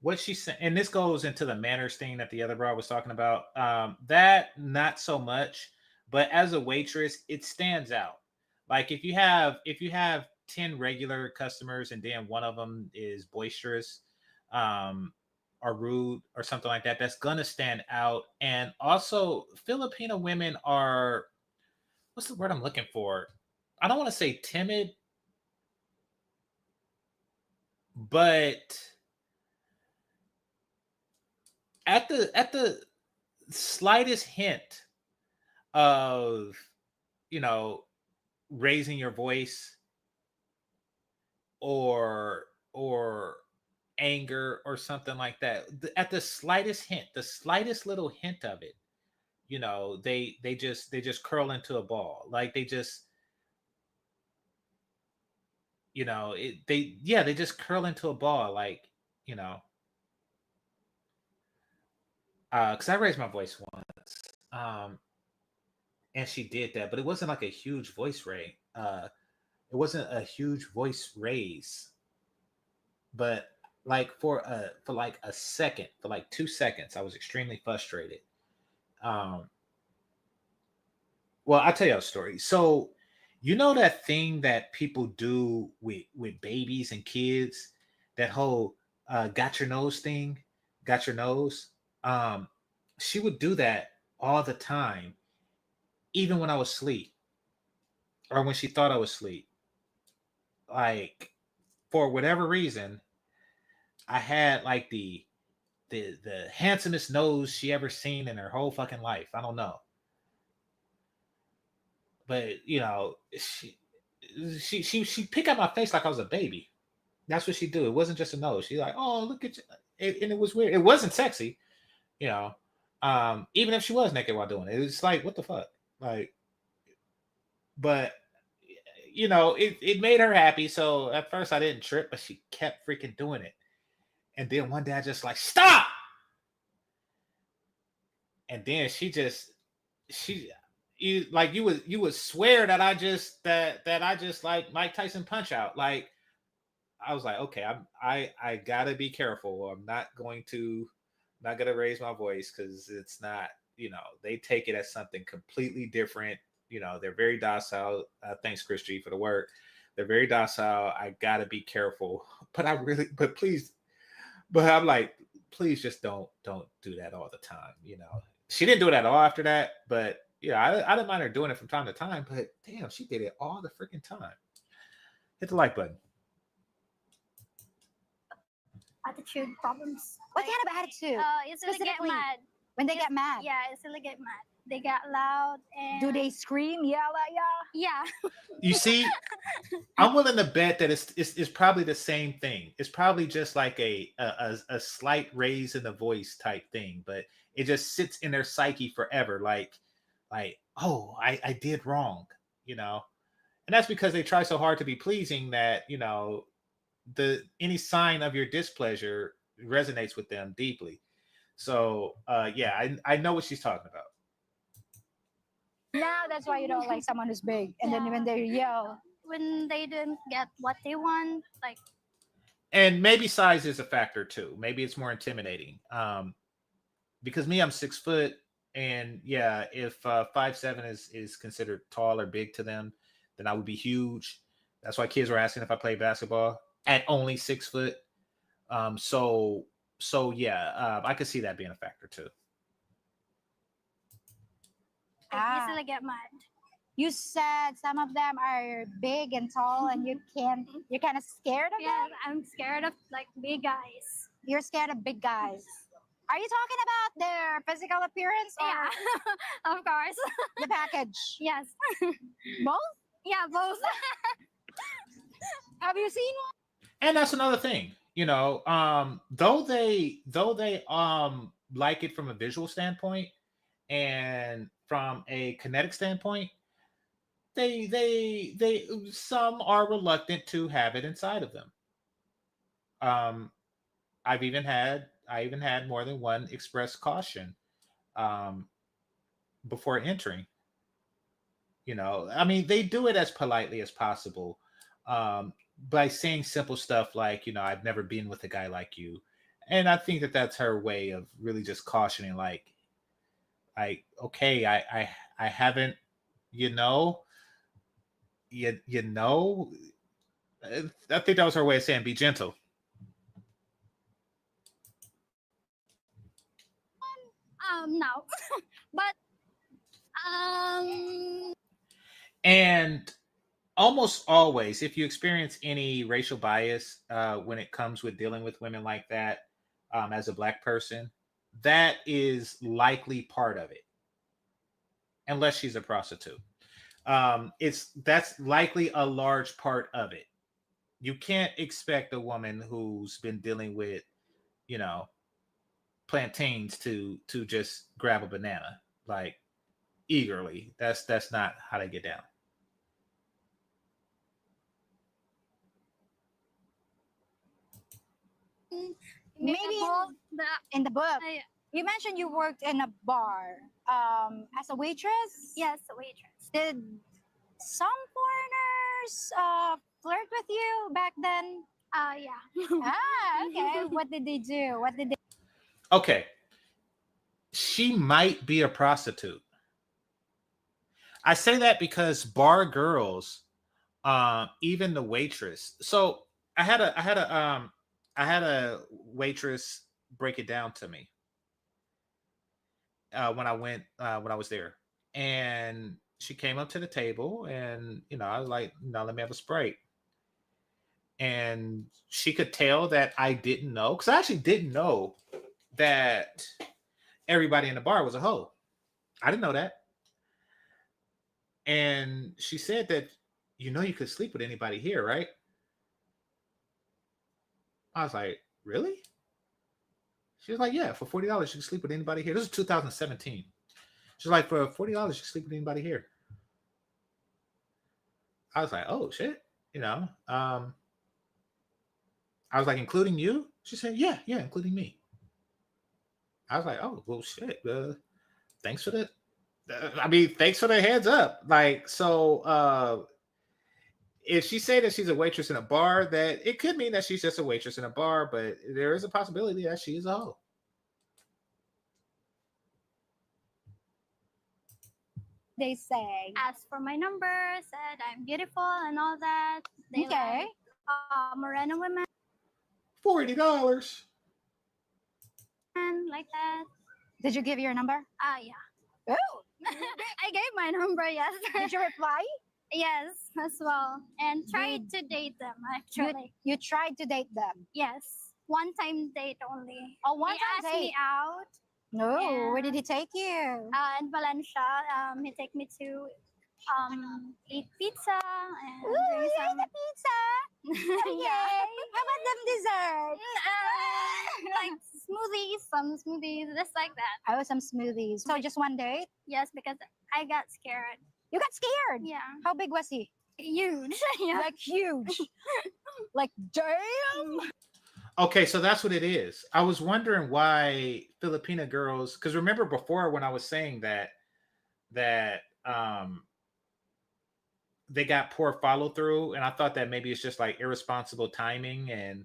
What she's saying, and this goes into the manners thing that the other bro was talking about. That not so much, but as a waitress, it stands out. Like if you have 10 regular customers and then one of them is boisterous, or rude or something like that, that's gonna stand out. And also, Filipino women are, what's the word I'm looking for? I don't want to say timid, but at the slightest hint of, raising your voice or anger or something like that, at the slightest hint, the slightest little hint of it, they just curl into a ball. Like they just, they just curl into a ball, like, because I raised my voice once, and she did that, but it wasn't like a huge voice raise. It wasn't a huge voice raise, but like for like a second, for like 2 seconds, I was extremely frustrated. Well, I'll tell you a story. So, that thing that people do with babies and kids, that whole got your nose thing, got your nose. She would do that all the time, even when I was asleep, or when she thought I was asleep. Like, for whatever reason, I had like the handsomest nose she ever seen in her whole fucking life. I don't know, but she pick up my face like I was a baby. That's what she do. It wasn't just a nose. She like, oh, look at you, and it was weird. It wasn't sexy, even if she was naked while doing it. It was like, what the fuck, like. But it made her happy. So at first I didn't trip, but she kept freaking doing it. And then one day I just like, stop. And then you would swear that I just like Mike Tyson Punch Out. Like I was like, okay, I gotta be careful. I'm not gonna raise my voice, because it's not, they take it as something completely different. They're very docile. Thanks, Chris G, for the work. They're very docile. I gotta be careful. But I'm like, please just don't do that all the time. She didn't do it at all after that, but Yeah, I didn't mind her doing it from time to time, but damn, she did it all the freaking time. Hit the like button. Attitude problems. What kind of attitude? Easily get Specifically, mad. when they get mad, Yeah, easily get mad. They get loud and do they scream, yell at ya? Yeah. You see, I'm willing to bet that it's probably the same thing. It's probably just like a slight raise in the voice type thing, but it just sits in their psyche forever. Like oh, I did wrong, you know, and that's because they try so hard to be pleasing that any sign of your displeasure resonates with them deeply. So yeah, I know what she's talking about. Now that's why you don't like someone who's big, and then when they yell, When they didn't get what they want, like And maybe size is a factor too. Maybe it's more intimidating. Because me, I'm 6 foot, and yeah, if 5'7" is considered tall or big to them, then I would be huge. That's why kids were asking if I play basketball at only 6 foot. So yeah, I could see that being a factor too. they Ah. easily get mad. you said some of them are big and tall, and you're kind of scared of Yeah, them. I'm scared of like big guys. You're scared of big guys. Are you talking about their physical appearance or Yeah, of course. the package? Yes. Both? Yeah, both. Have you seen one? And that's another thing, though they like it from a visual standpoint and from a kinetic standpoint, they some are reluctant to have it inside of them. Um, I even had more than one express caution um, before entering. I mean, they do it as politely as possible, by saying simple stuff like, I've never been with a guy like you, and I think that that's her way of really just cautioning, like okay, I haven't, you know, you know. I think that was her way of saying be gentle. No. But And almost always, if you experience any racial bias when it comes with dealing with women like that, as a Black person, that is likely part of it, unless she's a prostitute. That's likely a large part of it. You can't expect a woman who's been dealing with, plantains to just grab a banana like eagerly. That's not how they get down. Maybe in the book. yeah. You mentioned you worked in a bar as a waitress. Yes, a waitress. Did some foreigners flirt with you back then? Yeah. Okay. What did they do? Okay, she might be a prostitute. I say that because bar girls, even the waitress. So I had a waitress break it down to me when I was there, and she came up to the table, and I was like, let me have a Sprite. And she could tell that I didn't know, because I actually didn't know that everybody in the bar was a hoe. I didn't know that. And she said that, you could sleep with anybody here, right? I was like, really? She was like, yeah, for $40, you can sleep with anybody here. This is 2017. She's like, for $40, you can sleep with anybody here. I was like, oh, shit. I was like, including you? She said, yeah, including me. I was like, oh, well, shit. Thanks for the, thanks for the heads up. Like, so, if she say that she's a waitress in a bar, that it could mean that she's just a waitress in a bar, but there is a possibility that she is a hoe. They say. Asked for my number, said I'm beautiful and all that. They Okay. like Moreno women $40. like that. Did you give your number? Yeah. Oh, I gave my number, yes. Did you reply? Yes, as well. And tried to date them, actually. You tried to date them? Yes. One time date only. Oh, one He time asked date. me out No, Yeah. where did he take you? in Valencia. He take me to eat pizza and Ooh, drink you some. ate the pizza. Yeah. How about them dessert? Like some smoothies, just like that. Oh, some smoothies. So just one date? Yes, because I got scared. You got scared? Yeah. How big was he? Huge. Yeah. Like huge. Like damn. Okay, so that's what it is. I was wondering why Filipina girls, because remember before when I was saying that they got poor follow through, and I thought that maybe it's just like irresponsible timing, and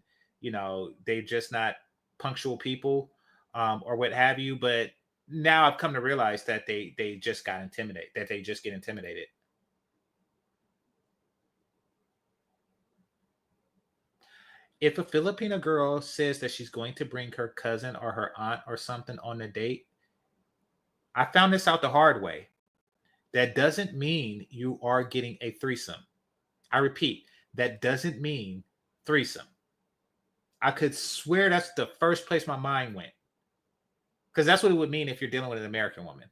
they're just not punctual people, or what have you. But now I've come to realize that they just got intimidated, that they just get intimidated. If a Filipina girl says that she's going to bring her cousin or her aunt or something on a date, I found this out the hard way. That doesn't mean you are getting a threesome. I repeat, that doesn't mean threesome. I could swear that's the first place my mind went, because that's what it would mean if you're dealing with an American woman.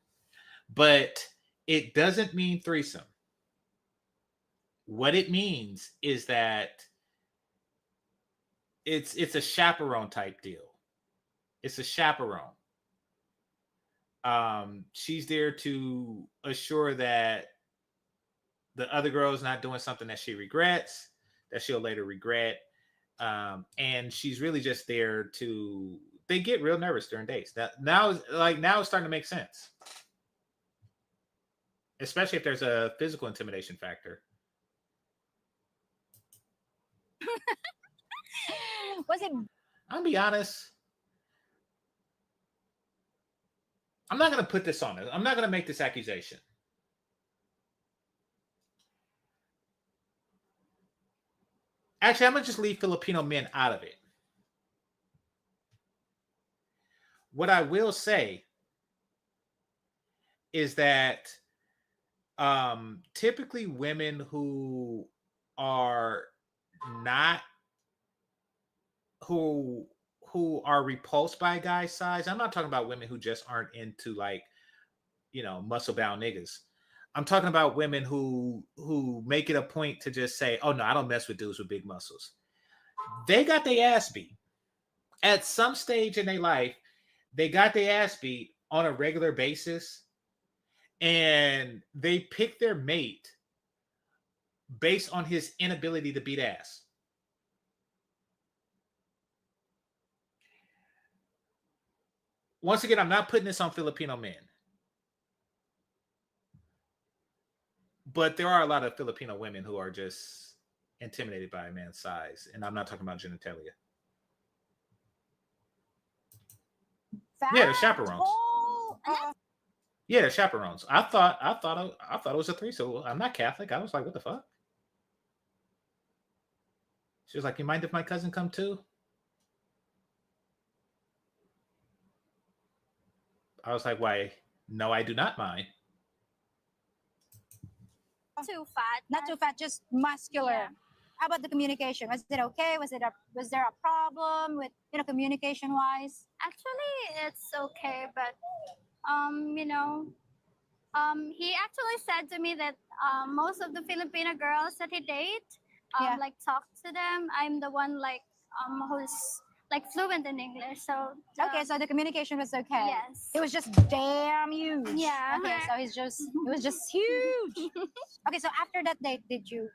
But it doesn't mean threesome. What it means is that it's a chaperone type deal. It's a chaperone. She's there to assure that the other girl is not doing something that she regrets, that she'll later regret. And she's really just there to, they get real nervous during dates. Now it's starting to make sense. Especially if there's a physical intimidation factor. Was it? I'll be honest. I'm not going to put this on her. I'm not going to make this accusation. Actually, I'm going to just leave Filipino men out of it. What I will say is that typically women who are not, who are repulsed by a guy's size. I'm not talking about women who just aren't into muscle bound niggas. I'm talking about women who make it a point to just say, oh no, I don't mess with dudes with big muscles. They got their ass beat. At some stage in their life, they got their ass beat on a regular basis, and they pick their mate based on his inability to beat ass. Once again, I'm not putting this on Filipino men. But there are a lot of Filipino women who are just intimidated by a man's size. And I'm not talking about genitalia. Yeah, the chaperones. Yeah, the chaperones. I thought it was a threesome. I'm not Catholic. I was like, what the fuck? She was like, you mind if my cousin come too? I was like, why? No, I do not mind. Too fat. Not too fat, just muscular. Yeah. How about the communication? Was it okay? Was there a problem with communication wise? Actually, it's okay, but he actually said to me that most of the Filipino girls that he date, like talk to them. I'm the one who's like fluent in English. So okay, so the communication was okay. Yes. It was just damn huge. Yeah. Okay, so it was just huge. Okay, so after that date, did you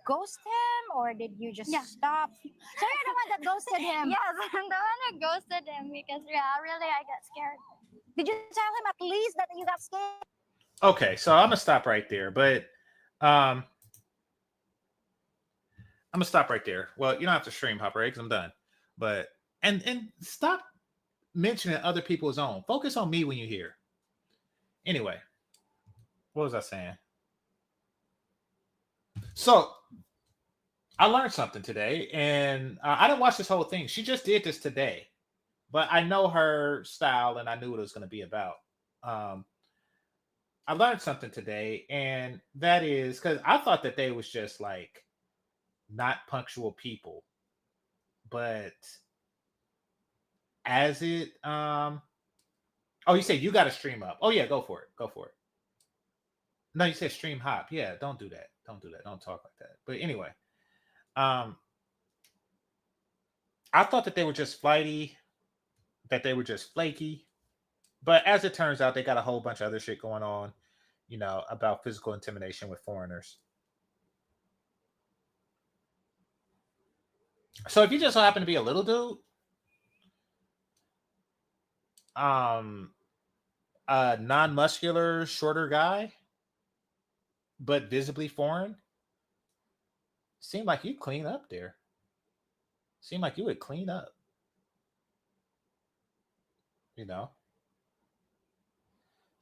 ghost him or did you just stop? So you're the one that ghosted him. Yes, I'm the one who ghosted him because really I got scared. Did you tell him at least that you got scared? Okay, so I'm gonna stop right there. But I'm gonna stop right there. Well, you don't have to stream hop, right? Because I'm done. But and stop mentioning other people's own. Focus on me when you're here. Anyway, what was I saying? So I learned something today, and I didn't watch this whole thing. She just did this today, but I know her style, and I knew what it was going to be about. I learned something today, and that is because I thought that they was just like not punctual people, but as it oh, you said you got to stream up. Oh yeah, go for it. Go for it. No, you said stream hop. Yeah, don't do that. Don't do that. Don't talk like that. But anyway, I thought that they were just flighty, that they were just flaky. But as it turns out, they got a whole bunch of other shit going on, about physical intimidation with foreigners. So if you just so happen to be a little dude, a non-muscular, shorter guy, but visibly foreign, seemed like you'd clean up there. Seemed like you would clean up.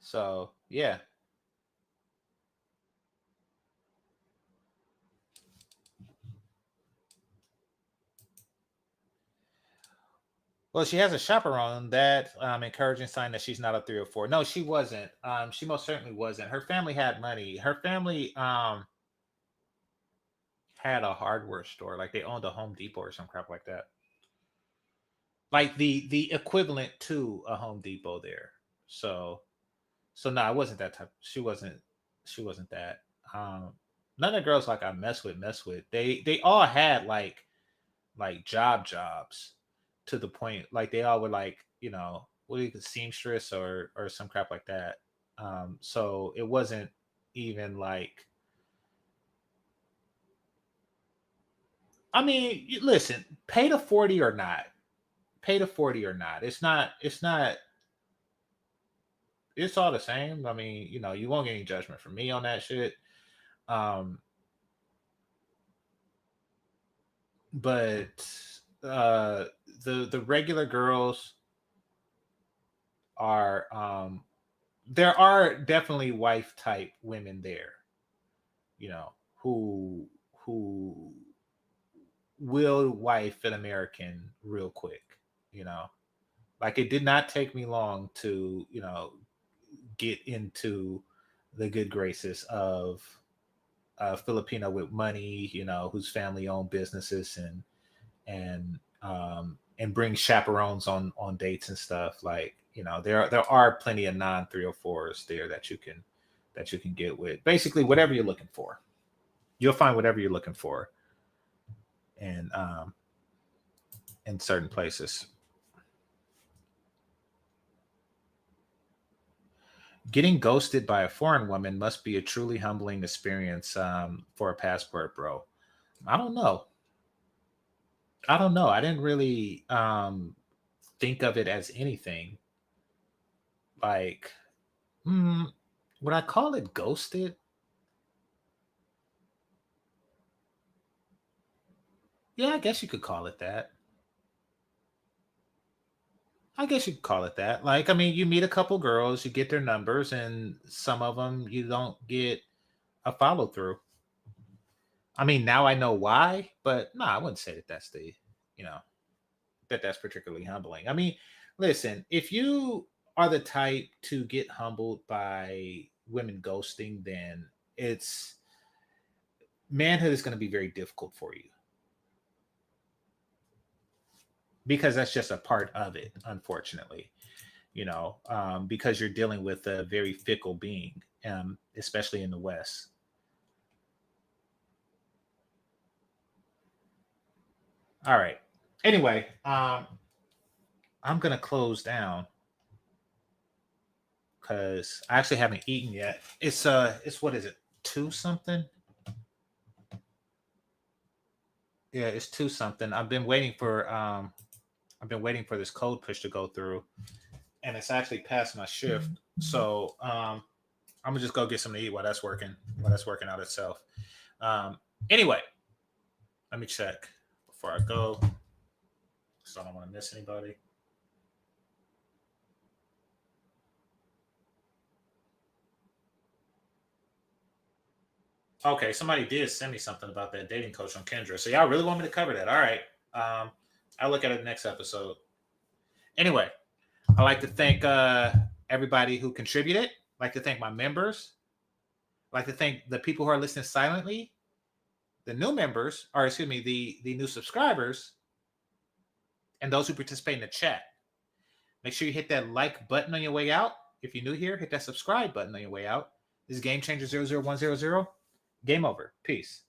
So, yeah. Well, she has a chaperone. That encouraging sign that she's not a 304. No, she wasn't. She most certainly wasn't. Her family had money. Her family had a hardware store. Like they owned a Home Depot or some crap like that. Like the equivalent to a Home Depot there. So no, it wasn't that type. She wasn't that. None of the girls like I mess with. They all had like jobs to the point. Like they all were like, what do you seamstress or some crap like that. So it wasn't even like, I mean, listen, pay to 40 or not. It's not, it's all the same. I mean, you won't get any judgment from me on that shit. But the regular girls are there are definitely wife type women there, who will wife an American real quick, like it did not take me long to get into the good graces of a Filipino with money, whose family owned businesses and bring chaperones on dates and stuff. Like, there are plenty of non 304s there that you can get with. Basically, whatever you're looking for, you'll find whatever you're looking for, and in certain places. Getting ghosted by a foreign woman must be a truly humbling experience for a passport, bro. I don't know. I didn't really think of it as anything. Like, would I call it ghosted? Yeah, I guess you could call it that. I guess you could call it that. Like, I mean, you meet a couple girls, you get their numbers, and some of them you don't get a follow through. I mean, now I know why, but no, I wouldn't say that that's that's particularly humbling. I mean, listen, if you are the type to get humbled by women ghosting, then manhood is going to be very difficult for you, because that's just a part of it, unfortunately, because you're dealing with a very fickle being, especially in the West. All right. Anyway, I'm gonna close down because I actually haven't eaten yet. It's what is it? 2 something? Yeah, it's 2 something. I've been waiting for this code push to go through, and it's actually past my shift. So I'm gonna just go get something to eat while that's working out itself. Anyway, let me check before I go, so I don't want to miss anybody. Okay, somebody did send me something about that dating coach on Kendra. So y'all really want me to cover that? All right. I'll look at it next episode. Anyway, I'd like to thank everybody who contributed. I'd like to thank my members. I'd like to thank the people who are listening silently, the new members, or excuse me, the new subscribers, and those who participate in the chat. Make sure you hit that like button on your way out. If you're new here, hit that subscribe button on your way out. This is GameChanger 00100. Game over. Peace.